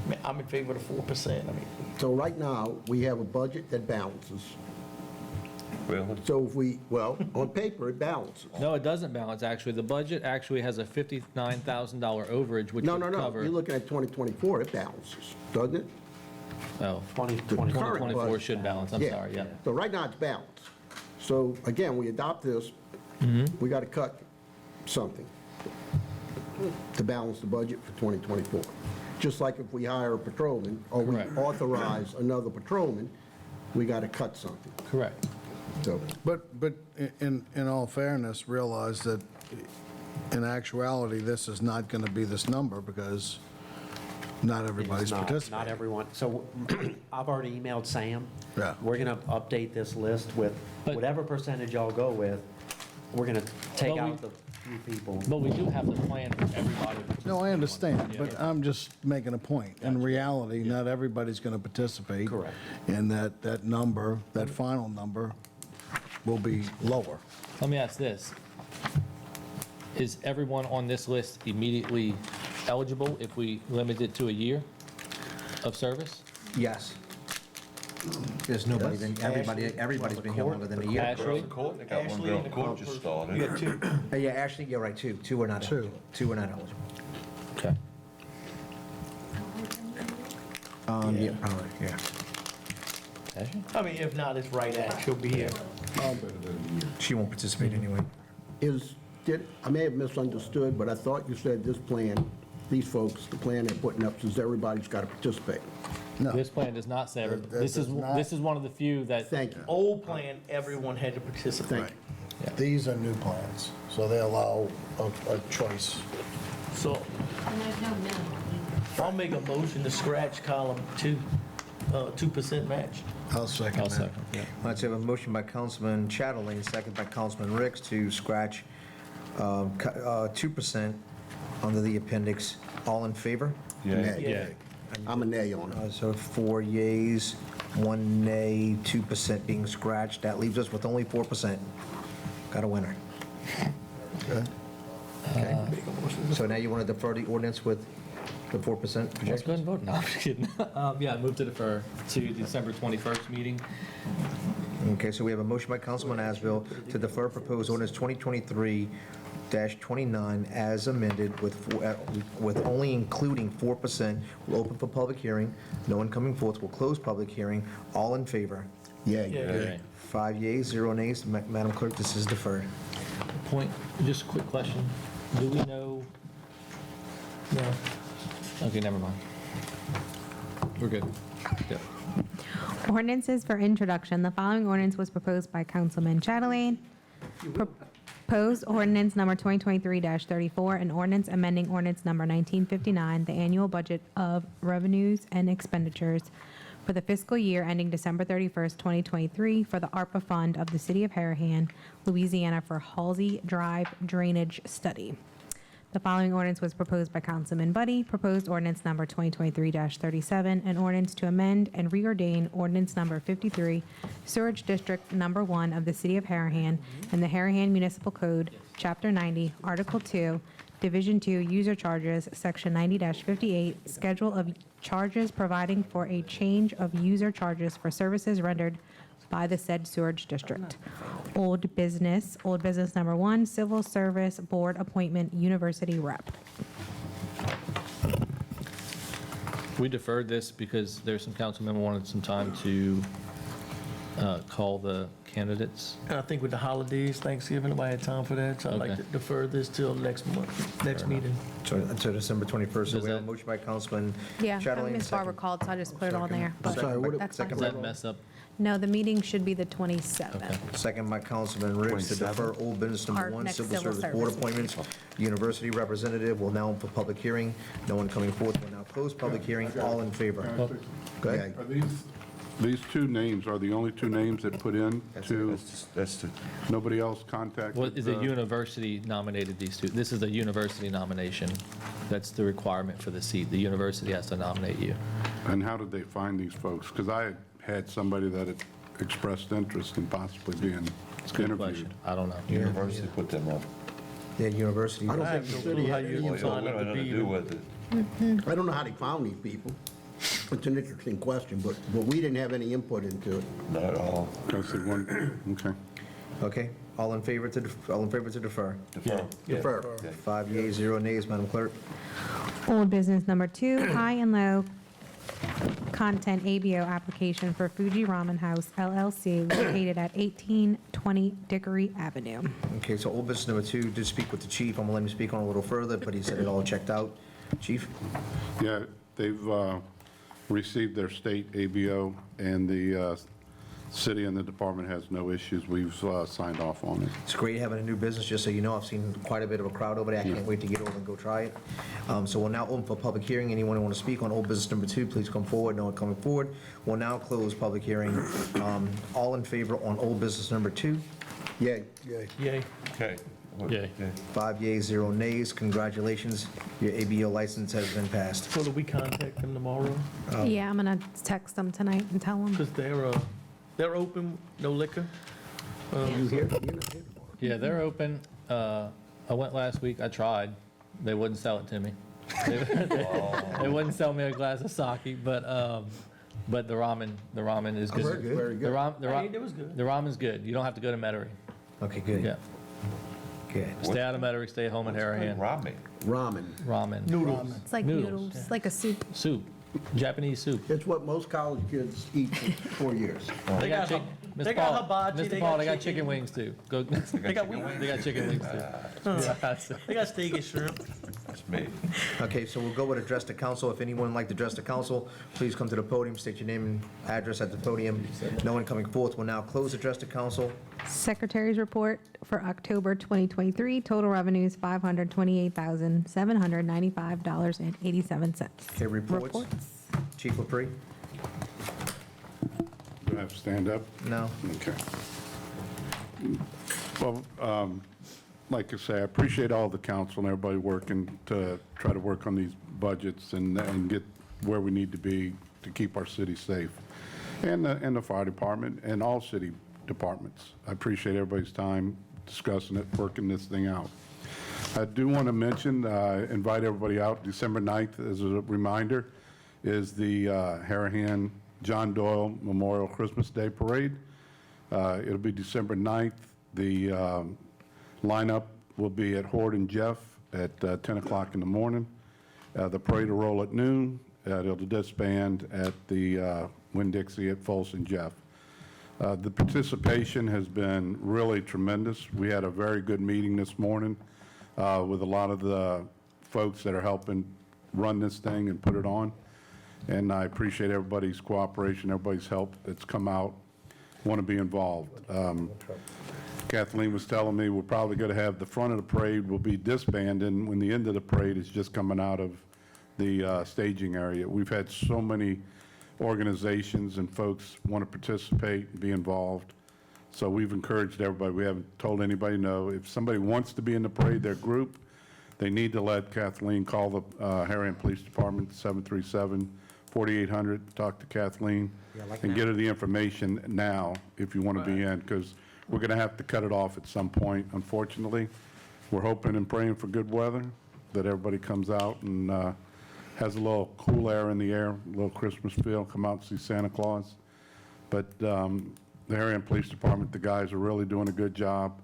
man, I'm in favor of the 4%. I mean, So right now, we have a budget that balances. Really? So if we, well, on paper, it balances. No, it doesn't balance, actually. The budget actually has a $59,000 overage, which No, would no, no, cover. you're looking at 2024, it balances, doesn't it? Oh, 2020. 2024 budget. should balance, I'm sorry, yeah. So right now, it's balanced. So again, we adopt this, we got to cut something to balance the budget for 2024. Just like if we hire a patrolman, or we Correct. authorize another patrolman, we got to cut something. Correct. So, But in all fairness, realize that in actuality, this is not going to be this number because not everybody's Not participating. everyone. So I've already emailed Sam. Yeah. We're going to update this list with But- whatever percentage y'all go with. We're going to take But we- out the few people. But we do have to plan for everybody. No, I understand, but I'm just making a point. In reality, not everybody's going to participate. Correct. And that number, that final number will be lower. Let me ask this. Is everyone on this list immediately eligible if we limit it to a year of service? Yes. There's nobody, everybody's been here longer than a year. Ashley? Court, they got one Ashley girl and in the court court just person. You got started. 2. Yeah, actually, you're right, 2. 2 are not eligible. 2 are not eligible. Okay. Yeah, probably, yeah. Ashley? I mean, if not, it's right at, she'll be here. She won't participate anyway. I may have misunderstood, but I thought you said this plan, these folks, the plan they're putting up says everybody's got to participate. No. This plan does not say, That this is, does not. this is one of the few that. Thank you. Old plan, everyone had to participate. Thank you. These are new plans, so they allow a choice. So And there's no minimum I'll make a motion to scratch column 2, 2% match. I'll second I'll that. second, yeah. Let's have a motion by Councilman Chatterling, second by Councilman Ricks to scratch 2% under the appendix. All in favor? Yeah. Yeah. I'm a nay on it. So 4 yeas, 1 nay, 2% being scratched. That leaves us with only 4%. Got a winner. Okay. So now you want to defer the ordinance with the 4% Let's go ahead projection? and vote. No, I'm just kidding. Yeah, I move to defer to December 21st meeting. Okay, so we have a motion by Councilman Asbill to defer proposed ordinance 2023-29 as amended with only including 4%. We'll open for public hearing. No one coming forth. We'll close public hearing. All in favor? Yay. Okay. 5 yeas, 0 nays. Madam Clerk, this is deferred. Point, just a quick question. Do we know? No. Okay, never mind. We're good. Yep. Ordinances for introduction. The following ordinance was proposed by Councilman Chatelain. Proposed ordinance number 2023-34, an ordinance amending ordinance number 1959, the annual budget of revenues and expenditures for the fiscal year ending December 31st, 2023, for the ARPA Fund of the City of Harahan, Louisiana, for Halsey Drive Drainage Study. The following ordinance was proposed by Councilman Buddy. Proposed ordinance number 2023-37, an ordinance to amend and reordain ordinance number 53, Sewerage District Number 1 of the City of Harahan and the Harahan Municipal Code, Chapter 90, Article 2, Division 2, User Charges, Section 90-58, Schedule of charges, providing for a change of user charges for services rendered by the said sewerage district. Old business number 1, civil service board appointment, university rep. We deferred this because there's some council member wanted some time to call the candidates. And I think with the holidays, Thanksgiving, nobody had time for that, so I'd like Okay. to defer this till next month, next meeting. So until December 21st. So Does we have a that- motion by Councilman Yeah, Chatelain. Miss Barbara second- called, so I just put it on there. I'm But sorry, what- that's second Does fine. that mess up? No, the meeting should be the 27th. Okay. Second by Councilman Riggs to defer old business number Our 1, next civil civil service board service. appointments. University representative will now for public hearing. No one coming forth. Will now close public hearing. All in favor? Go ahead. Are these two names, are the only two names that put in to, That's the, nobody else contacted? Well, is the university nominated these two? This is a university nomination. That's the requirement for the seat. The university has to nominate you. And how did they find these folks? Because I had somebody that had expressed interest in possibly being It's a good question. interviewed. I don't know. university put them up. Yeah, university. I don't I think have the no city clue how had you any We sign don't up have to nothing be. to do with it. I don't know how they found these people. It's an interesting question, but we didn't have any input into it. Not at all. Because they weren't, okay. Okay. All in favor to defer? Defer. Defer. 5 yeas, 0 nays, Madam Clerk. Old business number 2, high and low content ABO application for Fuji Ramen House LLC located at 1820 Dickory Avenue. Okay, so old business number 2, did speak with the chief. I'm gonna let him speak on it a little further, but he said it all checked out. Chief? Yeah, they've received their state ABO, and the city and the department has no issues. We've signed off on it. It's great having a new business, just so you know. I've seen quite a bit of a crowd over there. I can't wait to get over and go try it. So we'll now open for public hearing. Anyone who want to speak on old business number 2, please come forward. No one coming forward. We'll now close public hearing. All in favor on old business number 2? Yay. Yay. Okay. Yay. 5 yeas, 0 nays. Congratulations. Your ABO license has been passed. So do we contact them tomorrow? Yeah, I'm going to text them tonight and tell them. Because they're open, no liquor? You here? Yeah, they're open. I went last week. I tried. They wouldn't sell it to me. They wouldn't sell me a glass of sake, but the ramen is good. Very good. Very good. Hey, it was good. The ramen's good. You don't have to go to Metairie. Okay, good. Yeah. Good. Stay out of Metairie, stay at home in Harahan. Ramen. Ramen. Ramen. Noodles. It's like Noodles, noodles, yeah. it's like a soup. Soup. Japanese soup. It's what most college kids eat for 4 years. They got chick- they Mr. got Paul- hibachi, they Mr. Paul, got they got chicken. chicken wings too. Go. They got wings. They got chicken wings too. They got steak and shrimp. That's me. Okay, so we'll go with address to council. If anyone would like to address the council, please come to the podium, state your name and address at the podium. No one coming forth. We'll now close address to council. Secretary's report for October 2023, total revenues $528,795.87. Okay, reports. Chief Lepre? Do I have to stand up? No? Okay. Well, like I say, I appreciate all the council and everybody working to try to work on these budgets and get where we need to be to keep our city safe. And the fire department and all city departments. I appreciate everybody's time discussing it, working this thing out. I do want to mention, invite everybody out, December 9th, as a reminder, is the Harahan John Doyle Memorial Christmas Day Parade. It'll be December 9th. The lineup will be at Horde and Jeff at 10 o'clock in the morning. The parade will roll at noon. It'll disband at the Winn-Dixie at Folsom Jeff. The participation has been really tremendous. We had a very good meeting this morning with a lot of the folks that are helping run this thing and put it on. And I appreciate everybody's cooperation, everybody's help that's come out, want to be involved. Kathleen was telling me we're probably going to have the front of the parade will be disbanded when the end of the parade is just coming out of the staging area. We've had so many organizations and folks want to participate and be involved. So we've encouraged everybody. We haven't told anybody no. If somebody wants to be in the parade, their group, they need to let Kathleen call the Harahan Police Department, 737-4800, talk to Kathleen, and get her the information now if you want to be in, because we're going to have to cut it off at some point, unfortunately. We're hoping and praying for good weather, that everybody comes out and has a little cool air in the air, a little Christmas feel, come out and see Santa Claus. But the Harahan Police Department, the guys are really doing a good job,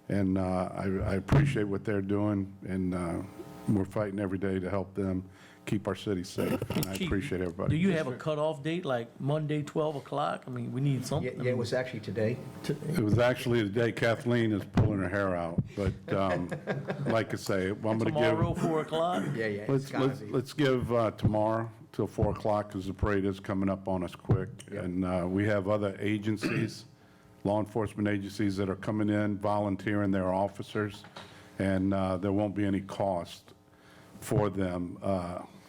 and I appreciate what they're doing, and we're fighting every day to help them keep our city safe, and I Chief, appreciate Do everybody. you have a cutoff date, like Monday, 12 o'clock? I mean, we need something. Yeah, it was actually today. It was actually the day Kathleen is pulling her hair out, but like I say, I'm going to give... Tomorrow, 4 o'clock? Yeah, it's gotta be. Let's give tomorrow till 4 o'clock, because the parade is coming up on us quick. Yep. And we have other agencies, law enforcement agencies that are coming in, volunteering their officers, and there won't be any cost for them.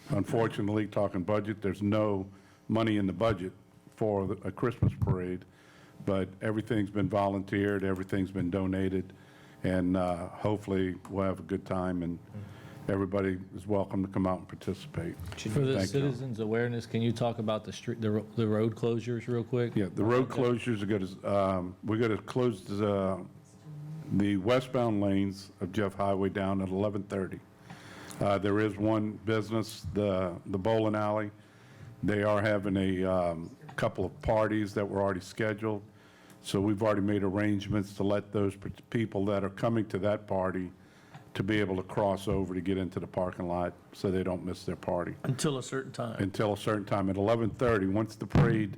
Unfortunately, talking budget, there's no money in the budget for a Christmas parade, but everything's been volunteered, everything's been donated, and hopefully we'll have a good time, and everybody is welcome to come out and participate. For the Thank you. citizens' awareness, can you talk about the street, the road closures real quick? Yeah, the road closures are going to, we're going to close the westbound lanes of Jeff Highway down at 11:30. There is one business, the bowling alley. They are having a couple of parties that were already scheduled. So we've already made arrangements to let those people that are coming to that party to be able to cross over to get into the parking lot so they don't miss their party Until a certain time. until a certain time. At 11:30, once the parade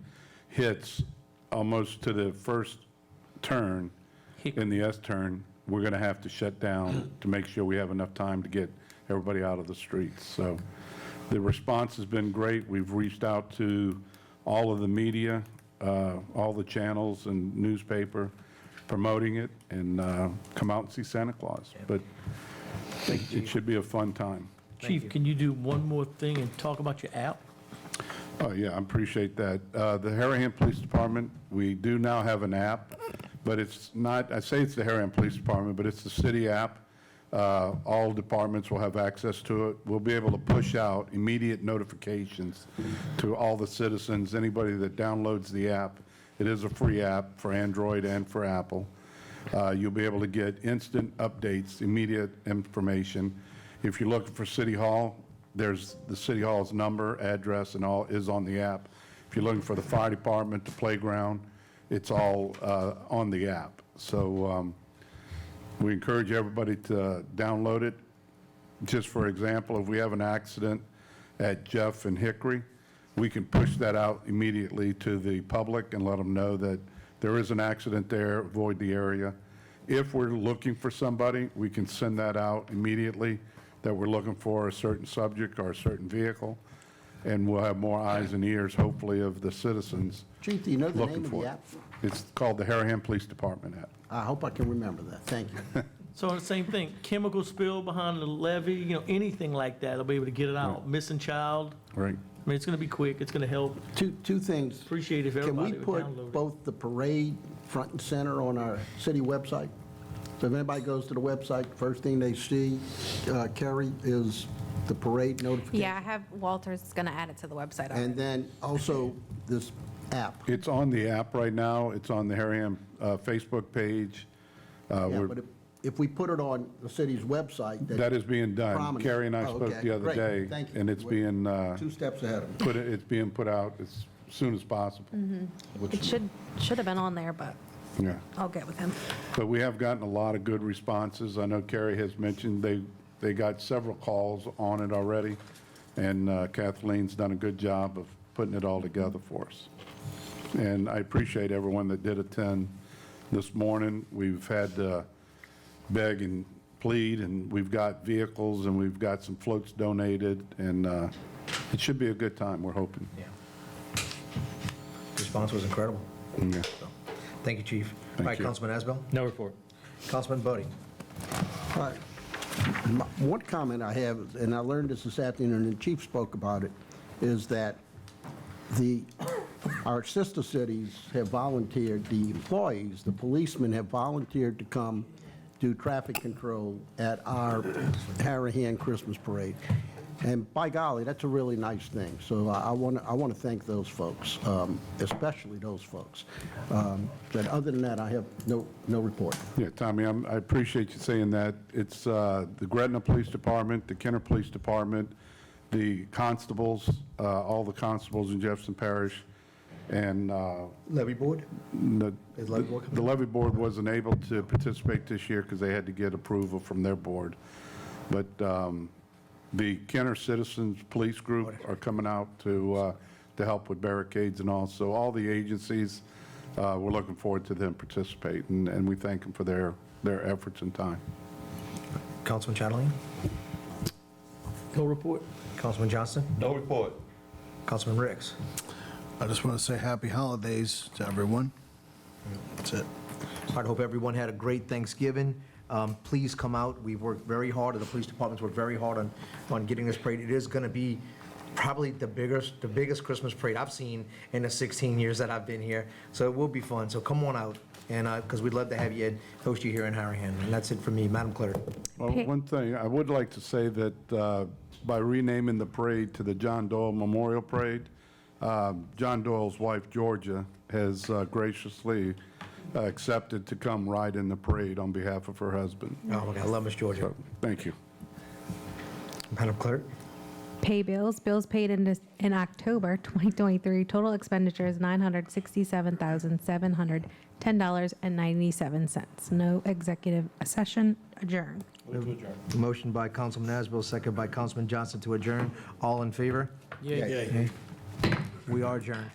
hits almost to the first turn in the S-turn, we're going to have to shut down to make sure we have enough time to get everybody out of the streets. So the response has been great. We've reached out to all of the media, all the channels and newspaper promoting it, and come out and see Santa Claus. But it should be a fun time. Chief, can you do one more thing and talk about your app? Oh, yeah, I appreciate that. The Harahan Police Department, we do now have an app, but it's not, I say it's the Harahan Police Department, but it's the city app. All departments will have access to it. We'll be able to push out immediate notifications to all the citizens, anybody that downloads the app. It is a free app for Android and for Apple. You'll be able to get instant updates, immediate information. If you're looking for City Hall, there's the City Hall's number, address, and all is on the app. If you're looking for the fire department, the playground, it's all on the app. So we encourage everybody to download it. Just for example, if we have an accident at Jeff and Hickory, we can push that out immediately to the public and let them know that there is an accident there, avoid the area. If we're looking for somebody, we can send that out immediately, that we're looking for a certain subject or a certain vehicle, and we'll have more eyes and ears, hopefully, of the citizens Chief, do you know the looking name of for the it. app? It's called the Harahan Police Department app. I hope I can remember that. Thank you. So the same thing, chemical spill behind the levee, anything like that, they'll be able to get it out. Missing child, Right. I mean, it's going to be quick, it's going to help. Two things. Appreciate if Can everybody we would put download it. both the parade front and center on our city website? So if anybody goes to the website, first thing they see, Carrie, is the parade notification? Yeah, I have Walter's going to add it to the website already. And then also this app. It's on the app right now. It's on the Harahan Facebook page. Yeah, We're- but if we put it on the city's website. That is being done. Prominent. Carrie and I Oh, spoke okay. the other Great. day. Thank you. And it's being, Two steps ahead of me. it's being put out as soon as possible. It should have been on there, but Yeah. I'll get with him. But we have gotten a lot of good responses. I know Carrie has mentioned they got several calls on it already, and Kathleen's done a good job of putting it all together for us. And I appreciate everyone that did attend this morning. We've had to beg and plead, and we've got vehicles, and we've got some floats donated, and it should be a good time, we're hoping. Yeah. Response was incredible. Yeah. Thank you, Chief. All Thank right, you. Councilman Asbell? No report. Councilman Bodie? All right. One comment I have, and I learned this afternoon, and the chief spoke about it, is that our sister cities have volunteered, the employees, the policemen have volunteered to come do traffic control at our Harahan Christmas parade. And by golly, that's a really nice thing. So I want to thank those folks, especially those folks. But other than that, I have no report. Yeah, Tommy, I appreciate you saying that. It's the Gretna Police Department, the Kenner Police Department, the constables, all the constables in Jefferson Parish, and Levy board? the Is levy board coming? the levy board wasn't able to participate this year because they had to get approval from their board. But the Kenner Citizens Police Group are coming out to help with barricades and all. So all the agencies, we're looking forward to them participating, and we thank them for their efforts and time. Councilman Chatelain? No report. Councilman Johnston? No report. Councilman Ricks? I just want to say happy holidays to everyone. That's it. I hope everyone had a great Thanksgiving. Please come out. We've worked very hard, and the police department's worked very hard on getting this parade. It is going to be probably the biggest Christmas parade I've seen in the 16 years that I've been here. So it will be fun. So come on out, and because we'd love to have you host you here in Harahan. And that's it for me, Madam Clerk. Well, one thing, I would like to say that by renaming the parade to the John Doyle Memorial Parade, John Doyle's wife, Georgia, has graciously accepted to come ride in the parade on behalf of her husband. Oh, my God, I love Miss Georgia. So, thank you. Madam Clerk? Pay bills. Bills paid in October 2023. Total expenditures $967,710.97. No executive session. Adjourn. Motion by Councilman Asbill, second by Councilman Johnston to adjourn. All in favor? Yeah. We are adjourned.